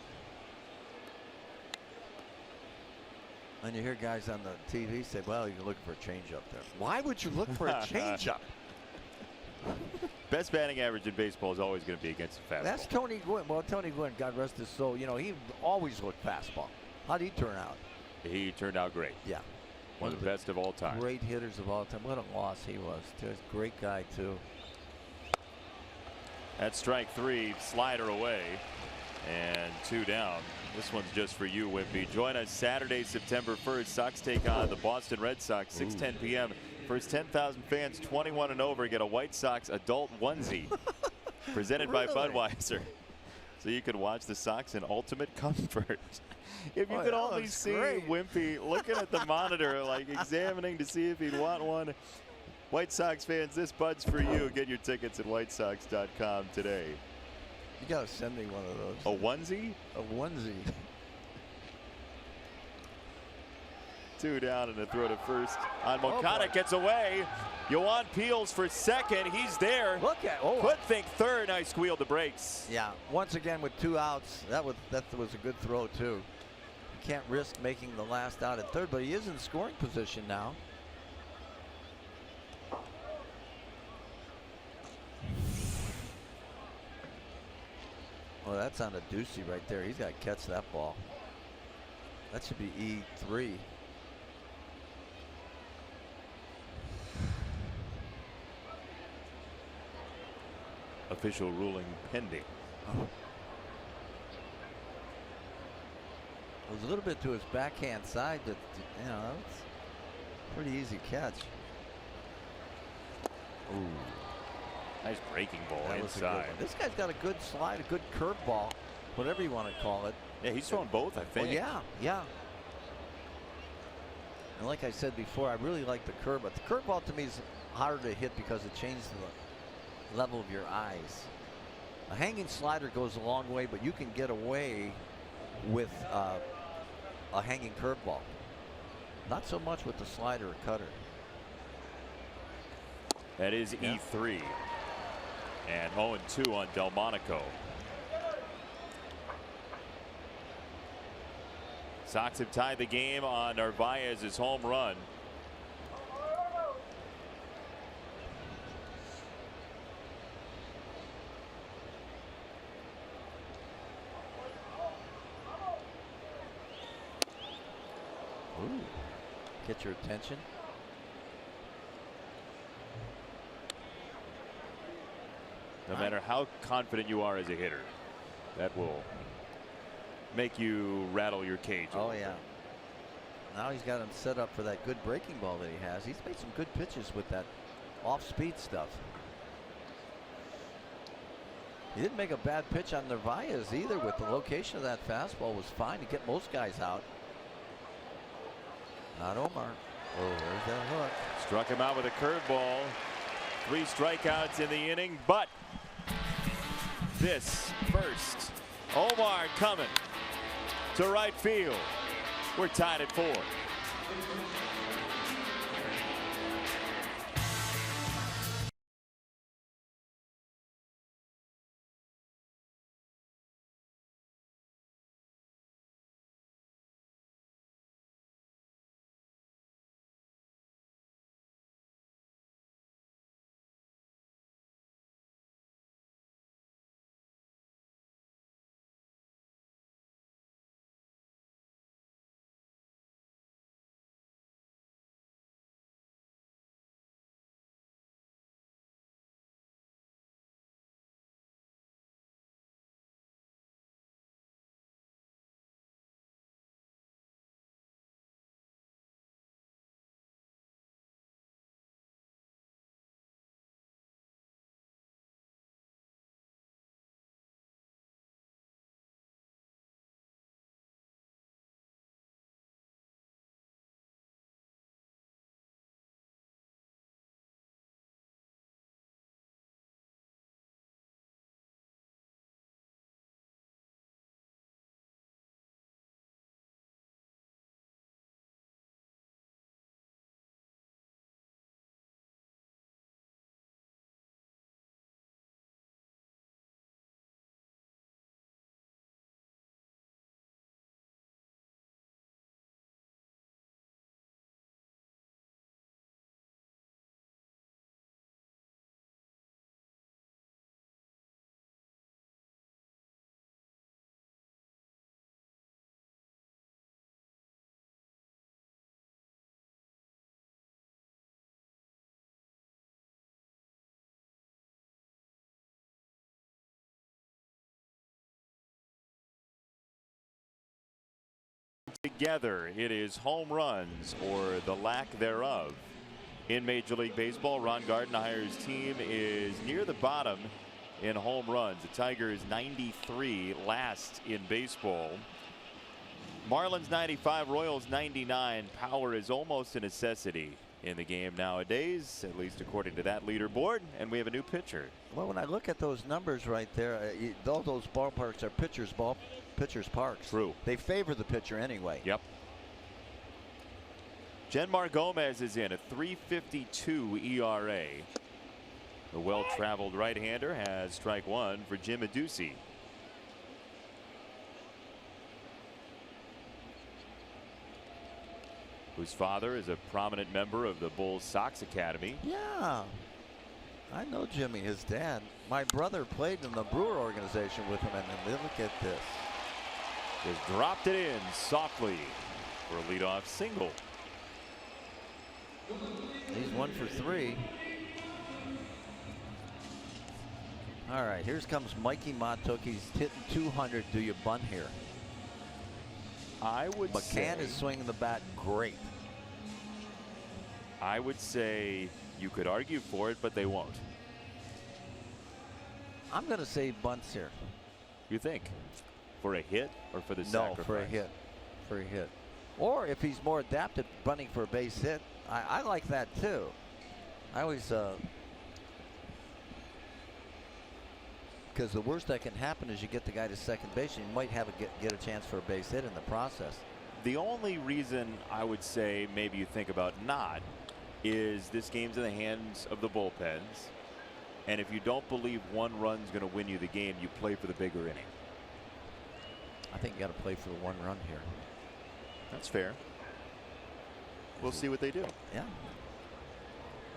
And you hear guys on the TV say, well, you're looking for a changeup there. Why would you look for a changeup? Best batting average in baseball is always going to be against the fastball. That's Tony Gwynn. Well, Tony Gwynn, God rest his soul, you know, he always looked fastball. How'd he turn out? He turned out great. Yeah. One of the best of all time. Great hitters of all time. What a loss he was. Great guy, too. That's strike 3, slider away, and 2 down. This one's just for you, Wimpy. Join us Saturday, September 1st. Sox take on the Boston Red Sox, 6:10 p.m. First 10,000 fans 21 and over get a White Sox adult onesie presented by Budweiser. So you can watch the Sox in ultimate comfort. If you could only see Wimpy looking at the monitor, like examining to see if he'd want one. White Sox fans, this Bud's for you. Get your tickets at whitesox.com today. You got to send me one of those. A onesie? A onesie. 2 down and a throw to first on Moncada. Gets away. Yohan Peels for second. He's there. Look at Could think third. I squealed the brakes. Yeah. Once again with 2 outs. That was a good throw too. You can't risk making the last out at third, but he is in scoring position now. Well, that's on a doozy right there. He's got to catch that ball. That should be E3. official ruling pending. It was a little bit to his backhand side, but you know, it's a pretty easy catch. Ooh. Nice breaking ball That was a good inside. one. This guy's got a good slide, a good curveball, whatever you want to call it. Yeah, he's thrown both, I think. Well, yeah, yeah. And like I said before, I really like the curve, but the curveball to me is harder to hit because it changes the level of your eyes. A hanging slider goes a long way, but you can get away with a hanging curveball. Not so much with the slider or cutter. That is E3. And 0-2 on Delmonico. Sox have tied the game on Narvaez's home run. Ooh. Get your attention. No matter how confident you are as a hitter, that will make you rattle your cage. Oh, yeah. Now he's got him set up for that good breaking ball that he has. He's made some good pitches with that off-speed stuff. He didn't make a bad pitch on Narvaez either. With the location of that fastball was fine to get most guys out. Not Omar. Oh, there's that hook. Struck him out with a curveball. 3 strikeouts in the inning, but this first, Omar coming to right field. We're tied at 4. Together, it is home runs or the lack thereof in Major League Baseball. Ron Gardenhire's team is near the bottom in home runs. The Tigers 93, last in baseball. Marlins 95, Royals 99. Power is almost a necessity in the game nowadays, at least according to that leaderboard. And we have a new pitcher. Well, when I look at those numbers right there, all those ballparks are pitchers' parks. True. They favor the pitcher anyway. Yep. Genmar Gomez is in, a 3.52 ERA. The well-traveled right-hander has strike 1 for Jim Adduci. Whose father is a prominent member of the Bulls Sox Academy. Yeah. I know Jimmy, his dad. My brother played in the Brewer organization with him, and look at this. Just dropped it in softly for a leadoff single. He's 1 for 3. All right, here comes Mikey Montook. He's hitting 200. Do you bunt here? I would say. McCann is swinging the bat great. I would say you could argue for it, but they won't. I'm going to say bunts here. You think? For a hit or for the sacrifice? No, for a hit. For a hit. Or if he's more adapted, bunting for a base hit. I like that too. I always, because the worst that can happen is you get the guy to second base and you might have get a chance for a base hit in the process. The only reason I would say maybe you think about not is this game's in the hands of the bullpens. And if you don't believe one run's going to win you the game, you play for the bigger inning. I think you got to play for the one run here. That's fair. We'll see what they do. Yeah.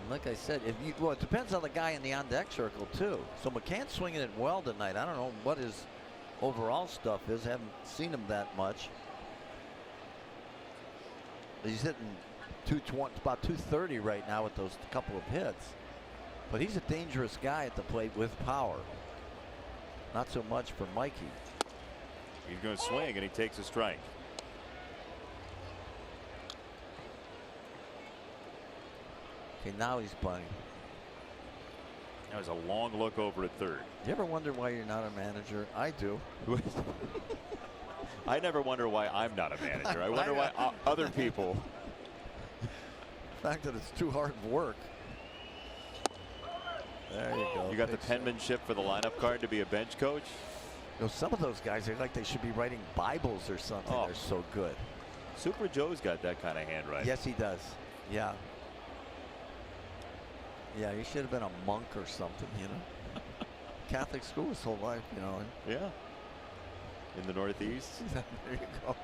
And like I said, well, it depends on the guy in the on-deck circle too. So McCann's swinging it well tonight. I don't know what his overall stuff is. Haven't seen him that much. He's hitting 220, about 230 right now with those couple of hits. But he's a dangerous guy at the plate with power. Not so much for Mikey. He's going to swing and he takes a strike. Okay, now he's bunting. That was a long look over at third. You ever wonder why you're not a manager? I do. I never wonder why I'm not a manager. I wonder why other people. The fact that it's too hard work. There you go. You got the penmanship for the lineup card to be a bench coach? You know, some of those guys are like they should be writing Bibles or something. Oh. They're so good. Super Joe's got that kind of handwriting. Yes, he does. Yeah. Yeah, he should have been a monk or something, you know. Catholic school his whole life, you know. Yeah. In the Northeast. There you go.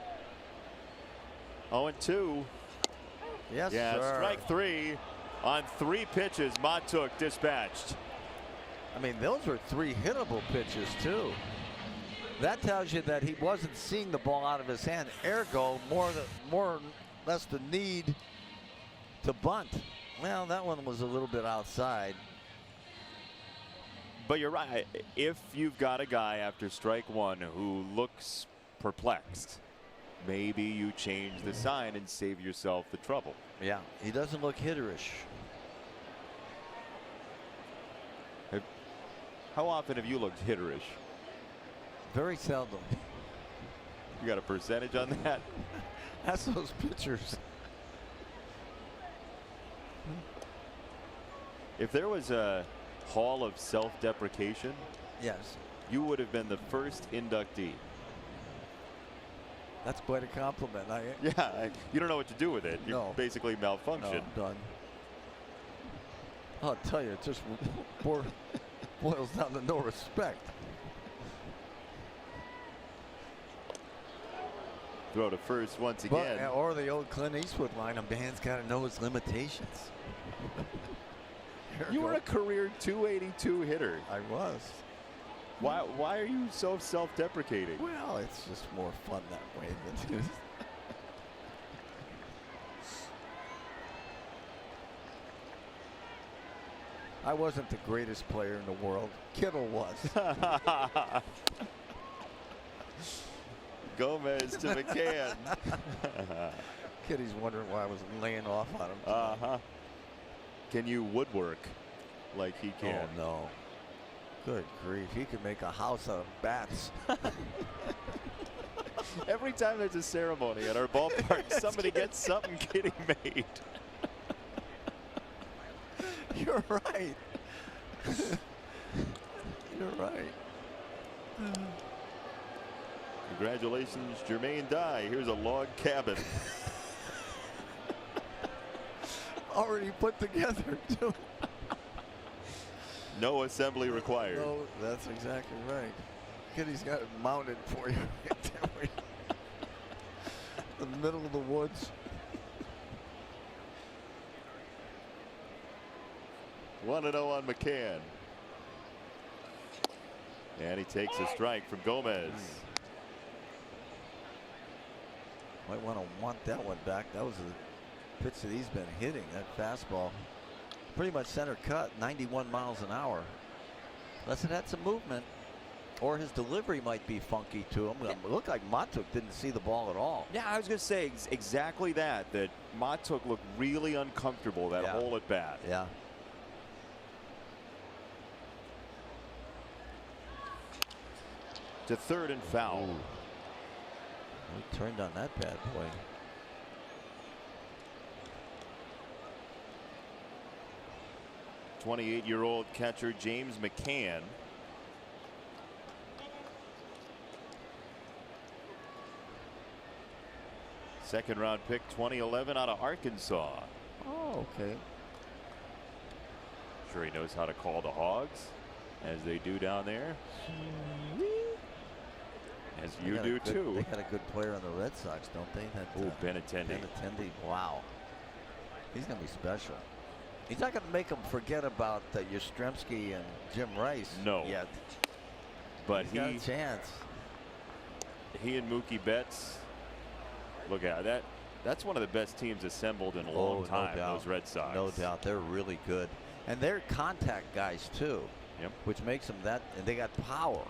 0-2. Yes, yeah, sir. strike three on 3 pitches. Montook dispatched. I mean, those were 3 hittable pitches, too. That tells you that he wasn't seeing the ball out of his hand. Ergo, more or less the need to bunt. Well, that one was a little bit outside. But you're right. If you've got a guy after strike 1 who looks perplexed, maybe you change the sign and save yourself the trouble. Yeah, he doesn't look hitterish. How often have you looked hitterish? Very seldom. You got a percentage on that? That's those pitchers. If there was a hall of self-deprecation, Yes. you would have been the first inductee. That's quite a compliment. Yeah, you don't know what to do with it. You No. basically malfunction. No, done. I'll tell you, it just boils down to no respect. Throw to first once But, again. or the old Clint Eastwood line, a man's got to know his limitations. You were a career 282 hitter. I was. Why are you so self-deprecating? Well, it's just more fun that way. Than I wasn't the greatest player in the world. Kittle was. Gomez to McCann. Kitty's wondering why I was laying off on him. Uh-huh. Can you woodwork like he can? Oh, no. Good grief. He could make a house out of bats. Every time there's a ceremony at our ballpark, somebody gets something getting made. You're right. You're right. Congratulations, Jermaine Dye. Here's a log cabin. Already put together, too. No assembly required. No, that's exactly right. Kitty's got it mounted for you. In the middle of the woods. 1-0 on McCann. And he takes a strike from Gomez. Might want that one back. That was a pitch that he's been hitting. That fastball. Pretty much center cut, 91 miles an hour. Unless it had some movement. Or his delivery might be funky to him. It looked like Matuk didn't see the ball at all. Yeah, I was going to say exactly that. That Matuk looked really uncomfortable that hole at bat. Yeah. To third and foul. Ooh. He turned on that bad boy. '28-year-old catcher James McCann. Second round pick 2011 out of Arkansas. Oh, okay. Sure he knows how to call the Hogs, as they do down there. As you do too. They got a good player on the Red Sox, don't they? Oh, Benintendi. Benintendi, wow. He's going to be special. He's not going to make them forget about Yastrzemski and Jim Rice yet. But he's got a chance. He and Mookie Betts. Look at that. That's one of the best teams assembled in a long time, those Red Sox. No doubt. They're really good. And they're contact guys, too. Yep. Which makes them that. And they got power.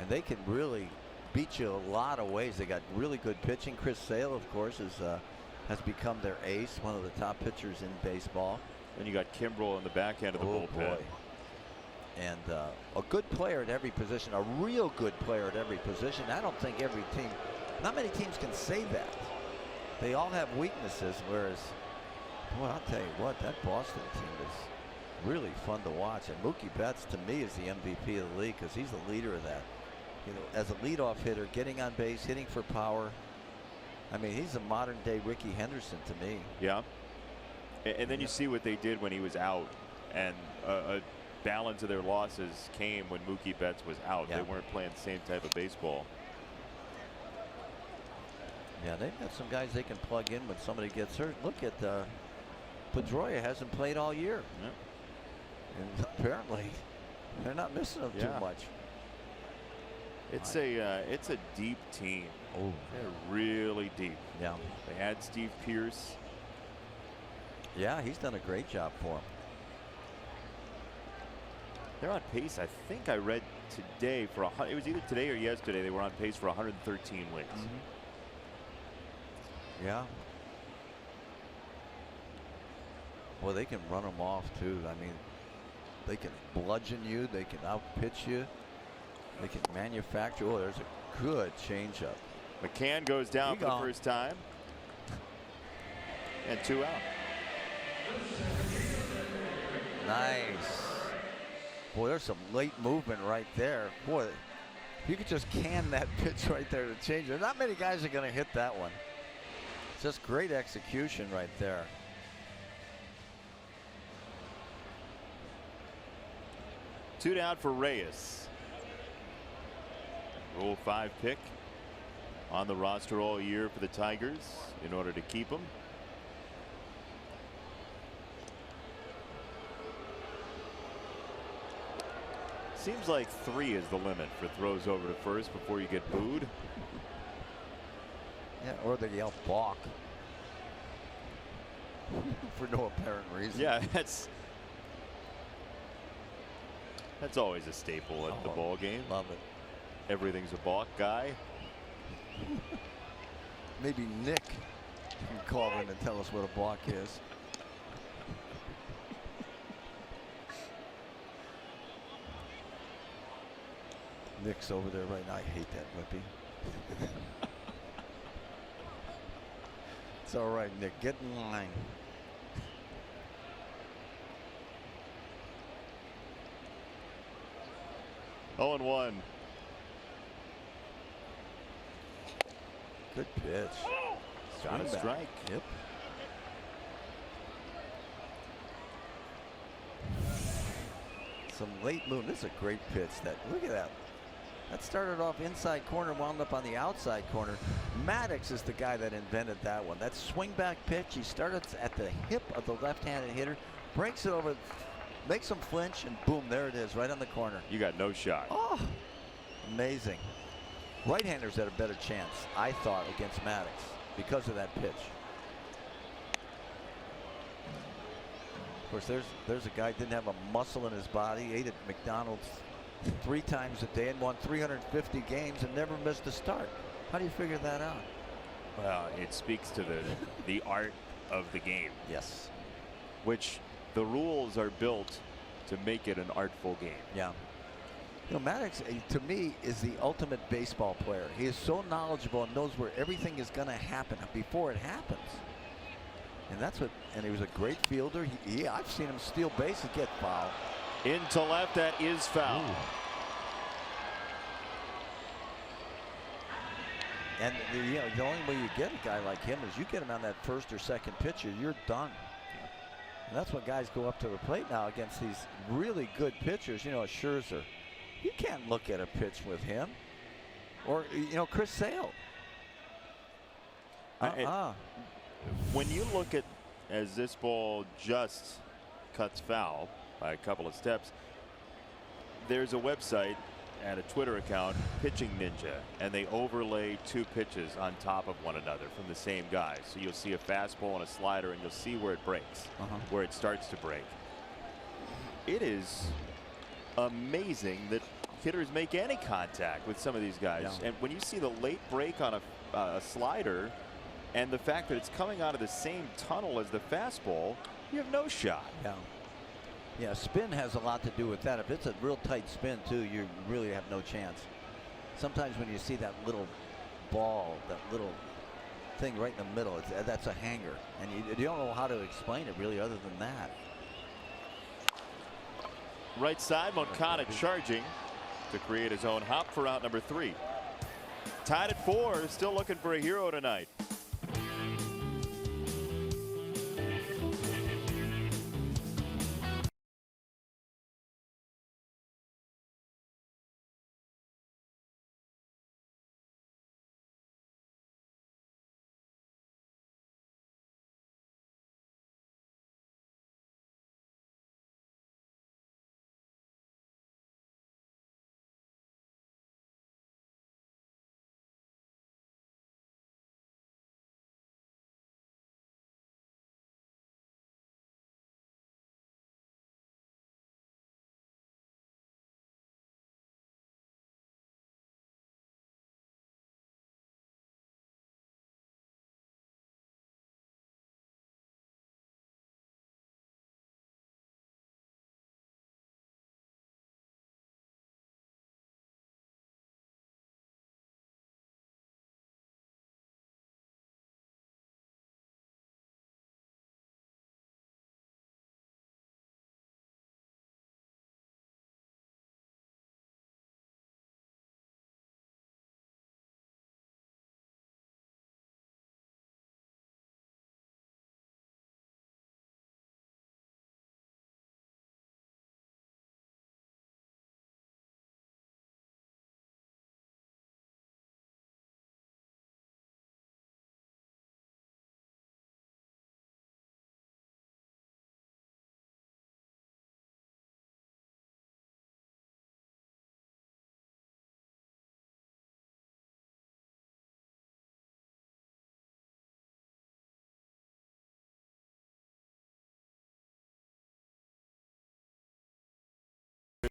And they can really beat you a lot of ways. They got really good pitching. Chris Sale, of course, has become their ace, one of the top pitchers in baseball. Then you got Kimbrel in the back end of the bullpen. Boy. And a good player at every position, a real good player at every position. I don't think every team, not many teams can say that. They all have weaknesses, whereas, boy, I'll tell you what, that Boston team is really fun to watch. And Mookie Betts, to me, is the MVP of the league because he's the leader of that. You know, as a leadoff hitter, getting on base, hitting for power. I mean, he's a modern-day Ricky Henderson to me. Yeah. And then you see what they did when he was out, and a balance of their losses came when Mookie Betts was out. Yeah. They weren't playing the same type of baseball. Yeah, they've got some guys they can plug in when somebody gets hurt. Look at Pedroia hasn't played all year. Yeah. And apparently they're not missing him too much. It's a deep team. Oh, they're really deep. Yeah. They had Steve Pearce. Yeah, he's done a great job for them. They're on pace. I think I read today for it was either today or yesterday. They were on pace for 113 wins. Yeah. Well, they can run them off too. I mean, they can bludgeon you. They can outpitch you. They can manufacture. Oh, there's a good changeup. McCann goes down for the first time. And 2 out. Nice. Boy, there's some late movement right there. Boy, you could just can that pitch right there to change it. Not many guys are going to hit that one. Just great execution right there. Two down for Reyes. Rule 5 pick on the roster all year for the Tigers in order to keep him. Seems like 3 is the limit for throws over to first before you get booed. Yeah, or they yell balk for no apparent reason. Yeah, that's always a staple at the ball game. Love it. Everything's a balk guy. Maybe Nick can call in and tell us what a balk is. Nick's over there right now. I hate that Whippy. It's all right, Nick. Get in line. Oh, and 1. Good pitch. Got a strike. Yep. Some late move. This is a great pitch. Look at that. That started off inside corner, wound up on the outside corner. Maddox is the guy that invented that one. That swing back pitch. He started at the hip of the left-handed hitter, breaks it over, makes him flinch, and boom, there it is, right on the corner. You got no shot. Oh, amazing. Right-handers had a better chance, I thought, against Maddox because of that pitch. course, there's a guy didn't have a muscle in his body, ate at McDonald's 3 times a day and won 350 games and never missed a start. How do you figure that out? Well, it speaks to the art of the game. Yes. Which the rules are built to make it an artful game. Yeah. You know, Maddox, to me, is the ultimate baseball player. He is so knowledgeable and knows where everything is going to happen before it happens. And that's what, and he was a great fielder. I've seen him steal base and get foul. Into left, that is foul. Ooh. And the only way you get a guy like him is you get him on that first or second pitcher, you're done. And that's when guys go up to the plate now against these really good pitchers. You know, Scherzer. You can't look at a pitch with him. Or, you know, Chris Sale. When you look at, as this ball just cuts foul by a couple of steps, there's a website and a Twitter account, Pitching Ninja, and they overlay 2 pitches on top of one another from the same guy. So you'll see a fastball and a slider, and you'll see where it breaks, where it starts to break. It is amazing that hitters make any contact with some of these guys. Yeah. And when you see the late break on a slider, and the fact that it's coming out of the same tunnel as the fastball, you have no shot. Yeah. Yeah, spin has a lot to do with that. If it's a real tight spin, too, you really have no chance. Sometimes when you see that little ball, that little thing right in the middle, that's a hanger. And you don't know how to explain it, really, other than that. Right side, Moncada charging to create his own hop for out number 3. Tied at 4, still looking for a hero tonight.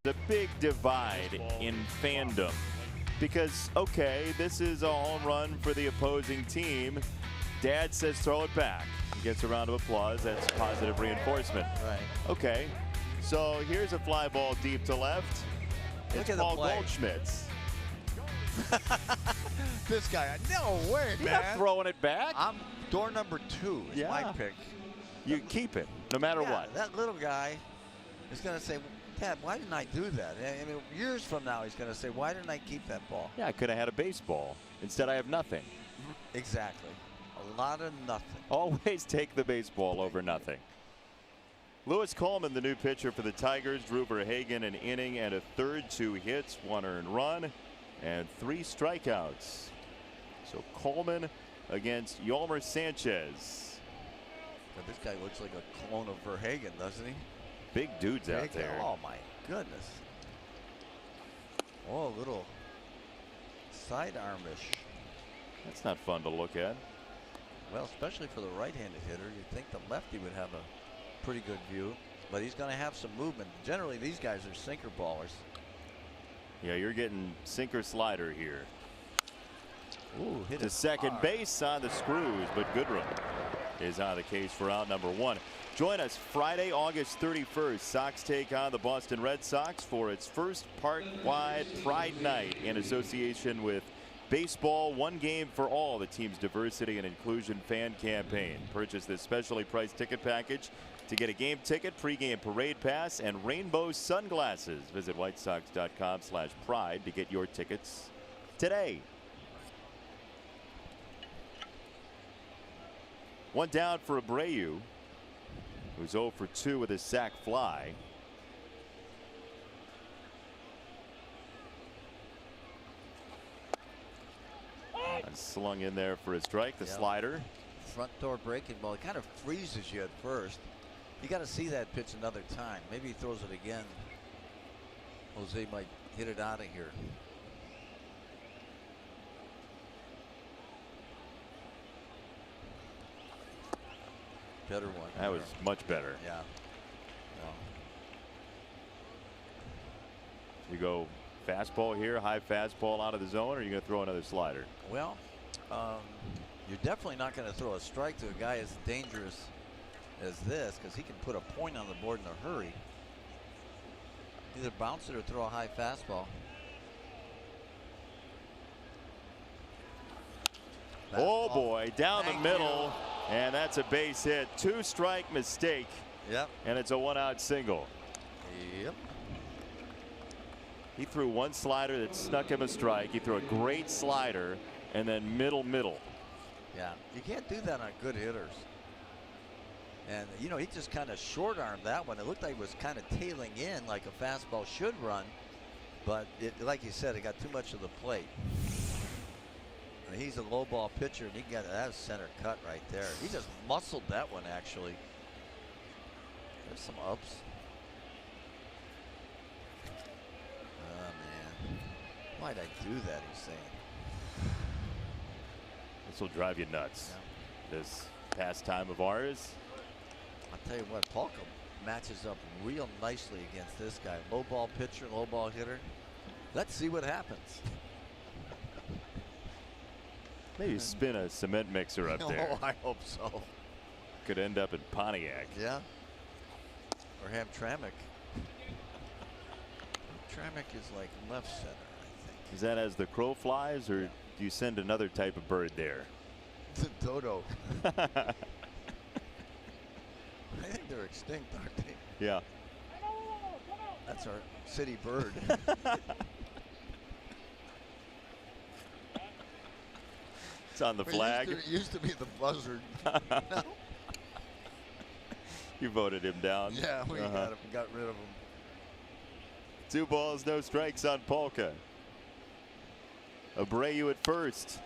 The big divide in fandom, because okay, this is a home run for the opposing team. Dad says throw it back. He gets a round of applause. That's positive reinforcement. Right. Okay, so here's a fly ball deep to left. Look It's at the Paul play. Goldschmidt's. This guy, no way, You're man. not throwing it back. I'm door number 2 is my Yeah. pick. You keep it, no matter Yeah, what. that little guy is going to say, Dad, why didn't I do that? I mean, years from now, he's going to say, why didn't I keep that ball? Yeah, I could have had a baseball. Instead, I have nothing. Exactly. A lot of nothing. Always take the baseball over nothing. Lewis Coleman, the new pitcher for the Tigers, Drew Verhagen an inning and a third, 2 hits, 1 earned run, and 3 strikeouts. So Coleman against Yolmer Sanchez. Now, this guy looks like a clone of Verhagen, doesn't he? Big dudes out there. Oh, my goodness. Oh, a little sidearmish. That's not fun to look at. Well, especially for the right-handed hitter, you'd think the lefty would have a pretty good view. but he's going to have some movement. Generally, these guys are sinker ballers. Yeah, you're getting sinker slider here. Ooh, hit To it second hard. base on the screws, but Goodrum is on the case for out number 1. Join us Friday, August 31st. Sox take on the Boston Red Sox for its first park-wide Pride Night in association with Baseball, One Game for All, the team's diversity and inclusion fan campaign. Purchase this specially priced ticket package to get a game ticket, pregame parade pass, and rainbow sunglasses. Visit whitesox.com/pride to get your tickets today. One down for Abreu, who's 0 for 2 with his sac fly. And slung in there for a strike, the slider. Front door breaking ball. It kind of freezes you at first. You got to see that pitch another time. Maybe he throws it again. Jose might hit it out of here. Better one. That was much better. Yeah. Well, You go fastball here, high fastball out of the zone, or are you going to throw another slider? well, you're definitely not going to throw a strike to a guy as dangerous as this, because he can put a point on the board in a hurry. Either bounce it or throw a high fastball. Oh boy, down the Thank middle, and that's a base hit. 2-strike mistake, Yep. and it's a 1-out single. Yep. He threw one slider that snuck him a strike. He threw a great slider, and then middle. Yeah, you can't do that on good hitters. And, you know, he just kind of short-armed that one. It looked like it was kind of tailing in like a fastball should run. But, like you said, it got too much of the plate. And he's a low ball pitcher, and he got that center cut right there. He just muscled that one, actually. There's some ups. Oh, man. Why'd I do that, he's saying. This will drive you nuts. Yeah. This pastime of ours. I'll tell you what, Polka matches up real nicely against this guy. Low ball pitcher, low ball hitter. Let's see what happens. Maybe spin a cement mixer up there. Oh, I hope so. Could end up in Pontiac. Yeah. Or Hamtramck. Hamtramck is like left center, I think. Is that as the crow flies, or do you send another type of bird there? It's a dodo. I think they're extinct, aren't they? Yeah. That's our city bird. It's on the flag. It used to be the buzzard. You voted him down. Yeah, we got rid of him. 2 balls, no strikes on Polka. Abreu at first.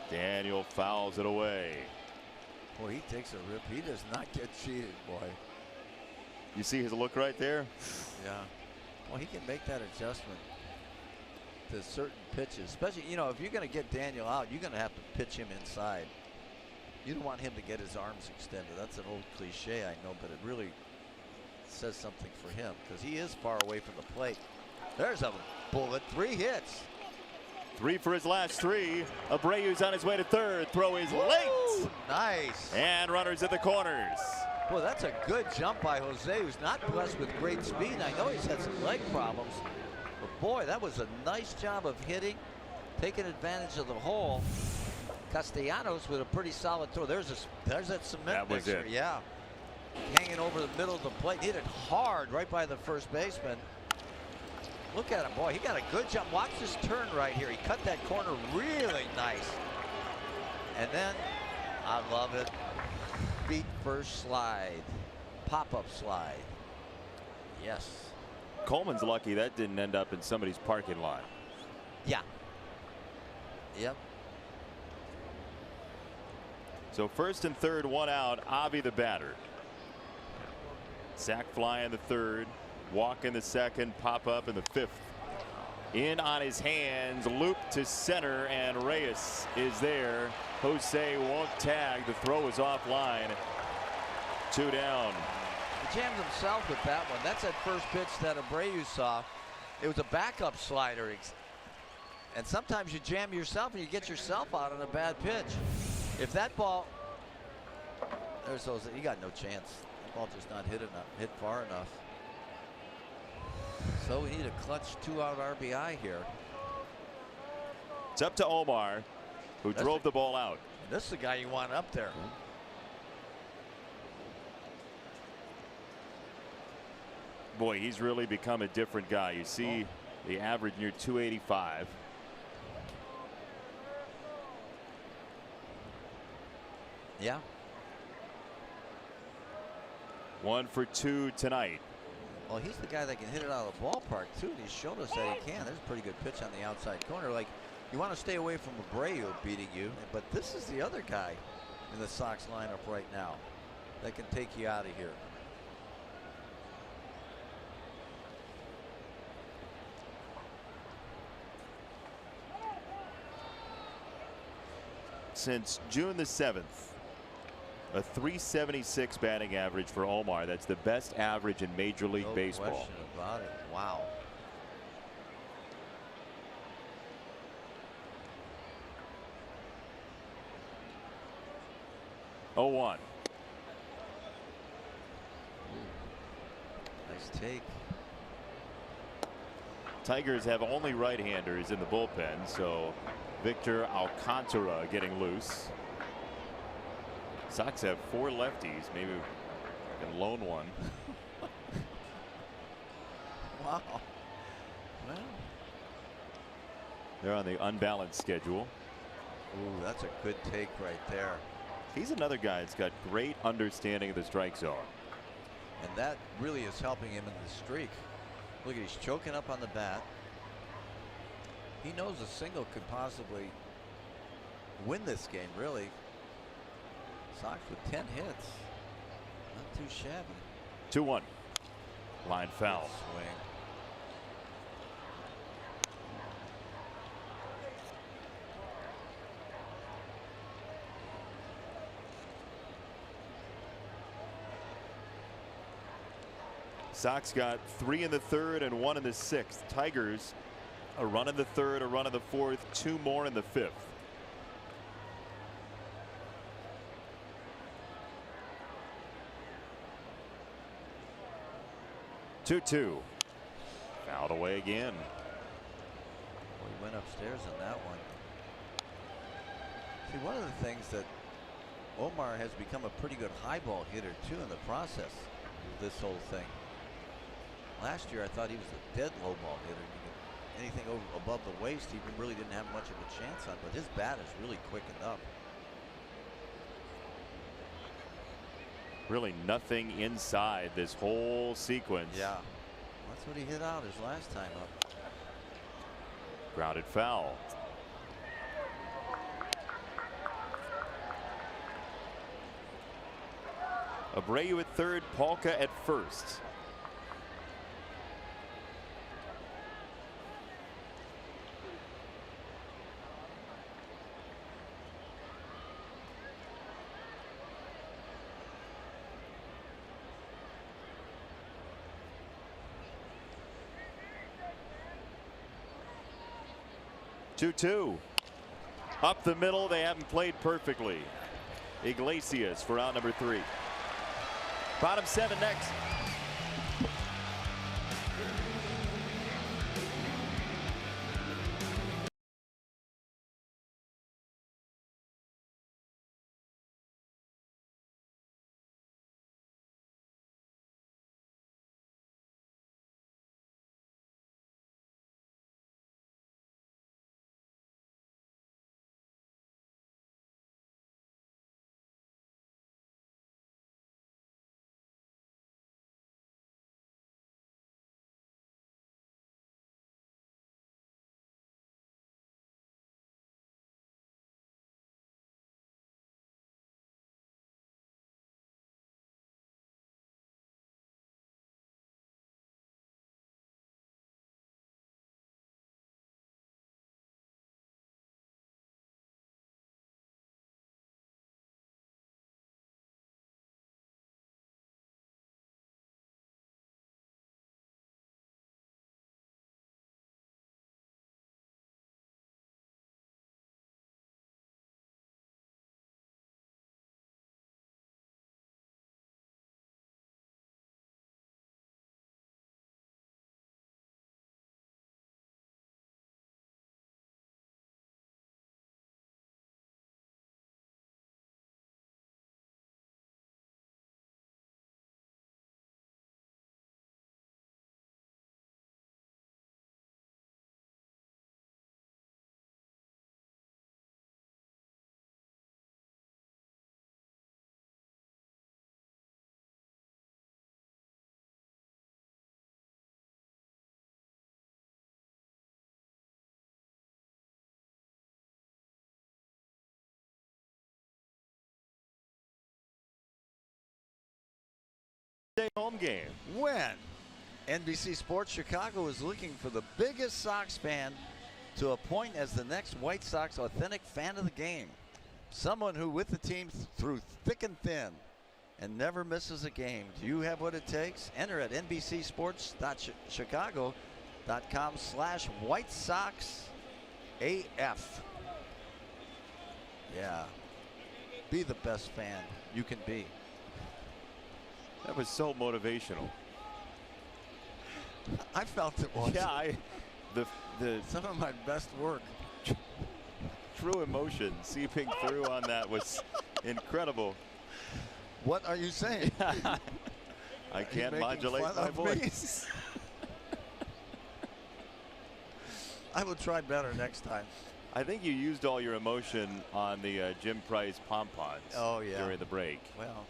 Daniel fouls it away. Boy, he takes a rip. He does not get cheated, boy. You see his look right there? Yeah. Well, he can make that adjustment to certain pitches. Especially, you know, if you're going to get Daniel out, you're going to have to pitch him inside. You don't want him to get his arms extended. That's an old cliche, I know, but it really says something for him because he is far away from the plate. There's a bullet. 3 hits. 3 for his last 3. Abreu's on his way to third. Throw is late. Nice. And runners at the corners. Well, that's a good jump by Jose, who's not blessed with great speed. I know he's had some leg problems, but boy, that was a nice job of hitting, taking advantage of the hole. Castellanos with a pretty solid throw. There's that cement That was mixer. it. Yeah. Hanging over the middle of the plate. Hit it hard right by the first baseman. Look at him, boy. He got a good jump. Watch this turn right here. He cut that corner really nice. And then, I love it. Feet first slide. Pop-up slide. Yes. Coleman's lucky that didn't end up in somebody's parking lot. Yeah. Yep. So first and third, 1 out. Avi the batter. Sack fly in the third. Walk in the second. Pop up in the 5th. In on his hands. Loop to center. And Reyes is there. Jose won't tag. The throw is offline. 2 down. He jammed himself with that one. That's that first pitch that Abreu saw. It was a backup slider. And sometimes you jam yourself and you get yourself out on a bad pitch. If that ball, there's those, you got no chance. That ball just not hit far enough. So we need a clutch 2-out RBI here. It's up to Omar, who drove the ball out. This is the guy you want up there. Boy, he's really become a different guy. You see the average near 285. Yeah. 1 for 2 tonight. Well, he's the guy that can hit it out of the ballpark, too. And he's showed us that he can. There's a pretty good pitch on the outside corner. Like, you want to stay away from Abreu beating you, but this is the other guy in the Sox lineup right now that can take you out of here. Since June the 7th, a 376 batting average for Omar. That's the best average in Major League Baseball. No question about it. Wow. Oh, 1. Nice take. Tigers have only right-handers in the bullpen, so Victor Alcantara getting loose. Sox have 4 lefties. Maybe I can loan one. Wow. Well, they're on the unbalanced schedule. ooh, that's a good take right there. He's another guy that's got great understanding of the strike zone. And that really is helping him in the streak. Look, he's choking up on the bat. He knows a single could possibly win this game, really. Sox with 10 hits. Not too shabby. 2-1. Line foul. Good swing. Sox got 3 in the 3rd and 1 in the 6th. Tigers a run in the 3rd, a run in the 4th, 2 more in the 5th. Two. Fouled away again. Well, he went upstairs on that one. See, one of the things that Omar has become a pretty good high ball hitter too in the process of this whole thing. Last year I thought he was a dead low ball hitter. Anything above the waist he really didn't have much of a chance on, but his bat is really quickened up. Really nothing inside this whole sequence. Yeah, that's what he hit out his last time up. Grounded foul. Abreu at 3rd, Polka at 1st. Two. Up the middle, they haven't played perfectly. Iglesias for out number 3. Bottom 7 next. Day home game. When NBC Sports Chicago is looking for the biggest Sox fan to appoint as the next White Sox authentic fan of the game. Someone who with the team through thick and thin and never misses a game. Do you have what it takes? Enter at NBCSports.chicago.com/White Sox AF. Yeah. Be the best fan you can be. That was so motivational. I felt it was. Yeah, Some of my best work. true emotion seeping through on that was incredible. What are you saying? I can't modulate my voice. I will try better next time. I think you used all your emotion on the Jim Price pom-poms during the break. Well,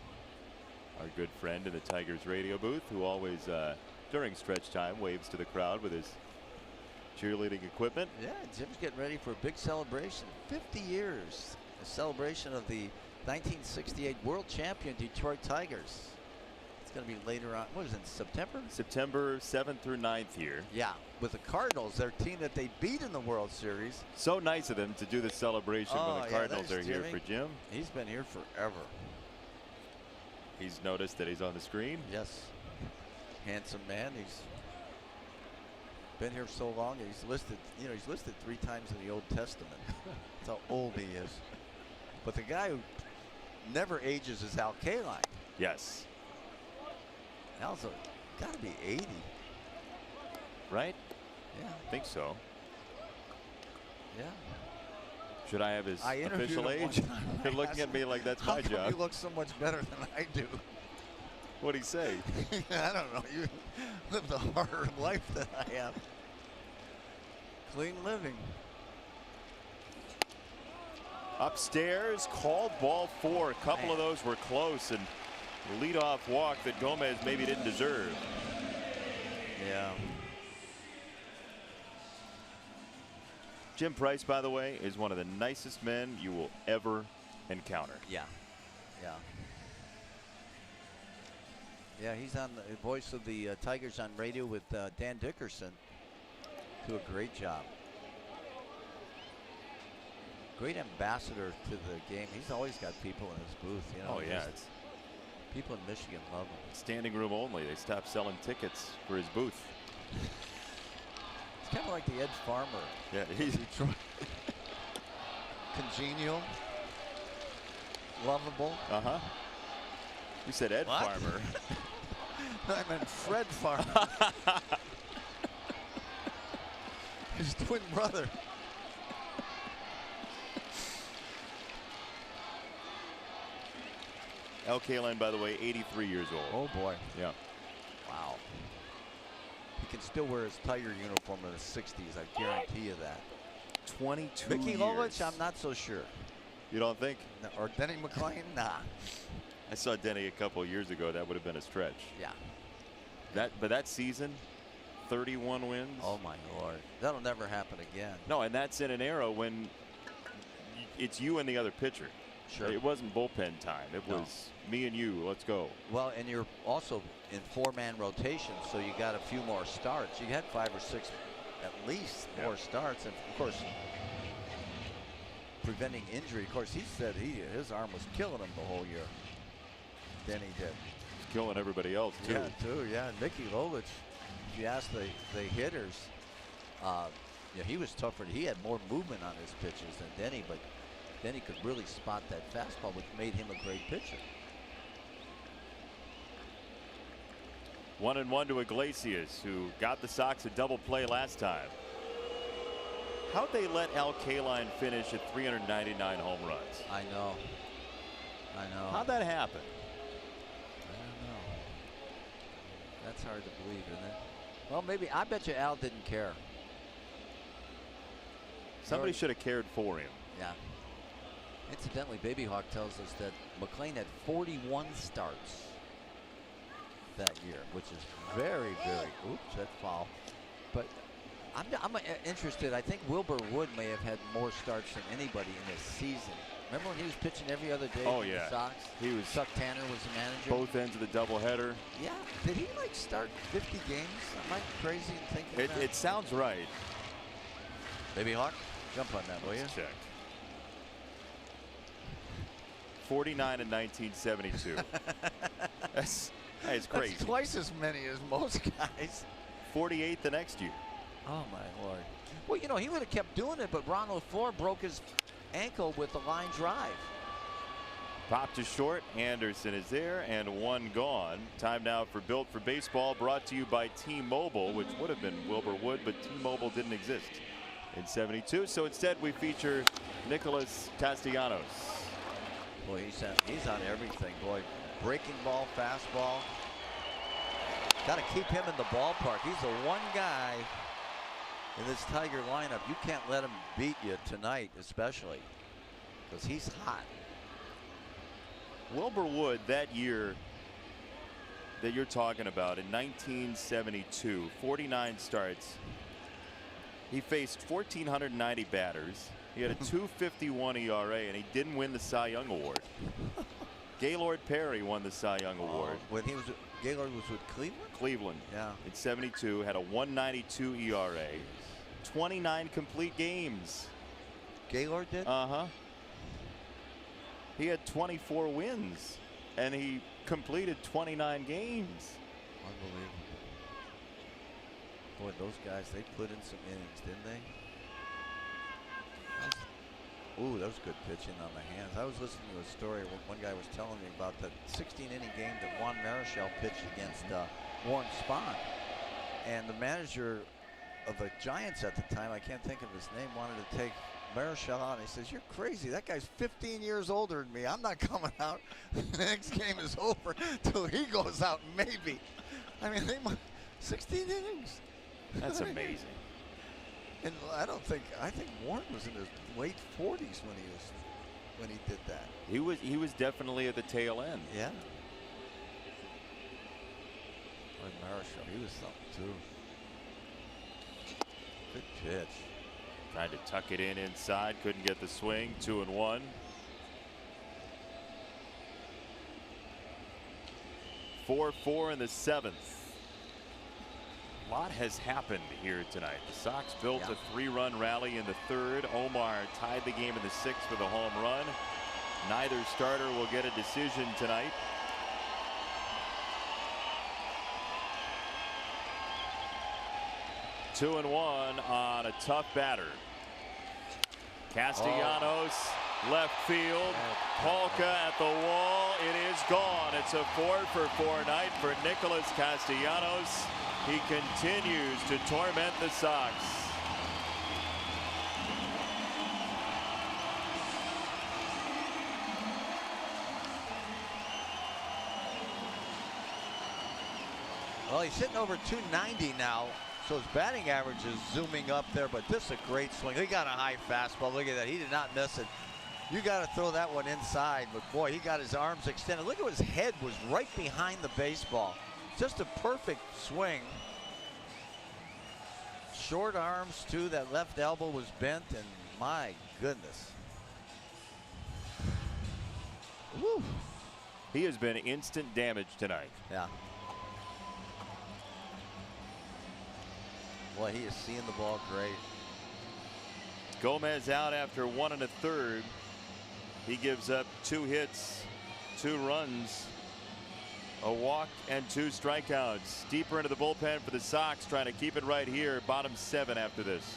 our good friend in the Tigers radio booth, who always, during stretch time, waves to the crowd with his cheerleading equipment. yeah, Jim's getting ready for a big celebration. 50 years. A celebration of the 1968 world champion Detroit Tigers. It's going to be later on. What is it, in September? September 7th through 9th here. Yeah, with the Cardinals, their team that they beat in the World Series. So nice of them to do the celebration when the Cardinals are here for Jim. He's been here forever. He's noticed that he's on the screen. Yes. Handsome man. He's been here so long. He's listed, he's listed 3 times in the Old Testament. That's how old he is. But the guy who never ages is Al Kaline. Yes. Al's got to be 80. Right? Yeah. I think so. Yeah. Should I have his I interviewed official him one age? time. You're looking at me like that's How my come job. you look so much better than I do? What'd he say? I don't know. You lived a harder life than I have. Clean living. Upstairs, called ball 4. A couple of those were close, and leadoff walk that Gomez maybe didn't deserve. Yeah. Jim Price, by the way, is one of the nicest men you will ever encounter. Yeah. Yeah. Yeah, he's on the voice of the Tigers on radio with Dan Dickerson. Do a great job. Great ambassador to the game. He's always got people in his booth. Oh, yeah. It's people in Michigan love him. standing room only. They stopped selling tickets for his booth. It's kind of like the Ed Farmer. Yeah, he's Congenial. Lovable. Uh-huh. You said Ed What? Farmer. I meant Fred Farmer. His twin brother. Al Kaline, by the way, 83 years old. Oh boy. Yeah. Wow. He can still wear his Tiger uniform in the 60s. I guarantee you that. 22 Mickey years. Lolich, I'm not so sure. You don't think? No, or Denny McClain? Nah. I saw Denny a couple of years ago. That would have been a stretch. Yeah. But that season, 31 wins. Oh my Lord. That'll never happen again. No, and that's in an era when it's you and the other pitcher. Sure. It wasn't bullpen time. It was me and you. Let's go. Well, and you're also in 4-man rotation, so you got a few more starts. You had 5 or 6 at least more starts, and of course preventing injury. Of course, he said his arm was killing him the whole year. Denny did. He's killing everybody else too. Yeah, too. Yeah, and Mickey Lolich. If you ask the hitters, he was tougher. He had more movement on his pitches than Denny, but Denny could really spot that fastball, which made him a great pitcher. 1-1 to Iglesias, who got the Sox a double play last time. How'd they let Al Kaline finish at 399 home runs? I know. How'd that happen? I don't know. That's hard to believe, isn't it? Well, maybe. I bet you Al didn't care. Somebody should have cared for him. Yeah. Incidentally, Baby Hawk tells us that McClain had 41 starts that year, which is very, very. Oops, that's foul. But I'm interested. I think Wilbur Wood may have had more starts than anybody in this season. Remember when he was pitching every other day Oh, for yeah. the Sox? He was Chuck Tanner was the manager. both ends of the doubleheader. Yeah. Did he like start 50 games? Am I crazy in thinking that? It sounds right. Baby Hawk, jump on that, will you? Let's check. 49 in 1972. That's crazy. That's twice as many as most guys. 48 the next year. Oh my Lord. Well, you know, he would have kept doing it, but Ron LaFleur broke his ankle with the line drive. Pop to short. Anderson is there, and one gone. Time now for Built for Baseball, brought to you by T-Mobile, which would have been Wilbur Wood, but T-Mobile didn't exist in 72. So instead, we feature Nicholas Castellanos. Boy, he's on everything. Boy, breaking ball, fastball. Got to keep him in the ballpark. He's the one guy in this Tiger lineup. You can't let him beat you tonight, especially, because he's hot. Wilbur Wood, that year that you're talking about, in 1972, 49 starts. He faced 1,490 batters. He had a 2.51 ERA, and he didn't win the Cy Young Award. Gaylord Perry won the Cy Young Award. When he was, Gaylord was with Cleveland? Cleveland. Yeah. In 72, had a 1.92 ERA. 29 complete games. Gaylord did? Uh-huh. He had 24 wins, and he completed 29 games. Unbelievable. Boy, those guys, they put in some innings, didn't they? Ooh, that was good pitching on the hands. I was listening to a story where one guy was telling me about that 16-inning game that Juan Marichal pitched against Warren Spahn. And the manager of the Giants at the time, I can't think of his name, wanted to take Marichal out. He says, "You're crazy. That guy's 15 years older than me. I'm not coming out. The next game is over till he goes out, maybe." I mean, 16 innings. That's amazing. And I think Warren was in his late 40s when he did that. He was definitely at the tail end. Yeah. Boy, Marichal, he was something too. Good pitch. Tried to tuck it in inside, couldn't get the swing. 2-1. Four in the seventh. A lot has happened here tonight. The Sox built a 3-run rally in the third. Omar tied the game in the sixth with a home run. Neither starter will get a decision tonight. Two and one on a tough batter. Castellanos, left field. Polka at the wall. It is gone. It's a 4-for-4 night for Nicholas Castellanos. He continues to torment the Sox. Well, he's sitting over 290 now, so his batting average is zooming up there, but this is a great swing. He got a high fastball. Look at that. He did not miss it. You got to throw that one inside, but boy, he got his arms extended. Look at his head was right behind the baseball. Just a perfect swing. Short arms, too. That left elbow was bent, and my goodness. Woo. He has been instant damage tonight. Yeah. Boy, he is seeing the ball great. Gomez out after 1 1/3. He gives up 2 hits, 2 runs, a walk, and 2 strikeouts. Deeper into the bullpen for the Sox, trying to keep it right here. Bottom 7 after this.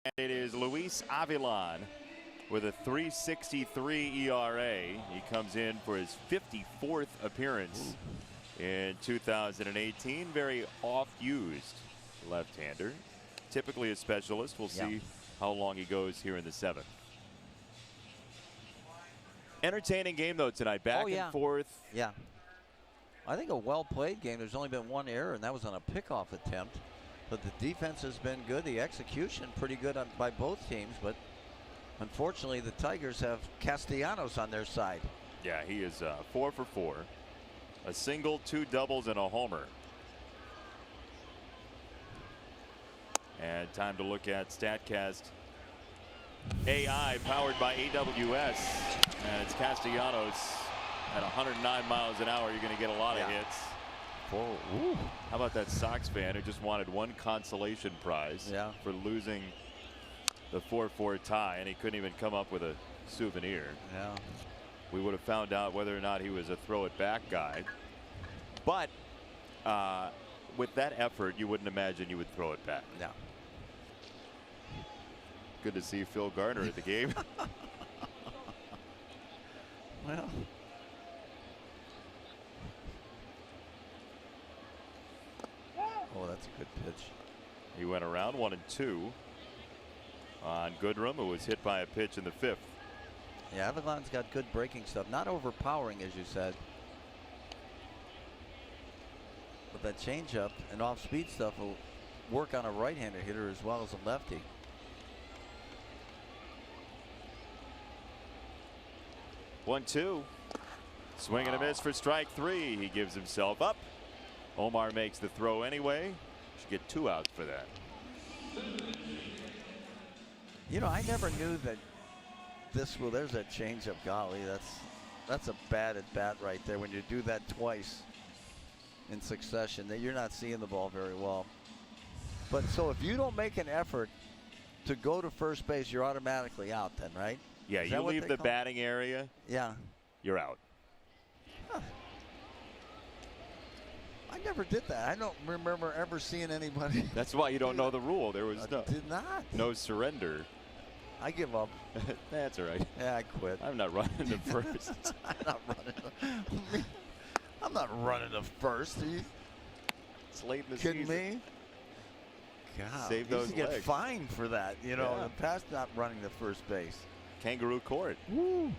it is Luis Avilan with a 3.63 ERA. He comes in for his 54th appearance in 2018. Very oft-used left-hander. Typically a specialist. We'll see how long he goes here in the 7th. Entertaining game, though, tonight. Back and forth. Yeah. I think a well-played game. There's only been one error, and that was on a pickoff attempt. But the defense has been good. The execution pretty good by both teams. But unfortunately, the Tigers have Castellanos on their side. Yeah, he is 4 for 4. A single, 2 doubles, and a homer. And time to look at StatCast AI powered by AWS. And it's Castellanos at 109 miles an hour. You're going to get a lot of hits. Ooh. How about that Sox fan who just wanted one consolation prize for losing the 4-4 tie, and he couldn't even come up with a souvenir. Yeah. We would have found out whether or not he was a throw it back guy. But with that effort, you wouldn't imagine you would throw it back. No. Good to see Phil Garner at the game. Well. Oh, that's a good pitch. He went around 1-2 on Goodrum, who was hit by a pitch in the 5th. Yeah, Avilan's got good breaking stuff. Not overpowering, as you said. But that changeup and off-speed stuff will work on a right-hander hitter as well as a lefty. One-two. Swing and a miss for strike 3. He gives himself up. Omar makes the throw anyway. Should get 2 outs for that. You know, I never knew that there's that changeup. Golly, that's a bad at bat right there. When you do that twice in succession, that you're not seeing the ball very well. But so if you don't make an effort to go to first base, you're automatically out then, right? Yeah, you leave the batting area. Yeah. You're out. Huh. I never did that. I don't remember ever seeing anybody. That's why you don't know the rule. There was no surrender. I give up. That's all right. Yeah, I quit. I'm not running to first. I'm not running to first. Are you it's late in the kidding season. me? God, Save those you get legs. fined for that. You know, in the past, not running to first base. Kangaroo court. Woo.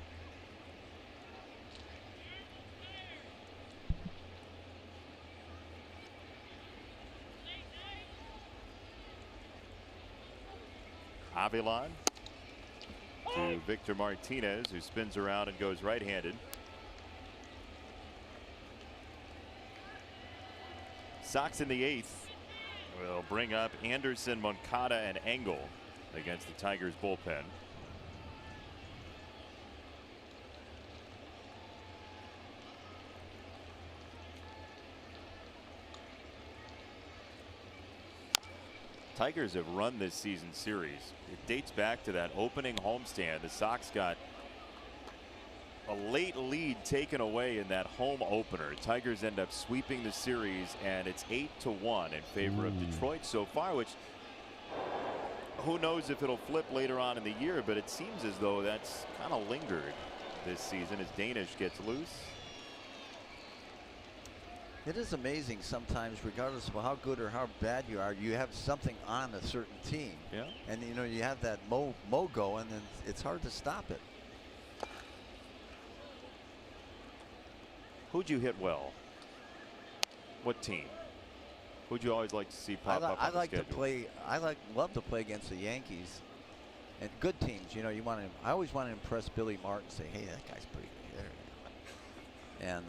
Avilan to Victor Martinez, who spins around and goes right-handed. Sox in the 8th will bring up Anderson, Moncada, and Engel against the Tigers bullpen. Tigers have run this season series. It dates back to that opening homestand. The Sox got a late lead taken away in that home opener. Tigers end up sweeping the series, and it's 8-1 in favor of Detroit so far, which who knows if it'll flip later on in the year, but it seems as though that's kind of lingered this season as Danish gets loose. It is amazing sometimes, regardless of how good or how bad you are, you have something on a certain team. Yeah. And, you know, you have that mo going, and it's hard to stop it. Who'd you hit well? What team? Who'd you always like to see pop up on the schedule? Love to play against the Yankees and good teams. You know, I always want to impress Billy Martin, say, hey, that guy's pretty good hitter. And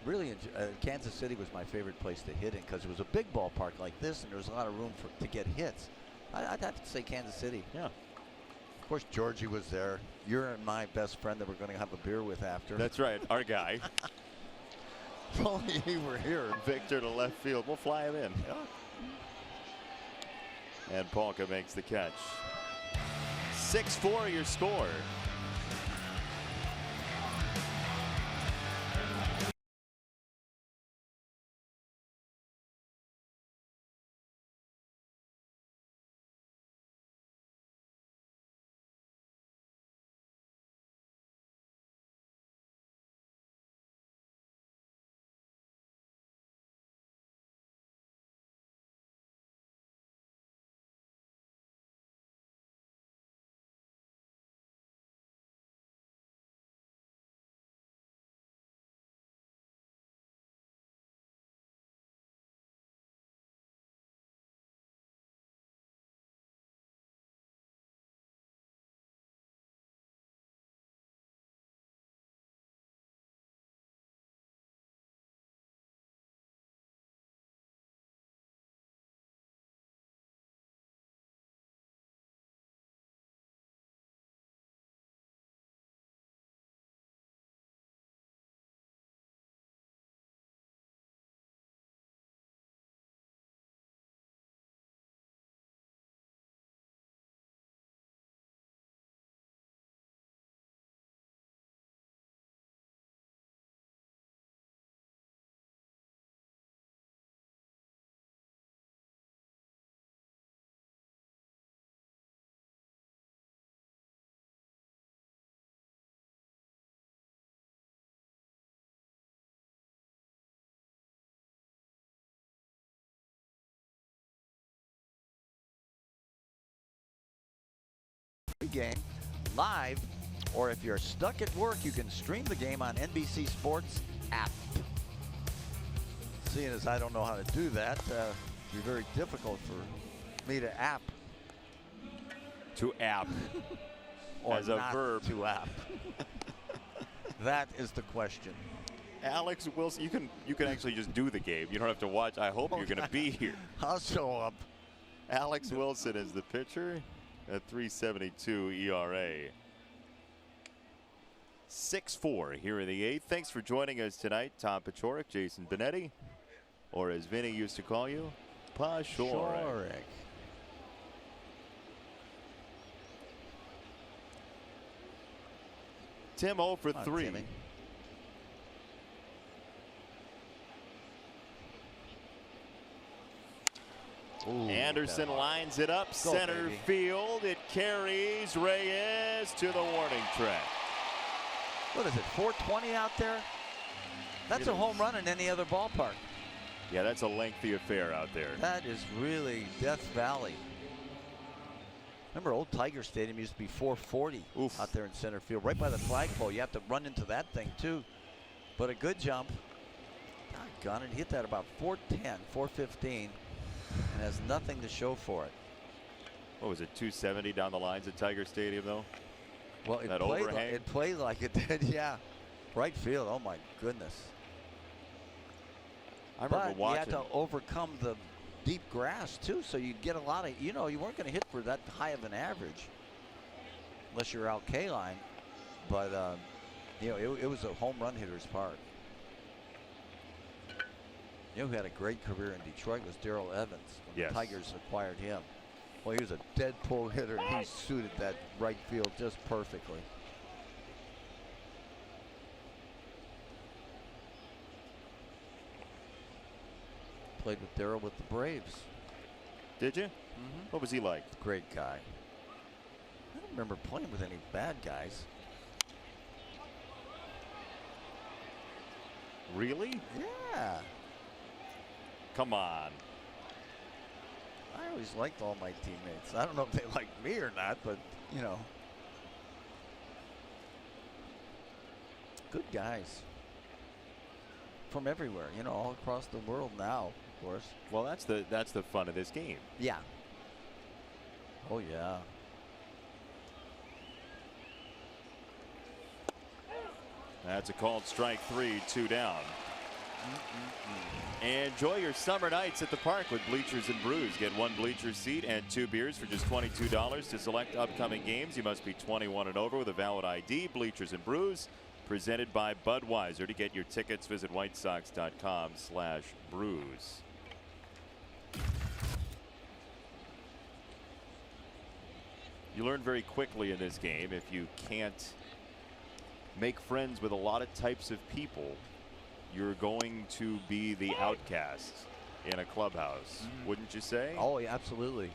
really, Kansas City was my favorite place to hit in because it was a big ballpark like this, and there was a lot of room to get hits. I'd have to say Kansas City. Yeah. Of course, Georgie was there. You're my best friend that we're going to have a beer with after. That's right, our guy. If only he were here. Victor to left field. We'll fly him in. Yeah. And Polka makes the catch. 6-4 your score. pregame live, or if you're stuck at work, you can stream the game on NBC Sports app. Seeing as I don't know how to do that, it'd be very difficult for me to app. To app. Or as a not verb. to app. That is the question. Alex Wilson, you can actually just do the game. You don't have to watch. I hope you're going to be here. I'll show up. Alex Wilson is the pitcher at 3.72 ERA. 6-4 here in the 8th. Thanks for joining us tonight. Tom Paciorek, Jason Benetti, or as Vinny used to call you, Paciorek. Tim 0 for 3. Timmy. Ooh, Anderson lines it up, center baby. field. It carries Reyes to the warning track. What is it, 420 out there? That's a home run in any other ballpark. Yeah, that's a lengthy affair out there. That is really Death Valley. Remember, old Tiger Stadium used to be 440 out there in center field, right by the flagpole. You have to run into that thing, too. But a good jump. Doggone it, he hit that about 410, 415, and has nothing to show for it. What was it, 270 down the lines at Tiger Stadium, though? Well, it played like it did, yeah. Right field, oh my goodness. I remember watching. You had to overcome the deep grass too, so you'd get a lot of, you weren't going to hit for that high of an average unless you're out K-line, but it was a home run hitter's park. Who had a great career in Detroit was Darrell Evans when the Tigers acquired him. Well, he was a dead pull hitter, and he suited that right field just perfectly. Played with Darrell with the Braves. Did you? Mm-hmm. What was he like? Great guy. I don't remember playing with any bad guys. Really? Yeah. Come on. I always liked all my teammates. I don't know if they liked me or not, but, good guys. From everywhere, all across the world now, of course. Well, that's the fun of this game. Yeah. Oh, yeah. That's a called strike 3, 2 down. Enjoy your summer nights at the park with Bleachers and Brews. Get 1 bleacher seat and 2 beers for just $22 to select upcoming games. You must be 21 and over with a valid ID. Bleachers and Brews, presented by Budweiser. To get your tickets, visit whitesox.com/brews. You learn very quickly in this game if you can't make friends with a lot of types of people, you're going to be the outcast in a clubhouse, wouldn't you say? Oh, yeah, absolutely.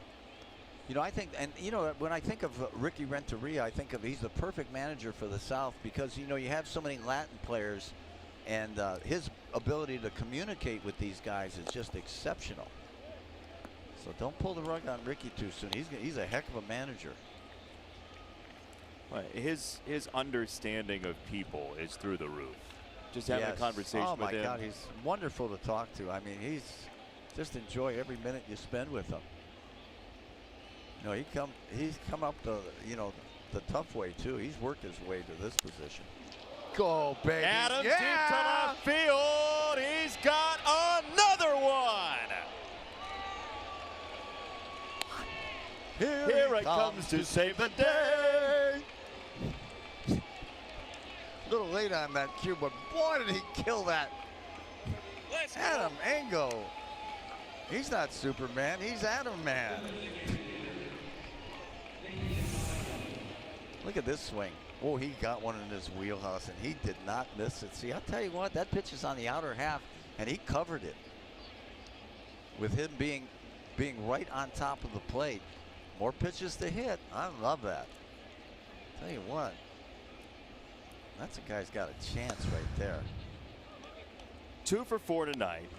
I think, and when I think of Ricky Renteria, I think of he's the perfect manager for the South because, you have so many Latin players, and his ability to communicate with these guys is just exceptional. So don't pull the rug on Ricky too soon. He's a heck of a manager. Right. His understanding of people is through the roof. Just having a conversation with him. Oh my God, he's wonderful to talk to. I mean, he's just enjoy every minute you spend with him. He's come up the the tough way too. He's worked his way to this position. Go, baby! Adams deep to left field. He's got another one. Here it comes to save the day. A little late on that cue, but boy, did he kill that. Adam Engel. He's not Superman. He's Adam Man. Look at this swing. Oh, he got one in his wheelhouse, and he did not miss it. See, I'll tell you what, that pitch is on the outer half, and he covered it. With him being right on top of the plate. More pitches to hit. I love that. Tell you what. That's a guy's got a chance right there. 2 for 4 tonight.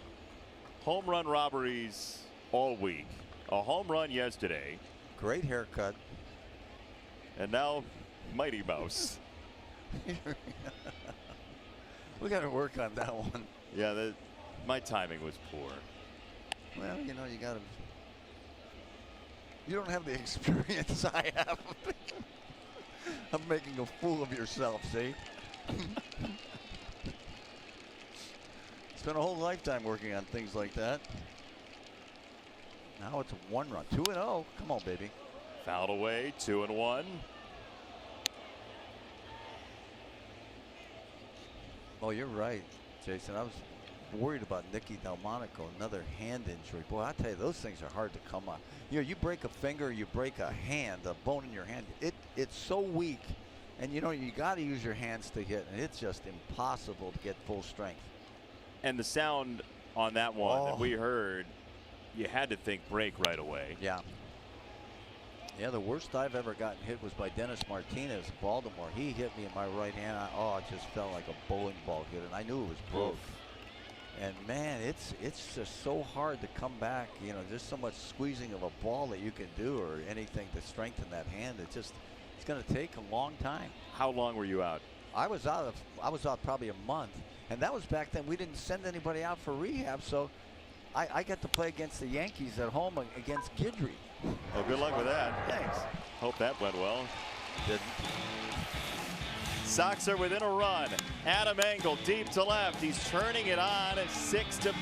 Home run robberies all week. A home run yesterday. Great haircut. And now, Mighty Mouse. We got to work on that one. Yeah, my timing was poor. Well, you know, you don't have the experience I have of making a fool of yourself, see? Spent a whole lifetime working on things like that. Now it's a 1-run, 2-0. Come on, baby. Fouled away, 2-1. Oh, you're right, Jason. I was worried about Nicky Delmonico, another hand injury. Boy, I tell you, those things are hard to come on. You know, you break a finger, you break a hand, a bone in your hand. It's so weak, and you know you got to use your hands to hit, and it's just impossible to get full strength. And the sound on that one that we heard, you had to think break right away. Yeah. Yeah, the worst I've ever gotten hit was by Dennis Martinez in Baltimore. He hit me in my right hand. It just felt like a bowling ball hit, and I knew it was broke. And man, it's just so hard to come back. You know, there's so much squeezing of a ball that you can do or anything to strengthen that hand. It's going to take a long time. How long were you out? I was out probably a month, and that was back then. We didn't send anybody out for rehab, so I got to play against the Yankees at home against Guidry. Well, good luck with that. Thanks. Hope that went well. Didn't. Sox are within a run. Adam Engel deep to left. He's turning it on at 6-5.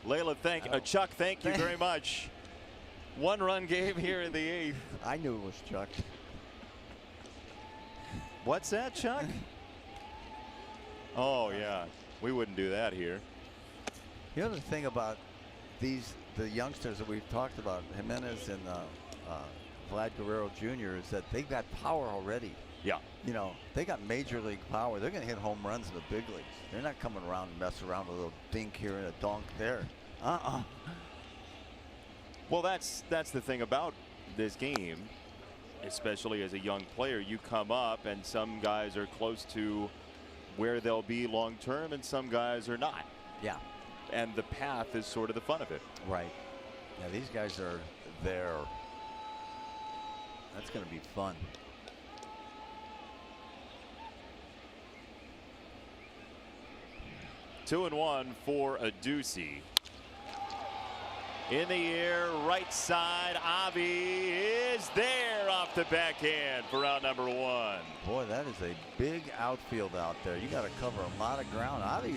Layla, Chuck, thank you very much. 1-run game here in the 8th. I knew it was Chuck. What's that, Chuck? Oh, yeah. We wouldn't do that here. The other thing about the youngsters that we've talked about, Jimenez and Vlad Guerrero Jr., is that they've got power already. Yeah. You know, they got major league power. They're going to hit home runs in the big leagues. They're not coming around and mess around with a little dink here and a donk there. Well, that's the thing about this game, especially as a young player. You come up and some guys are close to where they'll be long term and some guys are not. Yeah. And the path is sort of the fun of it. Right. Yeah, these guys are there. That's going to be fun. 2-1 for Adduci. In the air, right side, Avi is there off the backhand for out number 1. Boy, that is a big outfield out there. You got to cover a lot of ground. Avi,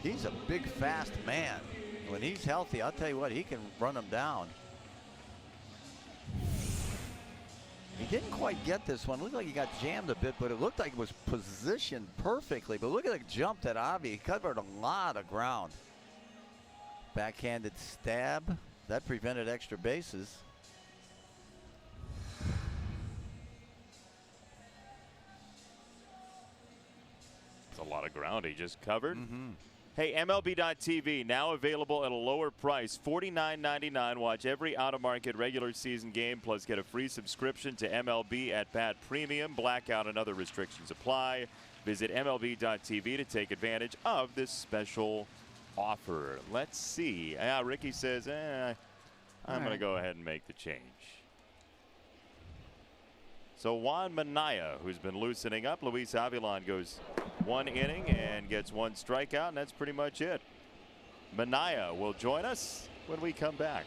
he's a big, fast man. When he's healthy, I'll tell you what, he can run them down. He didn't quite get this one. Looked like he got jammed a bit, but it looked like it was positioned perfectly. But look at the jump that Avi. He covered a lot of ground. Backhanded stab. That prevented extra bases. It's a lot of ground he just covered. Hey, MLB.TV, now available at a lower price, $49.99. Watch every out-of-market regular season game, plus get a free subscription to MLB at Bat Premium. Blackout and other restrictions apply. Visit MLB.TV to take advantage of this special offer. Let's see. Ricky says, I'm going to go ahead and make the change. So Juan Minaya, who's been loosening up. Luis Avilan goes 1 inning and gets 1 strikeout, and that's pretty much it. Minaya will join us when we come back.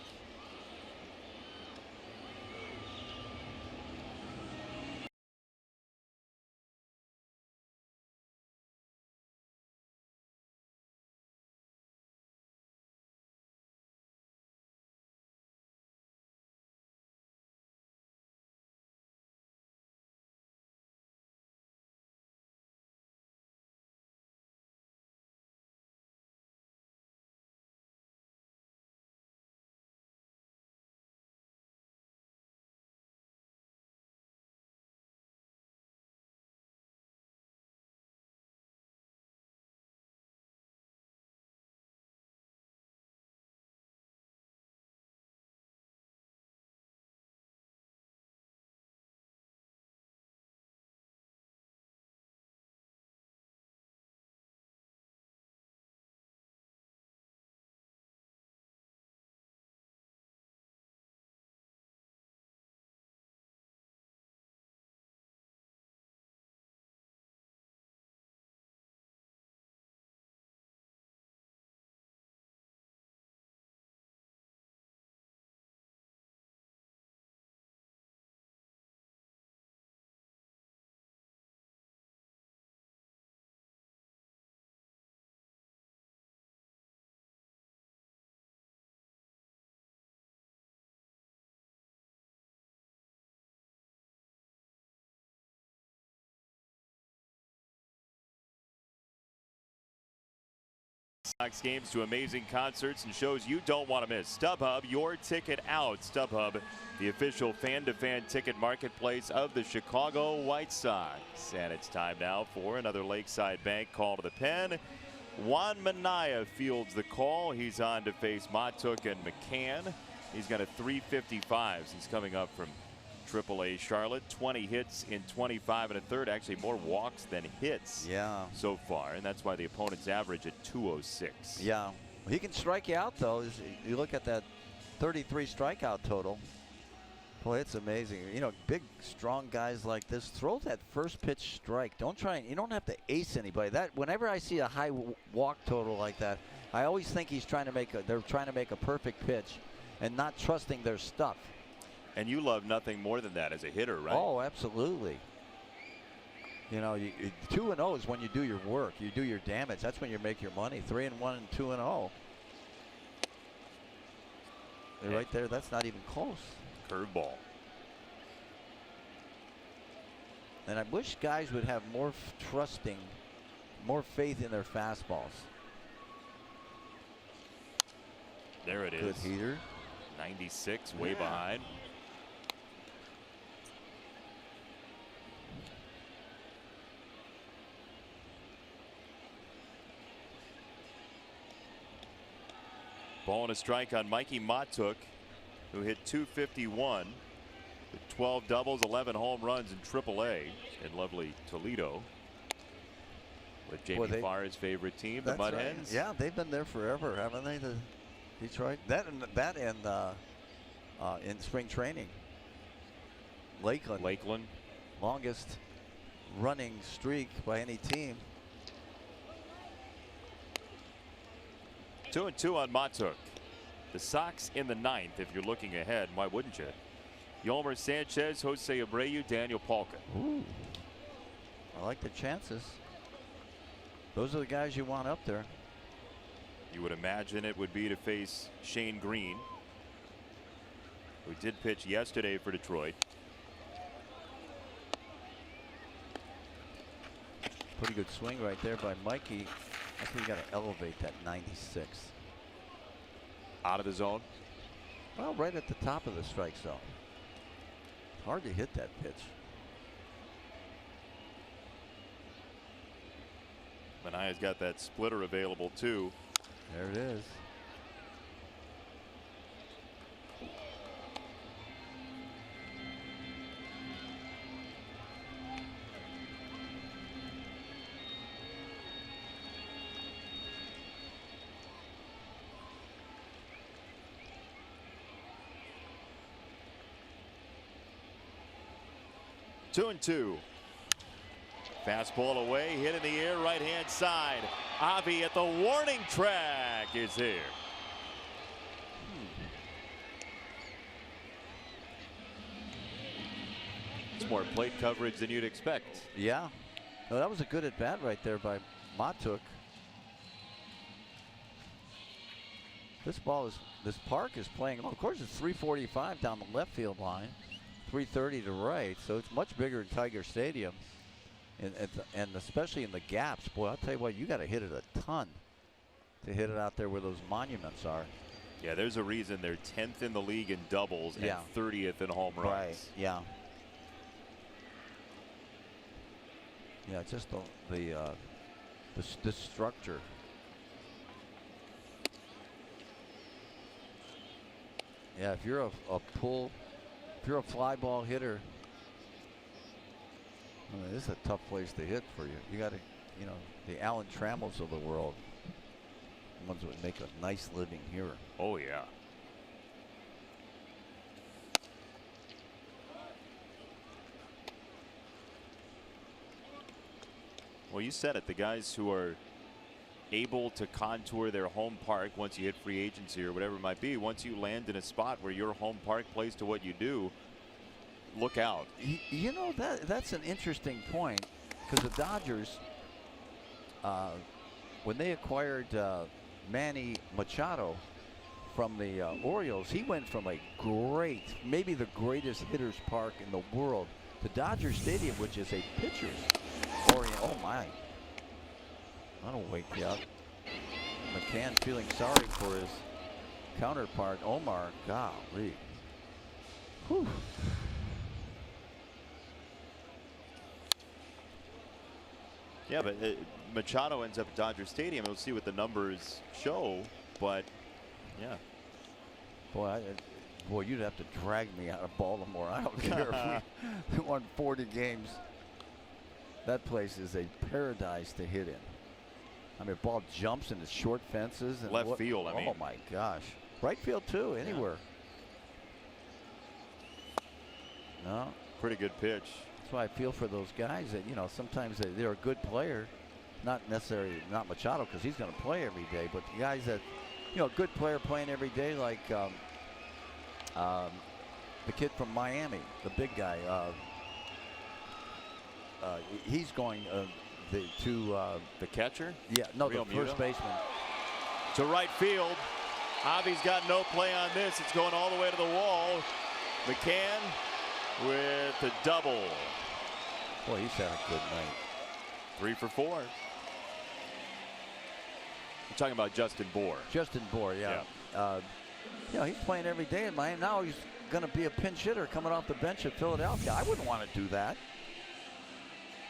Sox games to amazing concerts and shows you don't want to miss. StubHub, your ticket out. StubHub, the official fan-to-fan ticket marketplace of the Chicago White Sox. And it's time now for another Lakeside Bank call to the pen. Juan Minaya fields the call. He's on to face Matuk and McCann. He's got a 355. He's coming up from AAA Charlotte. 20 hits in 25 1/3. Actually more walks than hits so far, and that's why the opponent's average at 206. Yeah, he can strike you out though. You look at that 33 strikeout total. Boy, it's amazing. You know, big, strong guys like this, throw that first pitch strike. Don't try and, you don't have to ace anybody. That whenever I see a high walk total like that, I always think they're trying to make a perfect pitch and not trusting their stuff. And you love nothing more than that as a hitter, right? Oh, absolutely. You know, 2-0 is when you do your work. You do your damage. That's when you make your money. 3-1 and 2-0. Right there, that's not even close. Curveball. And I wish guys would have more more faith in their fastballs. There it is. Good heater. 96, way behind. Ball and a strike on Mikey Matuk, who hit 251 with 12 doubles, 11 home runs in AAA in lovely Toledo. With Jamie Farr's favorite team, the Mud Hens. Yeah, they've been there forever, haven't they? The Detroit. That and in spring training. Lakeland. Longest running streak by any team. 2-2 on Matuk. The Sox in the 9th, if you're looking ahead. Why wouldn't you? Yolmer Sanchez, Jose Abreu, Daniel Palka. Ooh. I like the chances. Those are the guys you want up there. You would imagine it would be to face Shane Green, who did pitch yesterday for Detroit. Pretty good swing right there by Mikey. I think you got to elevate that 96. Out of the zone. Well, right at the top of the strike zone. Hard to hit that pitch. Manaya's got that splitter available too. There it is. Two and two. Fastball away, hit in the air, right hand side. Avi at the warning track is here. It's more plate coverage than you'd expect. Yeah. Well, that was a good at bat right there by Matuk. This park is playing. Of course, it's 345 down the left field line, 330 to right, so it's much bigger than Tiger Stadium. And especially in the gaps, boy, I'll tell you what, you got to hit it a ton to hit it out there where those monuments are. Yeah, there's a reason they're 10th in the league in doubles and 30th in home runs. Right, yeah. Yeah, just the structure. Yeah, if you're if you're a fly ball hitter, I mean, this is a tough place to hit for you. You got to, the Alan Trammels of the world, the ones that would make a nice living here. Oh, yeah. Well, you said it. The guys who are able to contour their home park once you hit free agency or whatever it might be, once you land in a spot where your home park plays to what you do, look out. You know, that's an interesting point, because the Dodgers, when they acquired Manny Machado from the Orioles, he went from a maybe the greatest hitter's park in the world, to Dodger Stadium, which is a pitcher's orient. Oh my. That'll wake you up. McCann feeling sorry for his counterpart, Omar. Golly. Whew. Yeah, but Machado ends up at Dodger Stadium. We'll see what the numbers show, but yeah. Boy, you'd have to drag me out of Baltimore. I don't care if we won 40 games. That place is a paradise to hit in. I mean, ball jumps into short fences. And left field, I mean. Oh, my gosh. Right field, too, anywhere. Yeah. No. Pretty good pitch. That's why I feel for those guys that, sometimes they're a good player. Not necessarily, not Machado, because he's going to play every day. But the guys that, a good player playing every day, like the kid from Miami, the big guy. He's going to the catcher? Yeah, no, Real the first baseman. To right field. Avi's got no play on this. It's going all the way to the wall. McCann with the double. Boy, he's had a good night. 3 for 4. We're talking about Justin Bour. Justin Bour, yeah. He's playing every day in Miami. Now he's going to be a pinch hitter coming off the bench at Philadelphia. I wouldn't want to do that.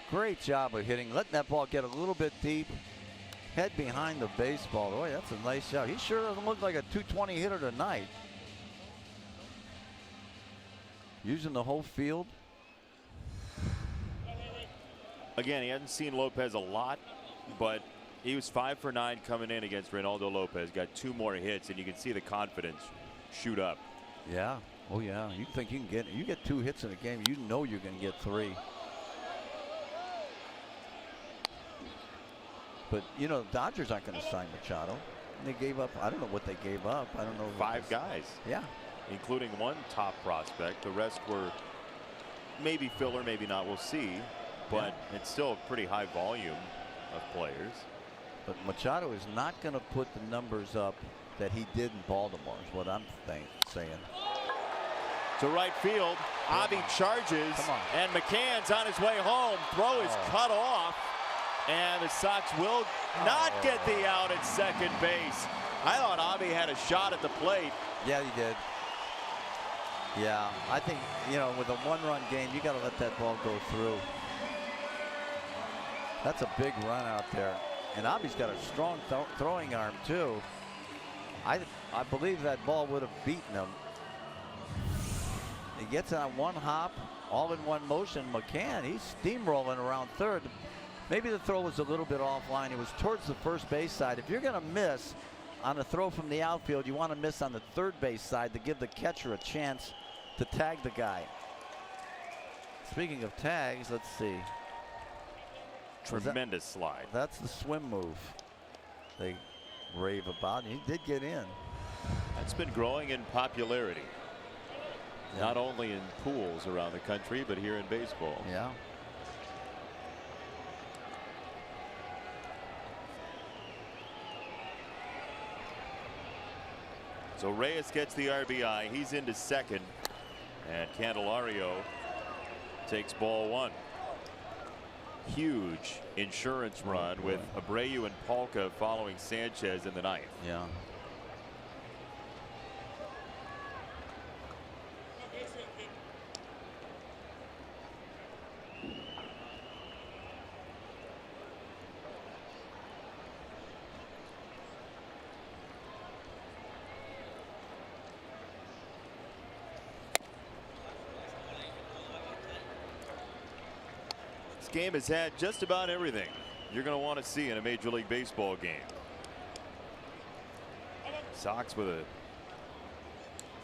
Great job of hitting, letting that ball get a little bit deep. Head behind the baseball. Boy, that's a nice shot. He sure doesn't look like a 220 hitter tonight. Using the whole field. Again, he hasn't seen Lopez a lot, but he was 5 for 9 coming in against Reynaldo Lopez. Got 2 more hits, and you can see the confidence shoot up. Yeah. Oh, yeah. You think you get 2 hits in a game, you know you're going to get 3. But, Dodgers aren't going to sign Machado. And they gave up, I don't know what they gave up. I don't know. 5 guys. Yeah. Including 1 top prospect. The rest were maybe filler, maybe not. We'll see. But it's still a pretty high volume of players. But Machado is not going to put the numbers up that he did in Baltimore, is what I'm saying. To right field, Avi charges, and McCann's on his way home. Throw is cut off, and the Sox will not get the out at second base. I thought Avi had a shot at the plate. Yeah, he did. Yeah, I think, you know, with a one-run game, you got to let that ball go through. That's a big run out there. And Avi's got a strong throwing arm, too. I believe that ball would have beaten him. He gets on one hop, all in one motion. McCann, he's steamrolling around third. Maybe the throw was a little bit offline. It was towards the first base side. If you're going to miss on a throw from the outfield, you want to miss on the third base side to give the catcher a chance to tag the guy. Speaking of tags, let's see. Tremendous slide. That's the swim move they rave about. He did get in. That's been growing in popularity. Yeah. Not only in pools around the country, but here in baseball. Yeah. So Reyes gets the RBI. He's into second. And Candelario takes ball one. Huge insurance run with Abreu and Polka following Sanchez in the ninth. Yeah. This game has had just about everything you're going to want to see in a Major League Baseball game. Sox with a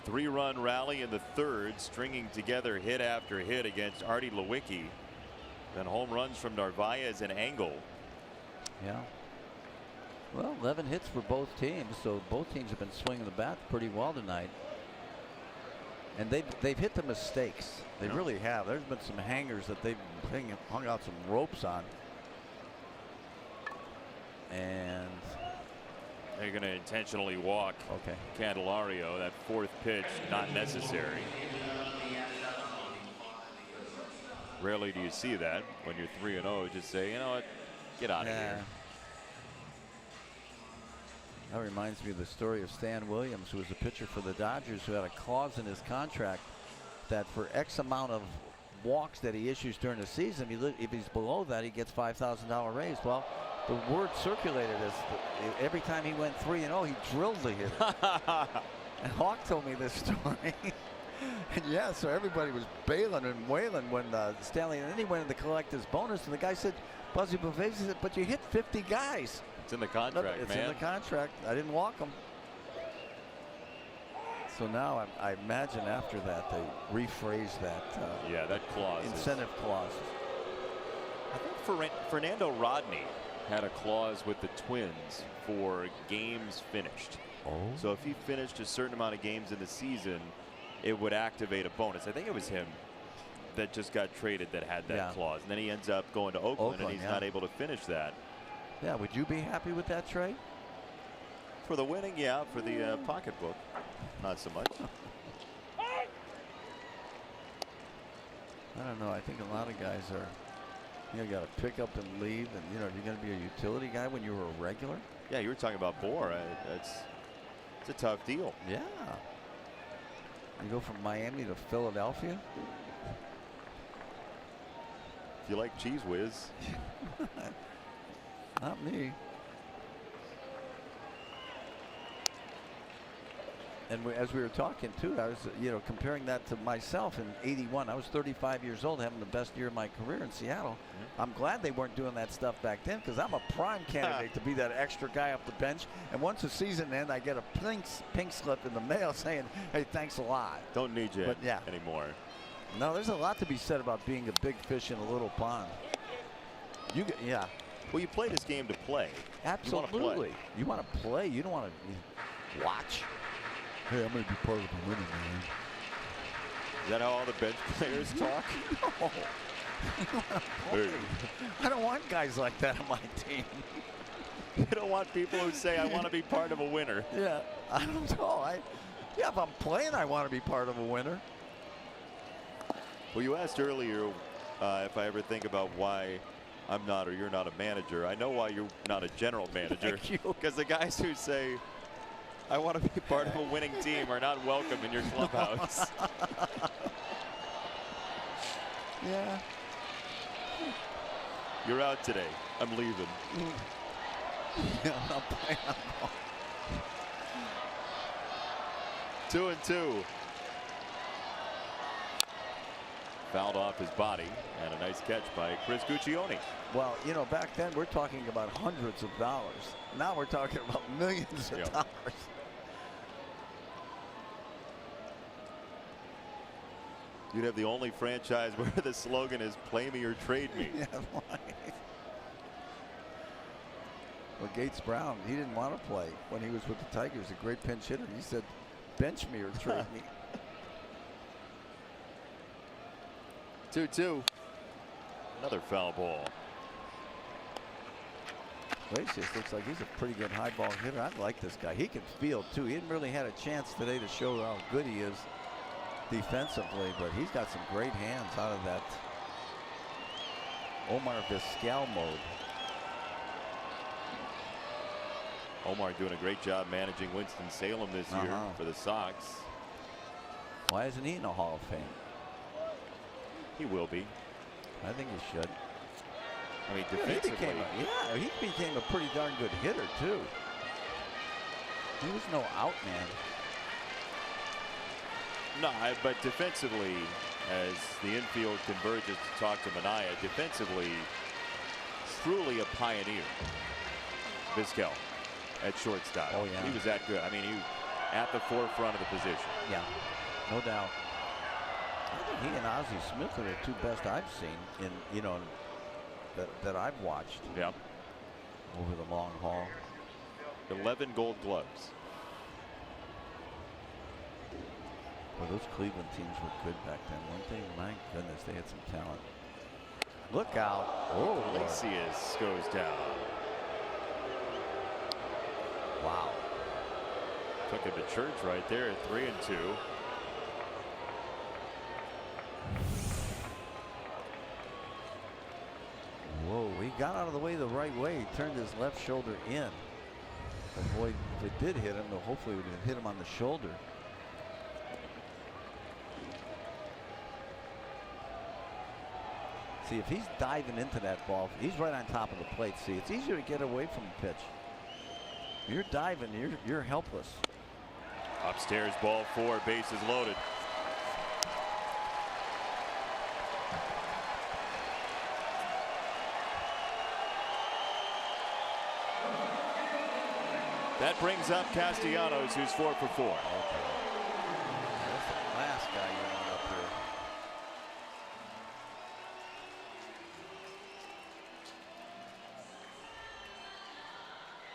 3-run rally in the third, stringing together hit after hit against Artie Lewicki. Then home runs from Narvaez and Engel. Yeah. Well, 11 hits for both teams, so both teams have been swinging the bat pretty well tonight. And they've hit the mistakes. They really have. There's been some hangers that they've hung out some ropes on. And they're going to intentionally walk Candelario. That fourth pitch not necessary. Rarely do you see that when you're 3-0. Just say, you know what, get out of here. That reminds me of the story of Stan Williams, who was a pitcher for the Dodgers, who had a clause in his contract that for X amount of walks that he issues during the season, if he's below that, he gets $5,000 raise. Well, the word circulated as every time he went 3-0, he drilled the hitter. And Hawk told me this story. And yeah, so everybody was bailing and wailing when Stanley, and then he went in to collect his bonus, and the guy said, Buzzy Bavasi said, but you hit 50 guys. It's in the contract, It's in the contract. I didn't walk him. So now I imagine after that they rephrase that. Yeah, that clause. Incentive clause. I think Fernando Rodney had a clause with the Twins for games finished. So if he finished a certain amount of games in the season, it would activate a bonus. I think it was him that just got traded that had that clause. And then he ends up going to Oakland and he's not able to finish that. Yeah, would you be happy with that trade? For the winning, yeah. For the pocketbook, not so much. I don't know. I think a lot of guys are, got to pick up and leave. And, you're going to be a utility guy when you were a regular. Yeah, you were talking about Bohr. It's a tough deal. Yeah. You go from Miami to Philadelphia. If you like Cheese Whiz. Not me. And as we were talking too, I was, comparing that to myself in '81. I was 35 years old, having the best year of my career in Seattle. I'm glad they weren't doing that stuff back then, because I'm a prime candidate to be that extra guy off the bench. And once the season ends, I get a pink slip in the mail saying, "Hey, thanks a lot. Don't need you anymore." No, there's a lot to be said about being a big fish in a little pond. Well, you play this game to play. Absolutely. You want to play. You don't want to watch. Hey, I'm going to be part of the winning, man. Is that how all the bench players talk? No. I don't want guys like that on my team. You don't want people who say, I want to be part of a winner. Yeah, I don't know. Yeah, if I'm playing, I want to be part of a winner. Well, you asked earlier if I ever think about why I'm not or you're not a manager. I know why you're not a general manager. Because the guys who say, I want to be part of a winning team are not welcome in your clubhouse. Yeah. You're out today. I'm leaving. Yeah, I'm not playing. 2-2. Fouled off his body, and a nice catch by Chris Guccione. Well, you know, back then we're talking about hundreds of dollars. Now we're talking about millions of dollars. You'd have the only franchise where the slogan is "Play me or trade me." Yeah, right. Well, Gates Brown, he didn't want to play when he was with the Tigers. A great pinch hitter. He said, "Bench me or trade me." 2-2. Another foul ball. Iglesias looks like he's a pretty good high ball hitter. I like this guy. He can field too. He hadn't really had a chance today to show how good he is defensively, but he's got some great hands out of that Omar Vizquel mode. Omar doing a great job managing Winston-Salem this year for the Sox. Why isn't he in the Hall of Fame? He will be. I think he should. I mean, defensively. He became a pretty darn good hitter, too. He was no out man. No, but defensively, as the infield converges to talk to Minaya, defensively, truly a pioneer. Vizquel at shortstop. Oh, yeah. He was that good. I mean, he at the forefront of the position. Yeah, no doubt. I think he and Ozzie Smith are the two best I've seen in, you know, that I've watched. Yeah. Over the long haul. 11 Gold Gloves. Well, those Cleveland teams were good back then, weren't they? My goodness, they had some talent. Look out. Oh, Iglesias goes down. Wow. Took it to church right there at 3-2. Whoa, he got out of the way the right way. He turned his left shoulder in. But boy, if it did hit him, hopefully it would have hit him on the shoulder. See, if he's diving into that ball, he's right on top of the plate. See, it's easier to get away from the pitch. You're diving, you're helpless. Upstairs, ball 4, bases loaded. That brings up Castellanos, who's 4 for 4. Okay. That's the last guy you want up here.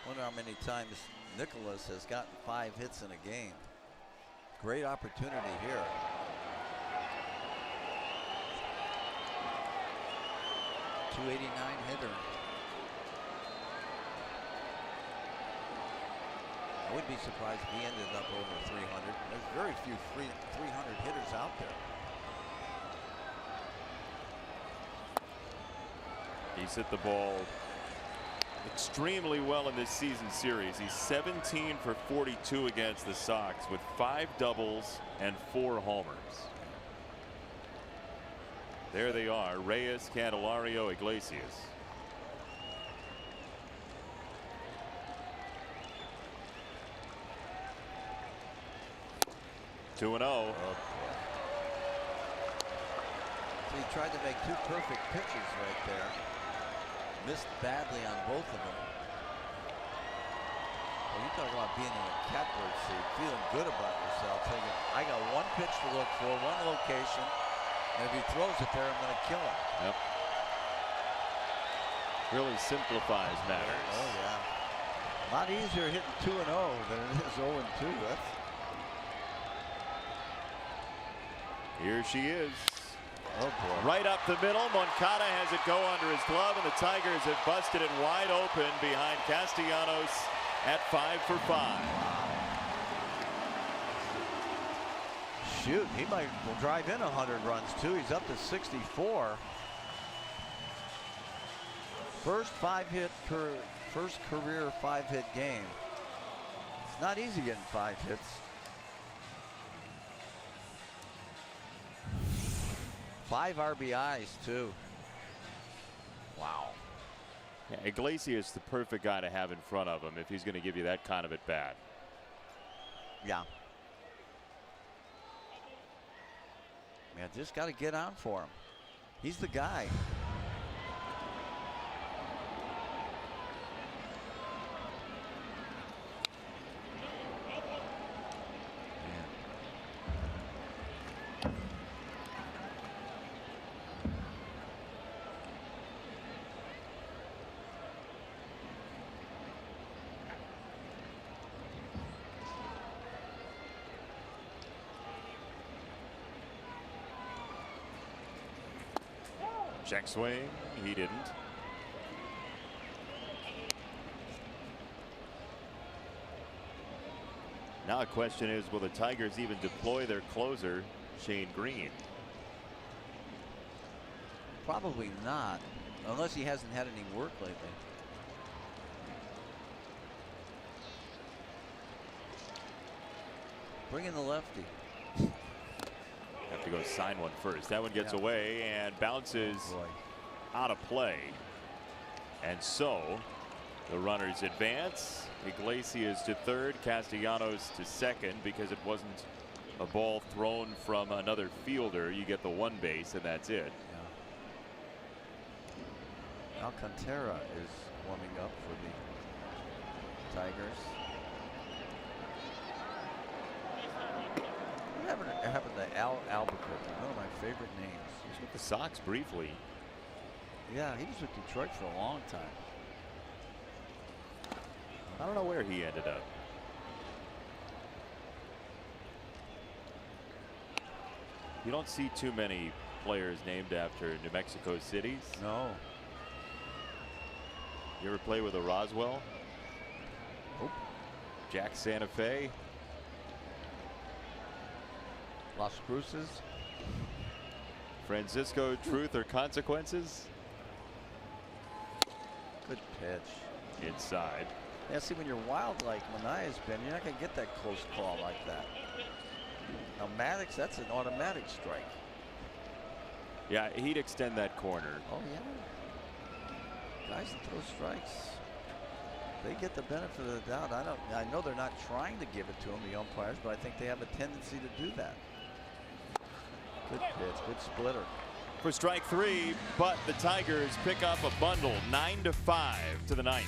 Wonder how many times Nicholas has gotten 5 hits in a game. Great opportunity here. .289 hitter. I would be surprised if he ended up over 300. There's very few 300 hitters out there. He's hit the ball extremely well in this season series. He's 17 for 42 against the Sox with 5 doubles and 4 homers. There they are, Reyes, Candelario, Iglesias. Two and 0. So he tried to make 2 perfect pitches right there. Missed badly on both of them. Well, you talk about being in a catbird seat, feeling good about yourself, thinking, I got 1 pitch to look for, 1 location, and if he throws it there, I'm going to kill him. Yep. Really simplifies matters. Oh, yeah. A lot easier hitting 2-0 than it is 0-2. That's... Here she is. Oh, boy. Right up the middle. Moncada has it go under his glove, and the Tigers have busted it wide open behind Castellanos at 5 for 5. Shoot, he might drive in 100 runs, too. He's up to 64. First career 5-hit game. It's not easy getting 5 hits. 5 RBIs, too. Wow. Yeah, Iglesias, the perfect guy to have in front of him if he's going to give you that kind of at bat. Yeah. Man, just got to get on for him. He's the guy. Check swing. He didn't. Now the question is, will the Tigers even deploy their closer, Shane Green? Probably not, unless he hasn't had any work lately. Bring in the lefty. Have to go sign one first. That one gets away and bounces out of play. And so the runners advance. Iglesias to third, Castellanos to second, because it wasn't a ball thrown from another fielder. You get the one base and that's it. Alcantara is warming up for the Tigers. What happened to Al Albuquerque? One of my favorite names. He was with the Sox briefly. Yeah, he was with Detroit for a long time. I don't know where he ended up. You don't see too many players named after New Mexico cities. No. You ever play with a Roswell? Nope. Jack Santa Fe? Las Cruces? Francisco Truth or Consequences? Good pitch. Inside. Yeah, see, when you're wild like Manaea's been, you're not going to get that close call like that. Now, Maddox, that's an automatic strike. Yeah, he'd extend that corner. Oh, yeah. Guys that throw strikes, they get the benefit of the doubt. I know they're not trying to give it to them, the umpires, but I think they have a tendency to do that. Good pitch, good splitter. For strike 3, but the Tigers pick up a bundle, 9-5 to the 9th.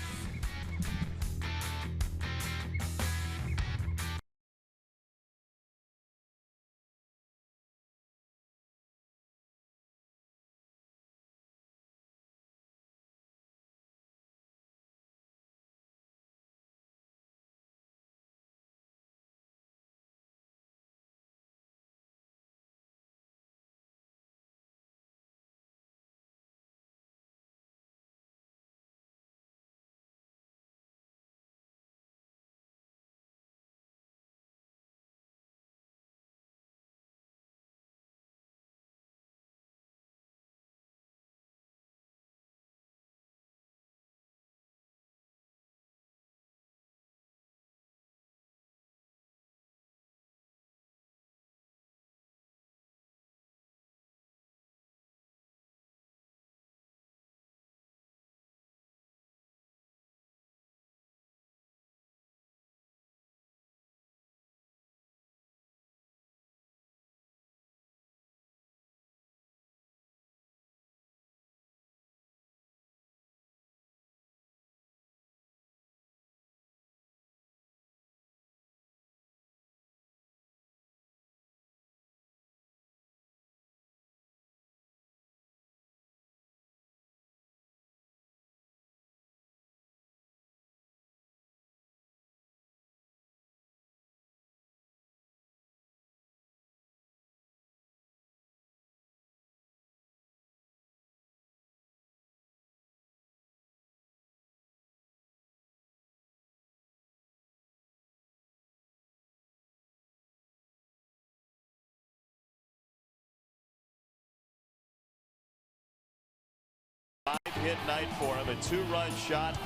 5-hit night for him, a 2-run shot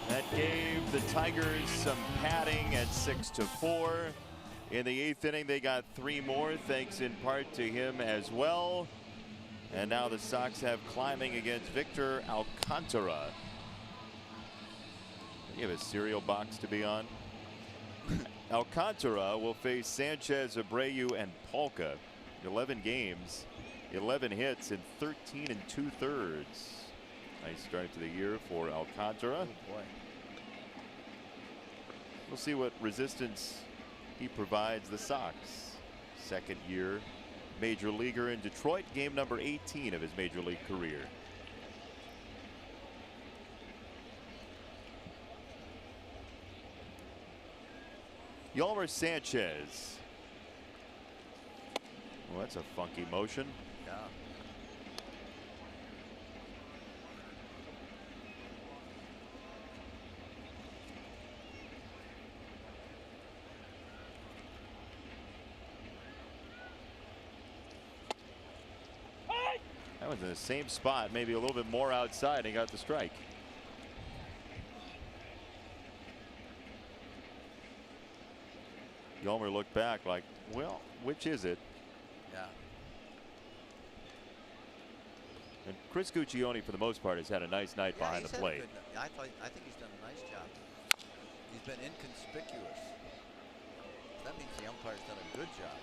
that gave the Tigers some padding at 6-4. In the 8th inning, they got 3 more, thanks in part to him as well. And now the Sox have climbing against Victor Alcantara. You have a cereal box to be on. Alcantara will face Sanchez, Abreu, and Polka. 11 games, 11 hits in 13 2/3. Nice start to the year for Alcantara. Oh boy. We'll see what resistance he provides the Sox. Second year major leaguer in Detroit, game number 18 of his major league career. Yolmer Sanchez. Well, that's a funky motion. Yeah. That was in the same spot, maybe a little bit more outside, and got the strike. Yolmer looked back like, well, which is it? Yeah. And Chris Guccione, for the most part, has had a nice night behind he's the had a plate. good- I think he's done a nice job. He's been inconspicuous. That means the umpire's done a good job.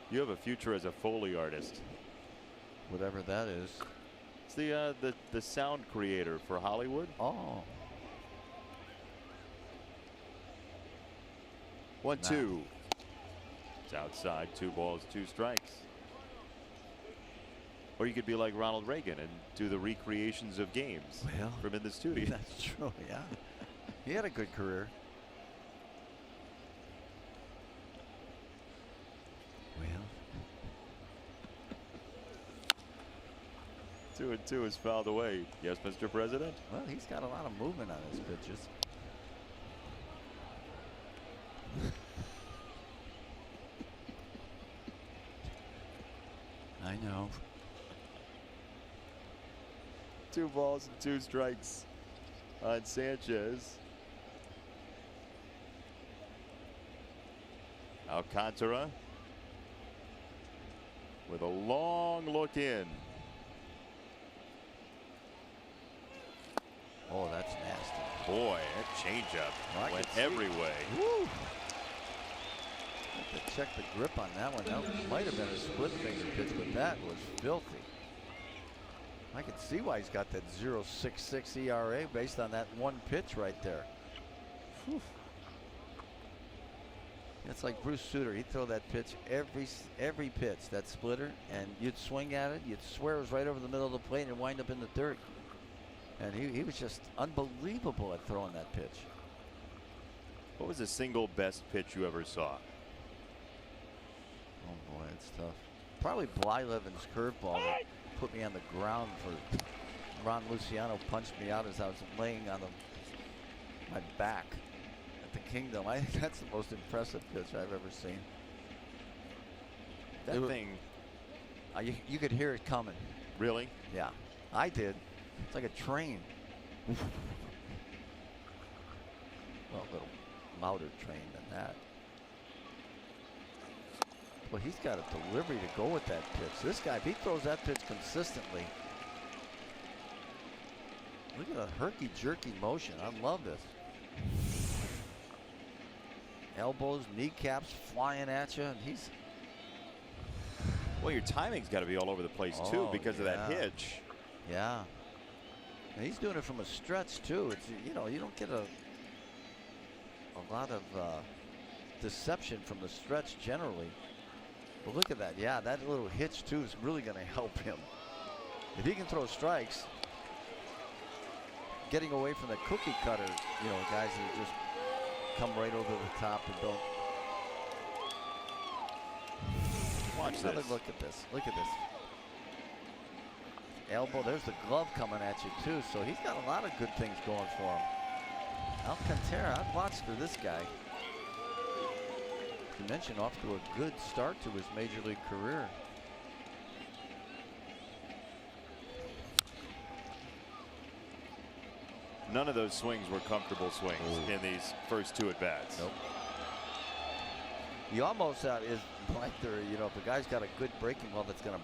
You have a future as a Foley artist. Whatever that is. It's the sound creator for Hollywood. Oh. 1-2. It's outside. 2 balls, 2 strikes. Or you could be like Ronald Reagan and do the recreations of games Well, from in the studio. That's true, yeah. He had a good career. Well. 2-2 is fouled away. Yes, Mr. President. Well, he's got a lot of movement on his pitches. I know. 2 balls and 2 strikes on Sanchez. Alcantara with a long look in. Oh, that's nasty. Boy, that changeup Oh, I went could see. every way. Woo! Have to check the grip on that one. That might have been a split finger pitch, but that was filthy. I can see why he's got that 0.66 ERA based on that one pitch right there. Whew. It's like Bruce Sutter. He'd throw that pitch every pitch, that splitter, and you'd swing at it. You'd swear it was right over the middle of the plate and wind up in the dirt. And he was just unbelievable at throwing that pitch. What was the single best pitch you ever saw? Oh boy, it's tough. Probably Blyleven's curveball that put me on the ground for Ron Luciano punched me out as I was laying on my back at the Kingdom. I think that's the most impressive pitch I've ever seen. That thing. You could hear it coming. Really? Yeah, I did. It's like a train. Well, a little louder train than that. Well, he's got a delivery to go with that pitch. This guy, if he throws that pitch consistently. Look at the herky-jerky motion. I love this. Elbows, kneecaps flying at you, and he's. Well, your timing's got to be all over the place too because of that hitch. Yeah. And he's doing it from a stretch too. It's, you know, you don't get a lot of deception from the stretch generally. But look at that. Yeah, that little hitch too is really going to help him. If he can throw strikes, getting away from the cookie cutter, you know, guys that just come right over the top and don't. Watch Another this. look at this. Look at this. Elbow, there's the glove coming at you too, so he's got a lot of good things going for him. Alcantara, I've watched for this guy. you mentioned, off to a good start to his major league career. None of those swings were comfortable swings in these first 2 at-bats. Nope. You almost is like there, you know, if a guy's got a good breaking ball that's going to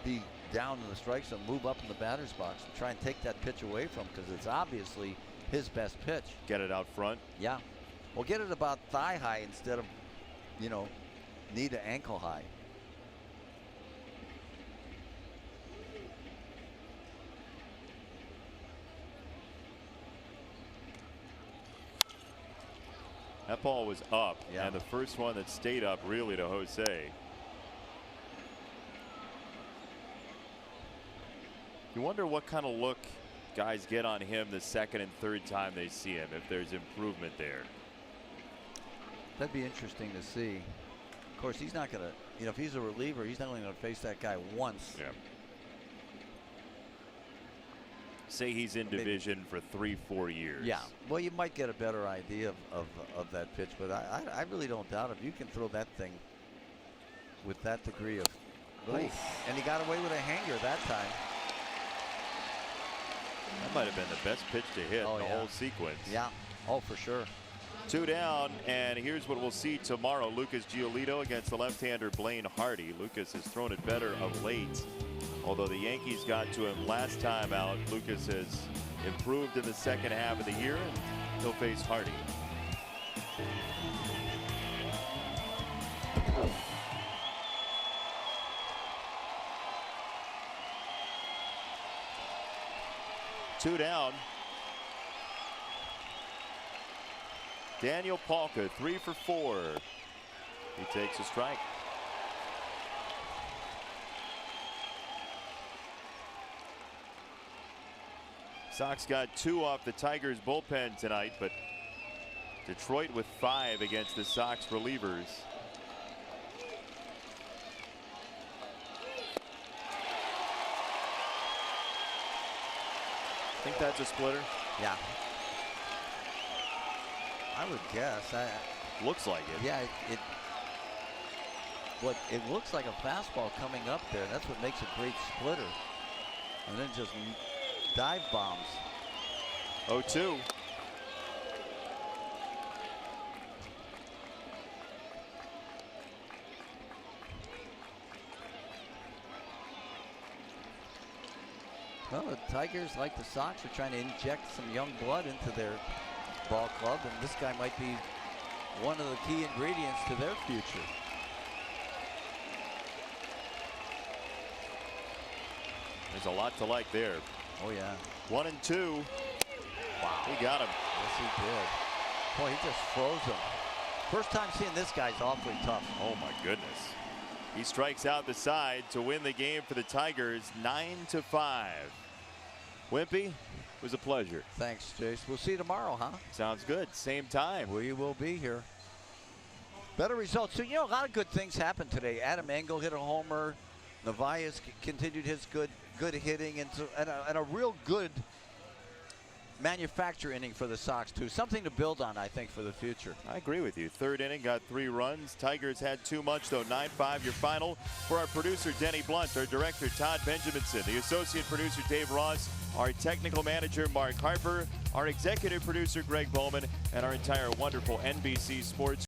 be down in the strike zone, move up in the batter's box and try and take that pitch away from him, because it's obviously his best pitch. Get it out front. Yeah. Well, get it about thigh high instead of, you know, knee to ankle high. That ball was up, Yeah. and the first one that stayed up really to Jose. You wonder what kind of look guys get on him the second and third time they see him, if there's improvement there. That'd be interesting to see. Of course, he's not going to, you know, if he's a reliever, he's not only going to face that guy once. Yeah. Say he's in division for 3-4 years. Yeah. Well, you might get a better idea of that pitch, but I really don't doubt if you can throw that thing with that degree of relief. And he got away with a hanger that time. That might have been the best pitch to hit in the whole sequence. Yeah. Oh, for sure. 2 down, and here's what we'll see tomorrow. Lucas Giolito against the left-hander Blaine Hardy. Lucas has thrown it better of late. Although the Yankees got to him last time out, Lucas has improved in the second half of the year, and he'll face Hardy. Two down. Daniel Palka, 3 for 4. He takes a strike. Sox got 2 off the Tigers bullpen tonight, but Detroit with 5 against the Sox relievers. Think that's a splitter? Yeah. I would guess. Looks like it. Yeah, it looks like a fastball coming up there. That's what makes a great splitter. And then just dive bombs. 0-2. Well, the Tigers, like the Sox, are trying to inject some young blood into their ball club, and this guy might be one of the key ingredients to their future. There's a lot to like there. Oh, yeah. 1 and 2. Wow. He got him. Yes, he did. Boy, he just froze him. First time seeing this guy's awfully tough. Oh, my goodness. He strikes out the side to win the game for the Tigers, 9-5. Wimpy, it was a pleasure. Thanks, Chase. We'll see you tomorrow, huh? Sounds good. Same time. We will be here. Better results. So, you know, a lot of good things happened today. Adam Engel hit a homer. Nevaez continued his good hitting, and a real good manufacture inning for the Sox, too. Something to build on, I think, for the future. I agree with you. Third inning, got 3 runs. Tigers had too much, though. 9-5 your final. For our producer, Denny Blunt, our director, Todd Benjaminson, the associate producer, Dave Ross, our technical manager, Mark Harper, our executive producer, Greg Bowman, and our entire wonderful NBC Sports